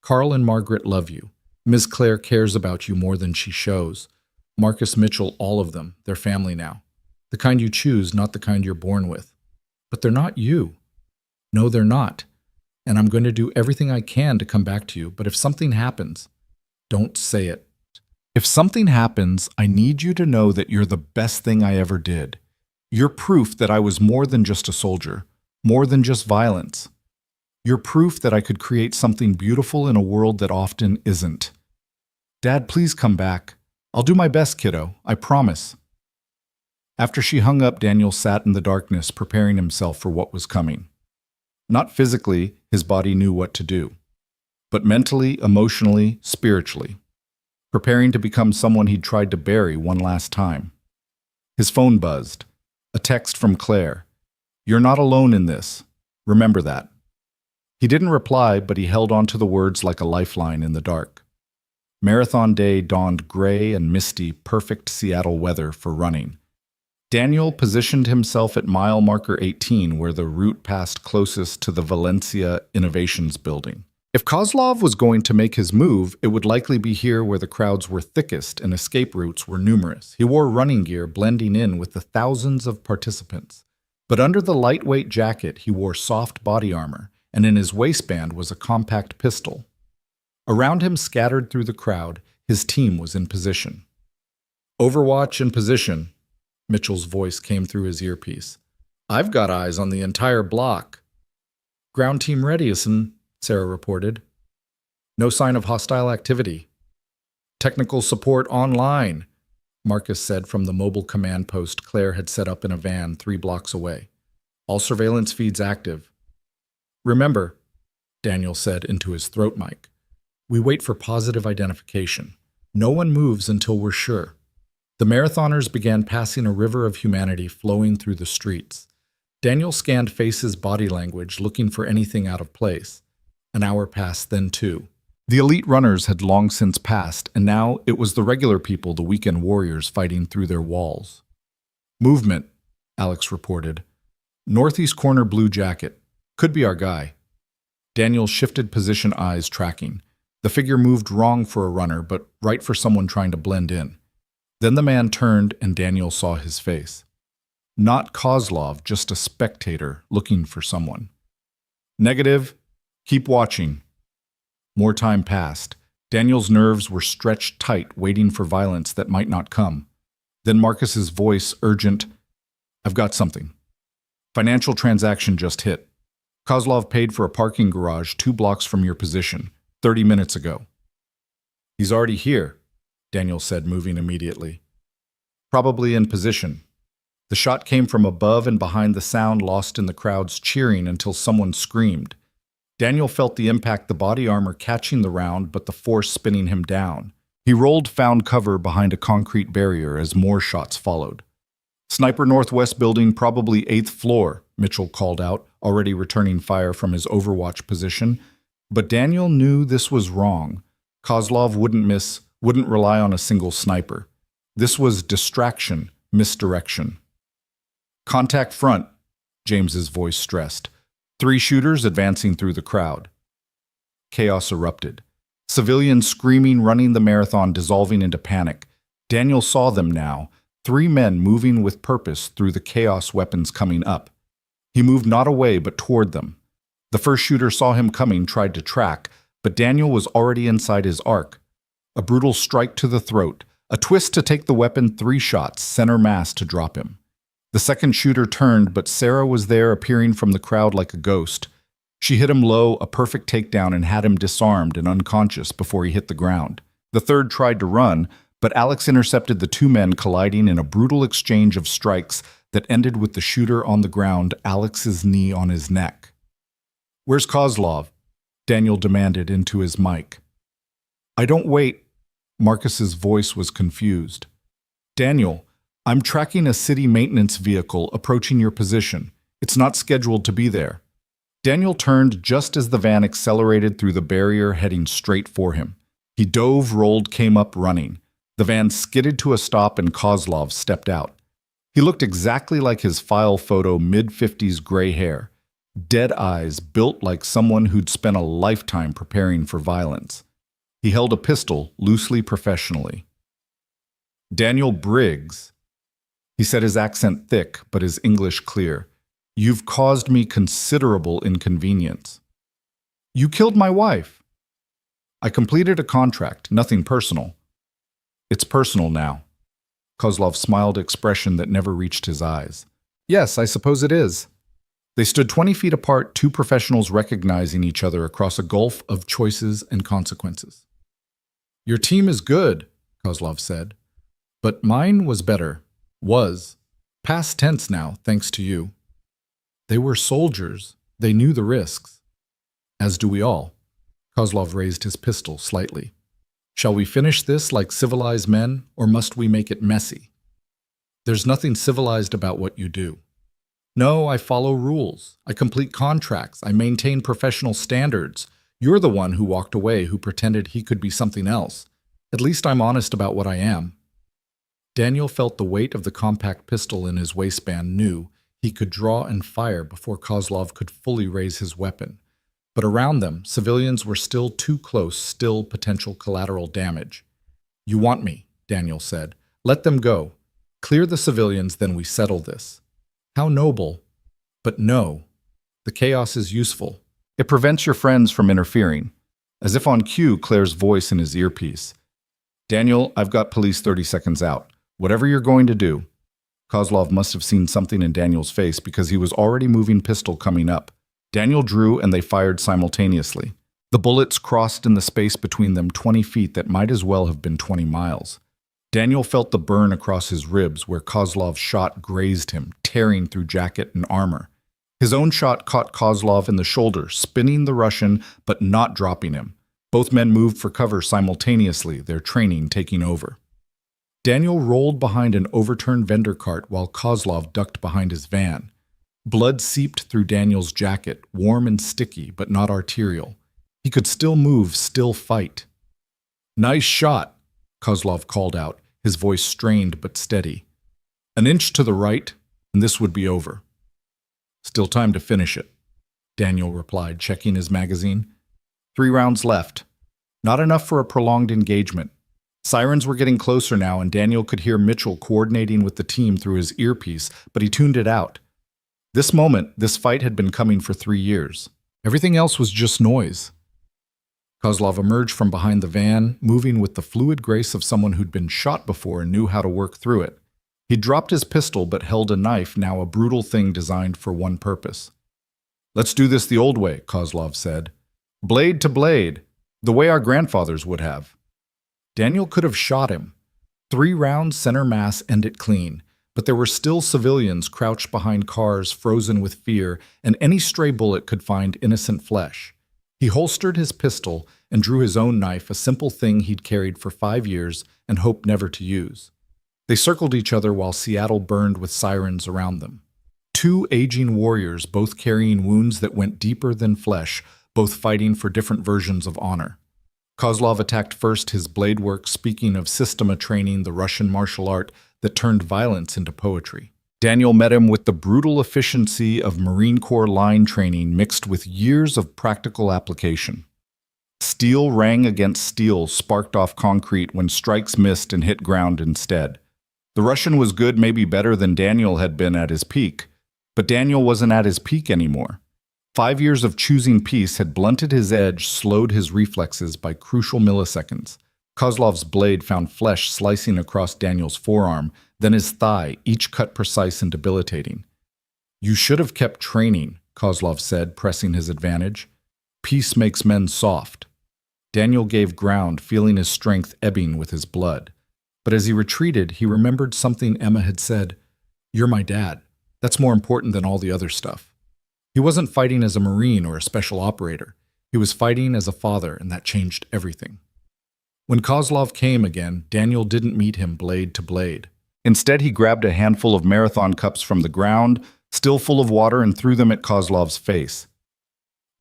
Carl and Margaret love you. Ms. Claire cares about you more than she shows. Marcus Mitchell, all of them, they're family now. The kind you choose, not the kind you're born with. But they're not you. No, they're not. and I'm going to do everything I can to come back to you, but if something happens, don't say it. If something happens, I need you to know that you're the best thing I ever did. You're proof that I was more than just a soldier, more than just violence. You're proof that I could create something beautiful in a world that often isn't. Dad, please come back. I'll do my best, kiddo. I promise. After she hung up, Daniel sat in the darkness, preparing himself for what was coming. Not physically, his body knew what to do, but mentally, emotionally, spiritually, preparing to become someone he'd tried to bury one last time. His phone buzzed. A text from Claire. "You're not alone in this. Remember that." He didn't reply, but he held on to the words like a lifeline in the dark. Marathon day dawned gray and misty, perfect Seattle weather for running. Daniel positioned himself at mile marker 18, where the route passed closest to the Valencia Innovations building. If Kozlov was going to make his move, it would likely be here where the crowds were thickest and escape routes were numerous. He wore running gear blending in with the thousands of participants. But under the lightweight jacket, he wore soft body armor, and in his waistband was a compact pistol. Around him, scattered through the crowd, his team was in position. "Overwatch in position," Mitchell's voice came through his earpiece. "I've got eyes on the entire block." "Ground team ready, Sarah reported. "No sign of hostile activity." "Technical support online," Marcus said from the mobile command post Claire had set up in a van 3 blocks away. "All surveillance feeds active." "Remember," Daniel said into his throat mic, "we wait for positive identification. No one moves until we're sure." The marathoners began passing a river of humanity flowing through the streets. Daniel scanned faces' body language, looking for anything out of place. An hour passed, then 2. The elite runners had long since passed, and now it was the regular people, the weekend warriors, fighting through their walls. "Movement," Alex reported. "Northeast corner blue jacket. Could be our guy." Daniel shifted position, eyes tracking. The figure moved wrong for a runner, but right for someone trying to blend in. Then the man turned, and Daniel saw his face. Not Kozlov, just a spectator looking for someone. "Negative. Keep watching." More time passed. Daniel's nerves were stretched tight, waiting for violence that might not come. Then Marcus's voice, urgent, "I've got something. Financial transaction just hit. Kozlov paid for a parking garage 2 blocks from your position, 30 minutes ago." "He's already here," Daniel said, moving immediately. "Probably in position." The shot came from above and behind, the sound lost in the crowd's cheering until someone screamed. Daniel felt the impact, the body armor catching the round, but the force spinning him down. He rolled, found cover behind a concrete barrier as more shots followed. "Sniper northwest building, probably 8th floor, Mitchell called out, already returning fire from his overwatch position. But Daniel knew this was wrong. Kozlov wouldn't miss, wouldn't rely on a single sniper. This was distraction, misdirection. "Contact front," James's voice stressed. 3 shooters advancing through the crowd. Chaos erupted. Civilians screaming, running the marathon, dissolving into panic. Daniel saw them now, 3 men moving with purpose through the chaos, weapons coming up. He moved not away, but toward them. The first shooter saw him coming, tried to track, but Daniel was already inside his arc. A brutal strike to the throat, a twist to take the weapon, 3 shots, center mass to drop him. The second shooter turned, but Sarah was there, appearing from the crowd like a ghost. She hit him low, a perfect takedown, and had him disarmed and unconscious before he hit the ground. The third tried to run, but Alex intercepted the 2 men, colliding in a brutal exchange of strikes that ended with the shooter on the ground, Alex's knee on his neck. "Where's Kozlov?" Daniel demanded into his mic. "I don't wait." Marcus's voice was confused. "Daniel, I'm tracking a city maintenance vehicle approaching your position. It's not scheduled to be there." Daniel turned just as the van accelerated through the barrier, heading straight for him. He dove, rolled, came up running. The van skidded to a stop and Kozlov stepped out. He looked exactly like his file photo, mid-50s gray hair. Dead eyes, built like someone who'd spent a lifetime preparing for violence. He held a pistol, loosely professionally. "Daniel Briggs," he said, his accent thick, but his English clear. "You've caused me considerable inconvenience." You killed my wife. I completed a contract, nothing personal. It's personal now. Kozlov smiled, expression that never reached his eyes. Yes, I suppose it is. They stood 20 feet apart, two professionals recognizing each other across a gulf of choices and consequences. Your team is good, Kozlov said, but mine was better. Was. Past tense now, thanks to you. They were soldiers. They knew the risks. As do we all. Kozlov raised his pistol slightly. Shall we finish this like civilized men, or must we make it messy? There's nothing civilized about what you do. No, I follow rules. I complete contracts. I maintain professional standards. You're the one who walked away, who pretended he could be something else. At least I'm honest about what I am. Daniel felt the weight of the compact pistol in his waistband, knew he could draw and fire before Kozlov could fully raise his weapon. But around them, civilians were still too close, still potential collateral damage. You want me, Daniel said. Let them go. Clear the civilians, then we settle this. How noble. But no. The chaos is useful. It prevents your friends from interfering. As if on cue, Claire's voice in his earpiece. Daniel, I've got police 30 seconds out. Whatever you're going to do. Kozlov must have seen something in Daniel's face because he was already moving pistol coming up. Daniel drew and they fired simultaneously. The bullets crossed in the space between them 20 feet that might as well have been 20 miles. Daniel felt the burn across his ribs where Kozlov's shot grazed him, tearing through jacket and armor. His own shot caught Kozlov in the shoulder, spinning the Russian but not dropping him. Both men moved for cover simultaneously, their training taking over. Daniel rolled behind an overturned vendor cart while Kozlov ducked behind his van. Blood seeped through Daniel's jacket, warm and sticky, but not arterial. He could still move, still fight. Nice shot, Kozlov called out, his voice strained but steady. An inch to the right, and this would be over. Still time to finish it, Daniel replied, checking his magazine. 3 rounds left. Not enough for a prolonged engagement. Sirens were getting closer now, and Daniel could hear Mitchell coordinating with the team through his earpiece, but he tuned it out. This moment, this fight had been coming for 3 years. Everything else was just noise. Kozlov emerged from behind the van, moving with the fluid grace of someone who'd been shot before and knew how to work through it. He'd dropped his pistol but held a knife, now a brutal thing designed for one purpose. Let's do this the old way, Kozlov said. Blade to blade, the way our grandfathers would have. Daniel could have shot him. 3 rounds center mass end it clean. But there were still civilians crouched behind cars, frozen with fear, and any stray bullet could find innocent flesh. He holstered his pistol and drew his own knife, a simple thing he'd carried for 5 years and hoped never to use. They circled each other while Seattle burned with sirens around them. 2 aging warriors, both carrying wounds that went deeper than flesh, both fighting for different versions of honor. Kozlov attacked first, his blade work speaking of Systema training, the Russian martial art that turned violence into poetry. Daniel met him with the brutal efficiency of Marine Corps line training mixed with years of practical application. Steel rang against steel, sparked off concrete when strikes missed and hit ground instead. The Russian was good, maybe better than Daniel had been at his peak, but Daniel wasn't at his peak anymore. 5 years of choosing peace had blunted his edge, slowed his reflexes by crucial milliseconds. Kozlov's blade found flesh slicing across Daniel's forearm, then his thigh, each cut precise and debilitating. You should have kept training, Kozlov said, pressing his advantage. Peace makes men soft. Daniel gave ground, feeling his strength ebbing with his blood. But as he retreated, he remembered something Emma had said. You're my dad. That's more important than all the other stuff. He wasn't fighting as a Marine or a special operator. He was fighting as a father, and that changed everything. When Kozlov came again, Daniel didn't meet him blade to blade. Instead, he grabbed a handful of marathon cups from the ground, still full of water, and threw them at Kozlov's face.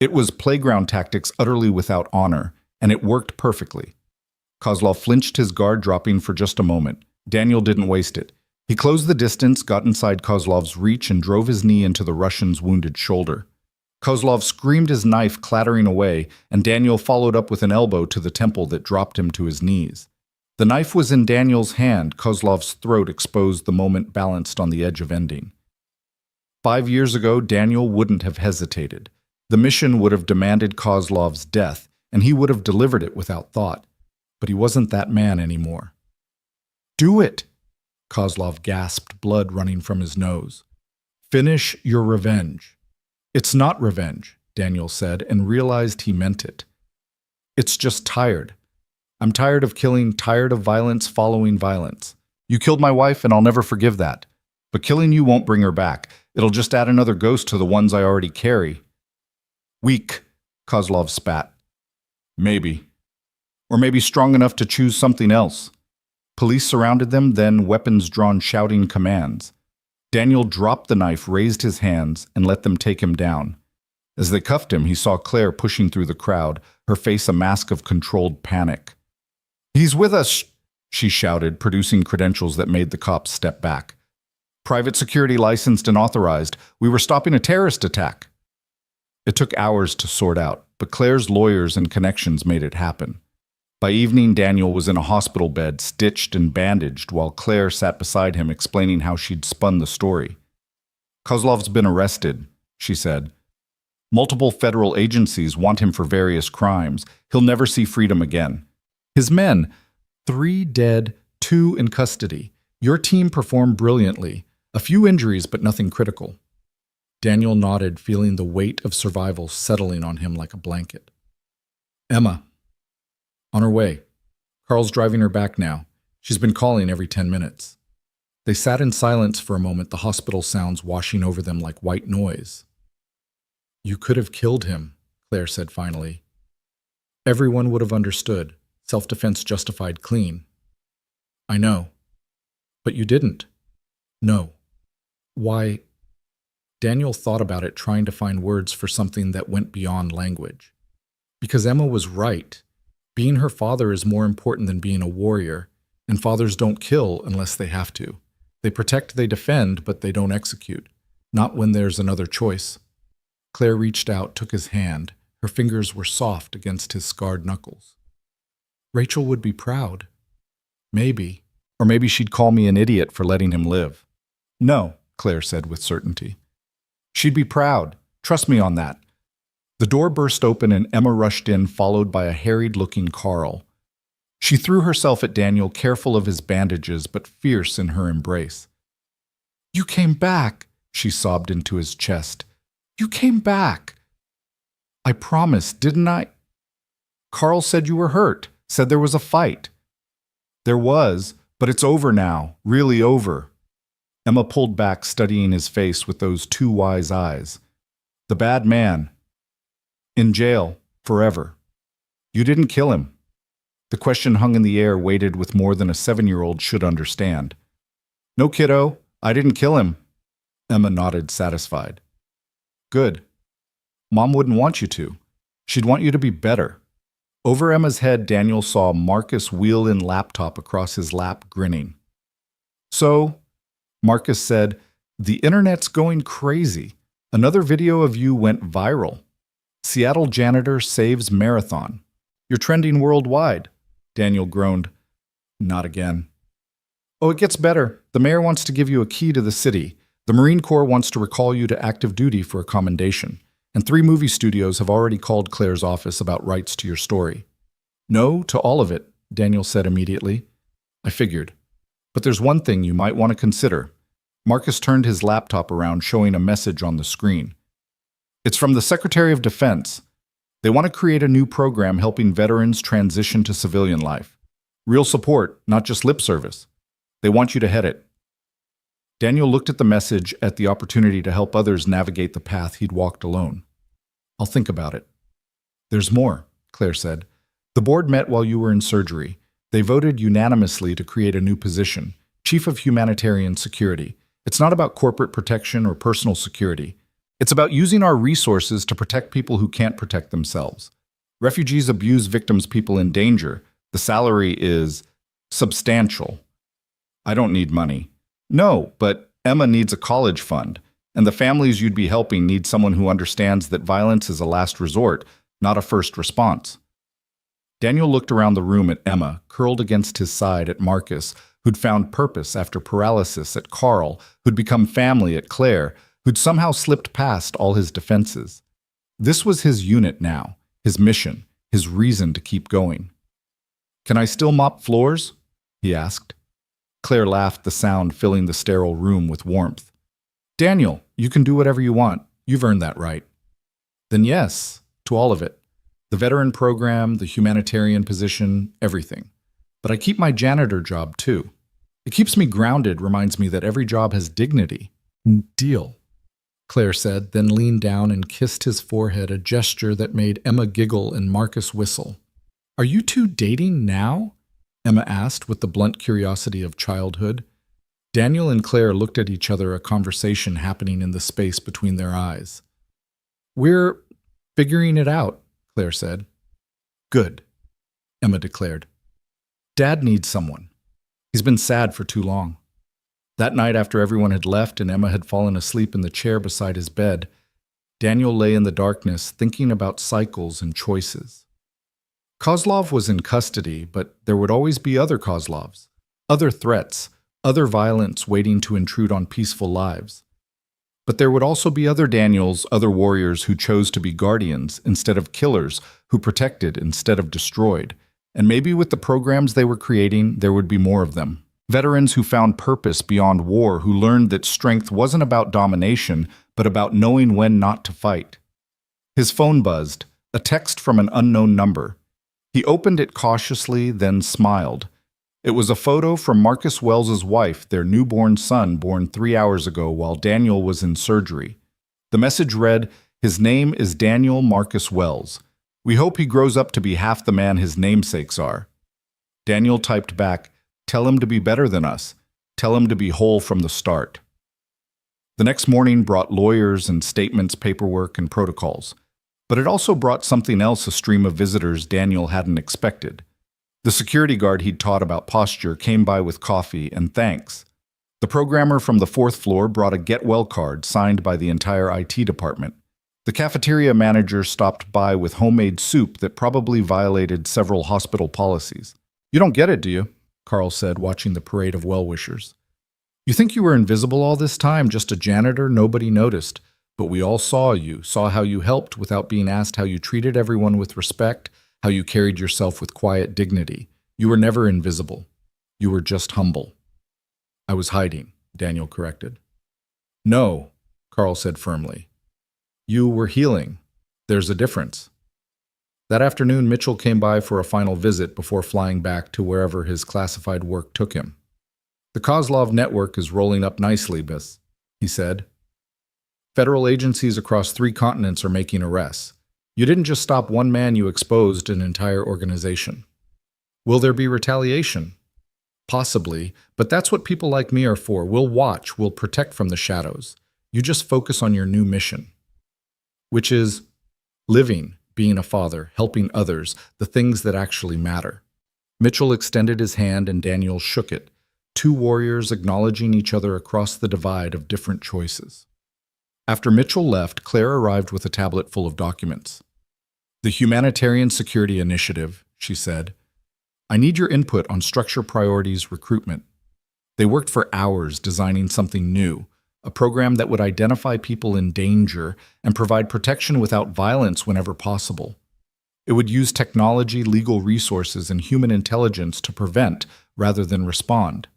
It was playground tactics utterly without honor, and it worked perfectly. Kozlov flinched, his guard dropping for just a moment. Daniel didn't waste it. He closed the distance, got inside Kozlov's reach, and drove his knee into the Russian's wounded shoulder. Kozlov screamed, his knife clattering away, and Daniel followed up with an elbow to the temple that dropped him to his knees. The knife was in Daniel's hand. Kozlov's throat exposed the moment, balanced on the edge of ending. 5 years ago, Daniel wouldn't have hesitated. The mission would have demanded Kozlov's death, and he would have delivered it without thought. But he wasn't that man anymore. "Do it!" Kozlov gasped, blood running from his nose. "Finish your revenge." "It's not revenge," Daniel said, and realized he meant it. "It's just tired. I'm tired of killing, tired of violence following violence. You killed my wife, and I'll never forgive that. But killing you won't bring her back. It'll just add another ghost to the ones I already carry." "Weak," Kozlov spat. "Maybe. Or maybe strong enough to choose something else." Police surrounded them, then weapons drawn, shouting commands. Daniel dropped the knife, raised his hands, and let them take him down. As they cuffed him, he saw Claire pushing through the crowd, her face a mask of controlled panic. "He's with us," she shouted, producing credentials that made the cops step back. "Private security licensed and authorized. We were stopping a terrorist attack." It took hours to sort out, but Claire's lawyers and connections made it happen. By evening, Daniel was in a hospital bed, stitched and bandaged, while Claire sat beside him explaining how she'd spun the story. "Kozlov's been arrested," she said. "Multiple federal agencies want him for various crimes. He'll never see freedom again. His men, 3 dead, 2 in custody. Your team performed brilliantly. A few injuries, but nothing critical." Daniel nodded, feeling the weight of survival settling on him like a blanket. "Emma. On her way. Carl's driving her back now. She's been calling every 10 minutes." They sat in silence for a moment, the hospital sounds washing over them like white noise. "You could have killed him," Claire said finally. "Everyone would have understood. Self-defense justified clean." "I know. But you didn't." "No." "Why?" Daniel thought about it, trying to find words for something that went beyond language. Because Emma was right. Being her father is more important than being a warrior, and fathers don't kill unless they have to. They protect, they defend, but they don't execute. Not when there's another choice. Claire reached out, took his hand. Her fingers were soft against his scarred knuckles. "Rachel would be proud." "Maybe. Or maybe she'd call me an idiot for letting him live." "No," Claire said with certainty. "She'd be proud. Trust me on that." The door burst open and Emma rushed in, followed by a harried-looking Carl. She threw herself at Daniel, careful of his bandages, but fierce in her embrace. "You came back," she sobbed into his chest. "You came back." "I promised, didn't I?" "Carl said you were hurt, said there was a fight." "There was, but it's over now, really over." Emma pulled back, studying his face with those 2 wise eyes. "The bad man. In jail, forever. You didn't kill him." The question hung in the air, weighted with more than a 7-year-old should understand. "No, kiddo, I didn't kill him." Emma nodded, satisfied. "Good. Mom wouldn't want you to. She'd want you to be better." Over Emma's head, Daniel saw Marcus wheel in laptop across his lap, grinning. "So," Marcus said, "the internet's going crazy. Another video of you went viral. Seattle janitor saves marathon. You're trending worldwide." Daniel groaned. "Not again." "Oh, it gets better. The mayor wants to give you a key to the city. The Marine Corps wants to recall you to active duty for a commendation. And 3 movie studios have already called Claire's office about rights to your story." "No to all of it," Daniel said immediately. "I figured. But there's one thing you might want to consider." Marcus turned his laptop around, showing a message on the screen. "It's from the Secretary of Defense. They want to create a new program helping veterans transition to civilian life. Real support, not just lip service. They want you to head it." Daniel looked at the message, at the opportunity to help others navigate the path he'd walked alone. "I'll think about it." "There's more," Claire said. "The board met while you were in surgery. They voted unanimously to create a new position, Chief of Humanitarian Security. It's not about corporate protection or personal security. It's about using our resources to protect people who can't protect themselves. Refugees abuse victims, people in danger. The salary is substantial." "I don't need money." "No, but Emma needs a college fund, and the families you'd be helping need someone who understands that violence is a last resort, not a first response." Daniel looked around the room at Emma, curled against his side, at Marcus, who'd found purpose after paralysis, at Carl, who'd become family, at Claire, who'd somehow slipped past all his defenses. This was his unit now, his mission, his reason to keep going. "Can I still mop floors?" he asked. Claire laughed, the sound filling the sterile room with warmth. "Daniel, you can do whatever you want. You've earned that right." "Then yes, to all of it. The veteran program, the humanitarian position, everything. But I keep my janitor job too. It keeps me grounded, reminds me that every job has dignity." "Deal," Claire said, then leaned down and kissed his forehead, a gesture that made Emma giggle and Marcus whistle. "Are you two dating now?" Emma asked with the blunt curiosity of childhood. Daniel and Claire looked at each other, a conversation happening in the space between their eyes. "We're figuring it out," Claire said. "Good," Emma declared. "Dad needs someone. He's been sad for too long." That night, after everyone had left and Emma had fallen asleep in the chair beside his bed, Daniel lay in the darkness thinking about cycles and choices. Kozlov was in custody, but there would always be other Kozlovs, other threats, other violence waiting to intrude on peaceful lives. But there would also be other Daniels, other warriors who chose to be guardians instead of killers, who protected instead of destroyed. And maybe with the programs they were creating, there would be more of them. Veterans who found purpose beyond war, who learned that strength wasn't about domination, but about knowing when not to fight. His phone buzzed, a text from an unknown number. He opened it cautiously, then smiled. It was a photo from Marcus Wells's wife, their newborn son born 3 hours ago while Daniel was in surgery. The message read, "His name is Daniel Marcus Wells. We hope he grows up to be half the man his namesakes are." Daniel typed back, "Tell him to be better than us. Tell him to be whole from the start." The next morning brought lawyers and statements, paperwork, and protocols. But it also brought something else, a stream of visitors Daniel hadn't expected. The security guard he'd taught about posture came by with coffee and thanks. The programmer from the 4th floor brought a get well card signed by the entire IT department. The cafeteria manager stopped by with homemade soup that probably violated several hospital policies. "You don't get it, do you?" Carl said, watching the parade of well-wishers. "You think you were invisible all this time, just a janitor nobody noticed. But we all saw you, saw how you helped without being asked, how you treated everyone with respect, how you carried yourself with quiet dignity. You were never invisible. You were just humble." "I was hiding," Daniel corrected. "No," Carl said firmly. "You were healing. There's a difference." That afternoon, Mitchell came by for a final visit before flying back to wherever his classified work took him. "The Kozlov network is rolling up nicely, Miss," he said. "Federal agencies across 3 continents are making arrests. You didn't just stop one man, you exposed an entire organization. Will there be retaliation? Possibly, but that's what people like me are for. We'll watch, we'll protect from the shadows. You just focus on your new mission, which is living, being a father, helping others, the things that actually matter." Mitchell extended his hand and Daniel shook it, 2 warriors acknowledging each other across the divide of different choices. After Mitchell left, Claire arrived with a tablet full of documents. "The Humanitarian Security Initiative," she said. "I need your input on structure priorities recruitment." They worked for hours designing something new, a program that would identify people in danger and provide protection without violence whenever possible. It would use technology, legal resources, and human intelligence to prevent rather than respond.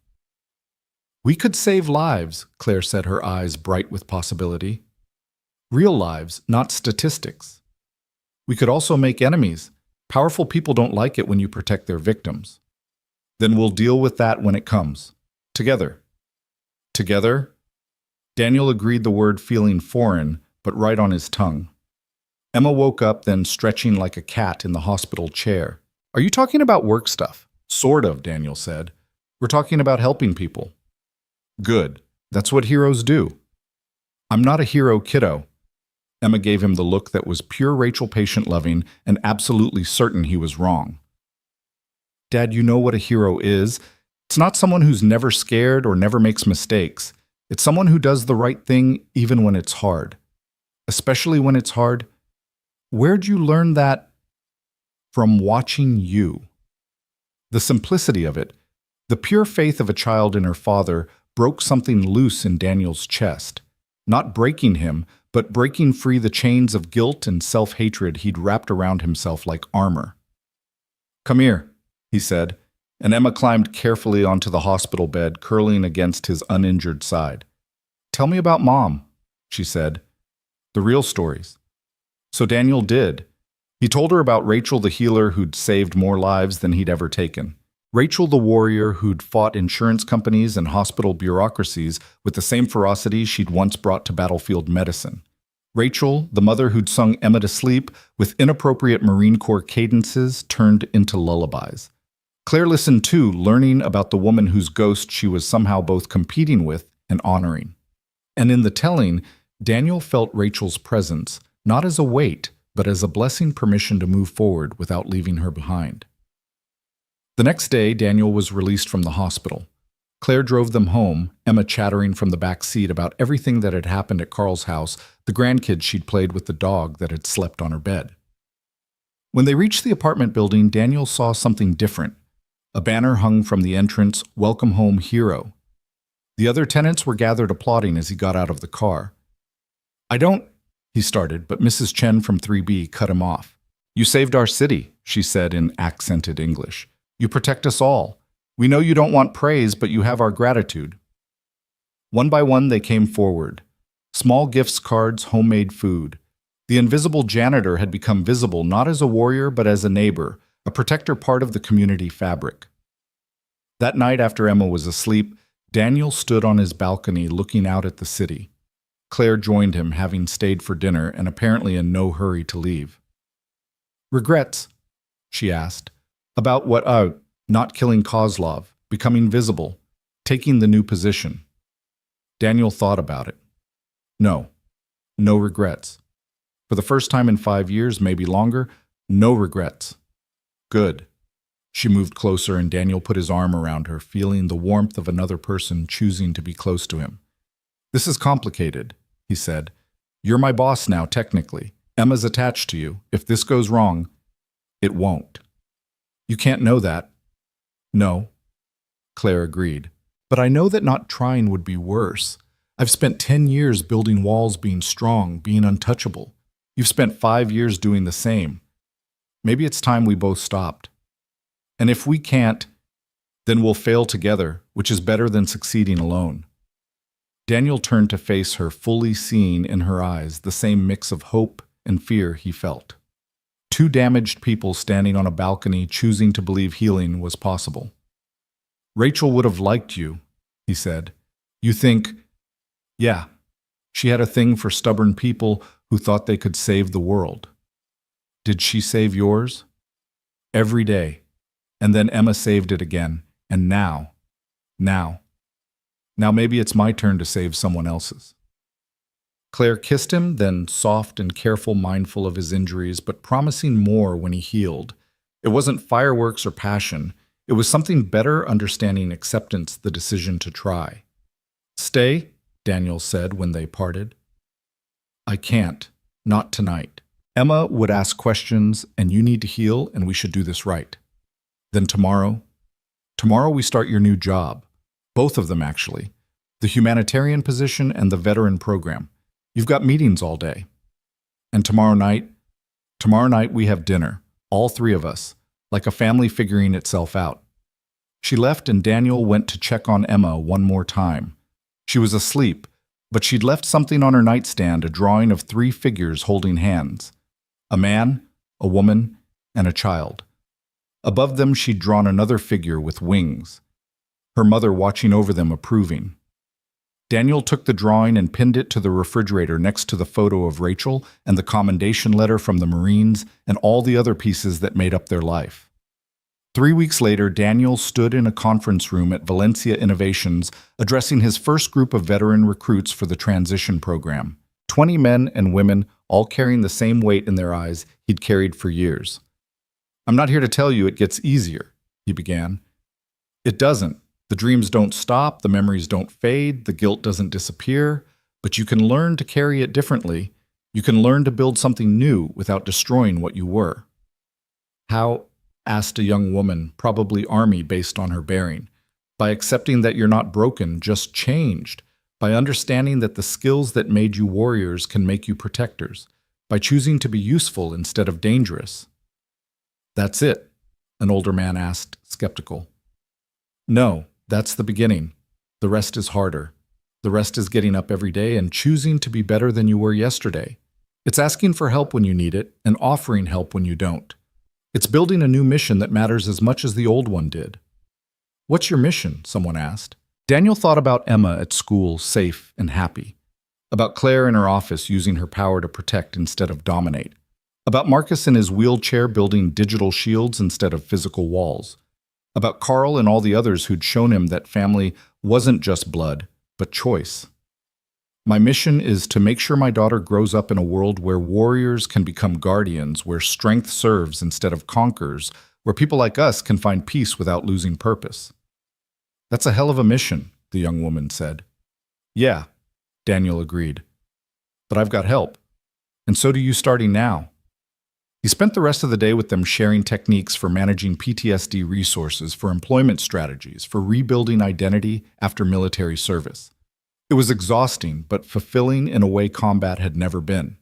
"We could save lives," Claire said, her eyes bright with possibility. "Real lives, not statistics. We could also make enemies. Powerful people don't like it when you protect their victims." "Then we'll deal with that when it comes. Together." "Together?" Daniel agreed, the word feeling foreign, but right on his tongue. Emma woke up, then stretching like a cat in the hospital chair. "Are you talking about work stuff?" "Sort of," Daniel said. "We're talking about helping people." "Good. That's what heroes do." "I'm not a hero, kiddo." Emma gave him the look that was pure Rachel patient-loving and absolutely certain he was wrong. "Dad, you know what a hero is. It's not someone who's never scared or never makes mistakes. It's someone who does the right thing even when it's hard. Especially when it's hard. Where'd you learn that?" "From watching you." The simplicity of it, the pure faith of a child in her father, broke something loose in Daniel's chest. Not breaking him, but breaking free the chains of guilt and self-hatred he'd wrapped around himself like armor. "Come here," he said, and Emma climbed carefully onto the hospital bed, curling against his uninjured side. "Tell me about Mom," she said. "The real stories." So Daniel did. He told her about Rachel the healer who'd saved more lives than he'd ever taken. Rachel the warrior who'd fought insurance companies and hospital bureaucracies with the same ferocity she'd once brought to battlefield medicine. Rachel, the mother who'd sung Emma to sleep with inappropriate Marine Corps cadences turned into lullabies. Claire listened too, learning about the woman whose ghost she was somehow both competing with and honoring. And in the telling, Daniel felt Rachel's presence, not as a weight, but as a blessing permission to move forward without leaving her behind. The next day, Daniel was released from the hospital. Claire drove them home, Emma chattering from the back seat about everything that had happened at Carl's house, the grandkids she'd played with the dog that had slept on her bed. When they reached the apartment building, Daniel saw something different. A banner hung from the entrance, "Welcome home, hero." The other tenants were gathered applauding as he got out of the car. "I don't," he started, but Mrs. Chen from 3B cut him off. "You saved our city," she said in accented English. "You protect us all. We know you don't want praise, but you have our gratitude." One by one, they came forward. Small gifts, cards, homemade food. The invisible janitor had become visible not as a warrior, but as a neighbor, a protector part of the community fabric. That night after Emma was asleep, Daniel stood on his balcony looking out at the city. Claire joined him, having stayed for dinner and apparently in no hurry to leave. "Regrets?" she asked. "About what? Not killing Kozlov, becoming visible, taking the new position." Daniel thought about it. No regrets. For the first time in 5 years, maybe longer, no regrets. Good. She moved closer and Daniel put his arm around her, feeling the warmth of another person choosing to be close to him. "This is complicated," he said. "You're my boss now, technically. Emma's attached to you. If this goes wrong, it won't." "You can't know that." "No," Claire agreed. "But I know that not trying would be worse. I've spent 10 years building walls, being strong, being untouchable. You've spent 5 years doing the same. Maybe it's time we both stopped. And if we can't, then we'll fail together, which is better than succeeding alone." Daniel turned to face her, fully seeing in her eyes the same mix of hope and fear he felt. Two damaged people standing on a balcony choosing to believe healing was possible. "Rachel would have liked you," he said. "You think..." "Yeah, she had a thing for stubborn people who thought they could save the world." "Did she save yours?" "Every day. And then Emma saved it again. And now maybe it's my turn to save someone else's." Claire kissed him, then soft and careful, mindful of his injuries, but promising more when he healed. It wasn't fireworks or passion. It was something better, understanding acceptance, the decision to try. "Stay," Daniel said when they parted. "I can't. Not tonight. Emma would ask questions, and you need to heal, and we should do this right. Then tomorrow we start your new job. Both of them, actually. The humanitarian position and the veteran program. You've got meetings all day. And tomorrow night we have dinner, all three of us, like a family figuring itself out." She left and Daniel went to check on Emma one more time. She was asleep, but she'd left something on her nightstand, a drawing of 3 figures holding hands. A man, a woman, and a child. Above them she'd drawn another figure with wings. Her mother watching over them, approving. Daniel took the drawing and pinned it to the refrigerator next to the photo of Rachel and the commendation letter from the Marines and all the other pieces that made up their life. 3 weeks later, Daniel stood in a conference room at Valencia Innovations, addressing his first group of veteran recruits for the transition program. 20 men and women, all carrying the same weight in their eyes he'd carried for years. "I'm not here to tell you it gets easier," he began. "It doesn't. The dreams don't stop, the memories don't fade, the guilt doesn't disappear, but you can learn to carry it differently. You can learn to build something new without destroying what you were." "How?" asked a young woman, probably Army based on her bearing. "By accepting that you're not broken, just changed. by understanding that the skills that made you warriors can make you protectors, by choosing to be useful instead of dangerous. That's it, an older man asked, skeptical. No, that's the beginning. The rest is harder. The rest is getting up every day and choosing to be better than you were yesterday. It's asking for help when you need it and offering help when you don't. It's building a new mission that matters as much as the old one did. What's your mission? Someone asked. Daniel thought about Emma at school, safe and happy. About Claire in her office using her power to protect instead of dominate. About Marcus in his wheelchair building digital shields instead of physical walls. About Carl and all the others who'd shown him that family wasn't just blood, but choice. My mission is to make sure my daughter grows up in a world where warriors can become guardians, where strength serves instead of conquers, where people like us can find peace without losing purpose. That's a hell of a mission, the young woman said. Yeah, Daniel agreed. But I've got help. And so do you starting now. He spent the rest of the day with them sharing techniques for managing PTSD resources, for employment strategies, for rebuilding identity after military service. It was exhausting, but fulfilling in a way combat had never been.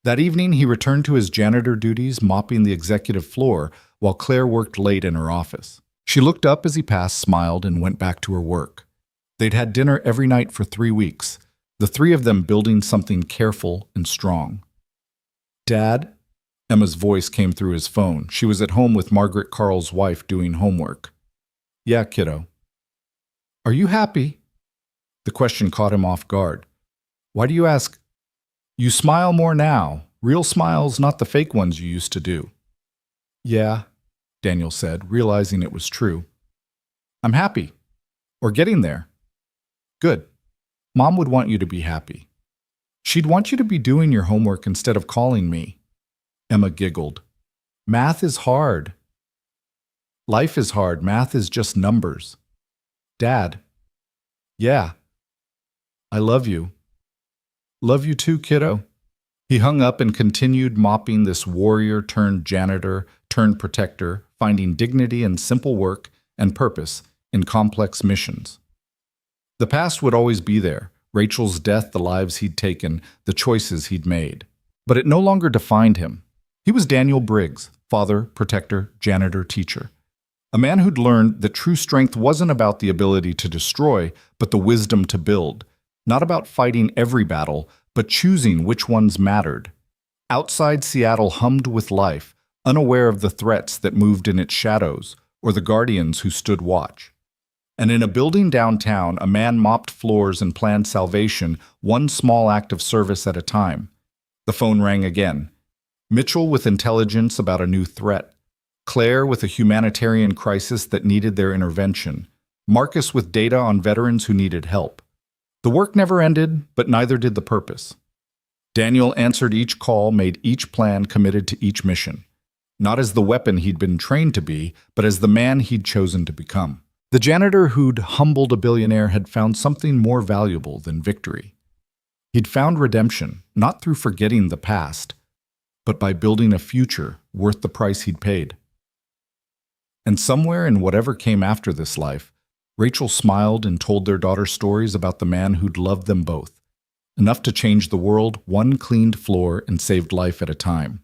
That evening, he returned to his janitor duties, mopping the executive floor, while Claire worked late in her office. She looked up as he passed, smiled, and went back to her work. They'd had dinner every night for 3 weeks, the three of them building something careful and strong. Dad? Emma's voice came through his phone. She was at home with Margaret Carl's wife doing homework. Yeah, kiddo. Are you happy? The question caught him off guard. Why do you ask? You smile more now. Real smiles, not the fake ones you used to do. Yeah, Daniel said, realizing it was true. I'm happy. Or getting there. Good. Mom would want you to be happy. She'd want you to be doing your homework instead of calling me. Emma giggled. Math is hard. Life is hard. Math is just numbers. Dad. Yeah. I love you. Love you too, kiddo. He hung up and continued mopping this warrior turned janitor turned protector, finding dignity in simple work and purpose in complex missions. The past would always be there, Rachel's death, the lives he'd taken, the choices he'd made. But it no longer defined him. He was Daniel Briggs, father, protector, janitor, teacher. A man who'd learned that true strength wasn't about the ability to destroy, but the wisdom to build. Not about fighting every battle, but choosing which ones mattered. Outside Seattle hummed with life, unaware of the threats that moved in its shadows, or the guardians who stood watch. And in a building downtown, a man mopped floors and planned salvation, one small act of service at a time. The phone rang again. Mitchell with intelligence about a new threat. Claire with a humanitarian crisis that needed their intervention. Marcus with data on veterans who needed help. The work never ended, but neither did the purpose. Daniel answered each call, made each plan, committed to each mission. Not as the weapon he'd been trained to be, but as the man he'd chosen to become. The janitor who'd humbled a billionaire had found something more valuable than victory. He'd found redemption, not through forgetting the past, but by building a future worth the price he'd paid. And somewhere in whatever came after this life, Rachel smiled and told their daughter stories about the man who'd loved them both, enough to change the world one cleaned floor and saved life at a time.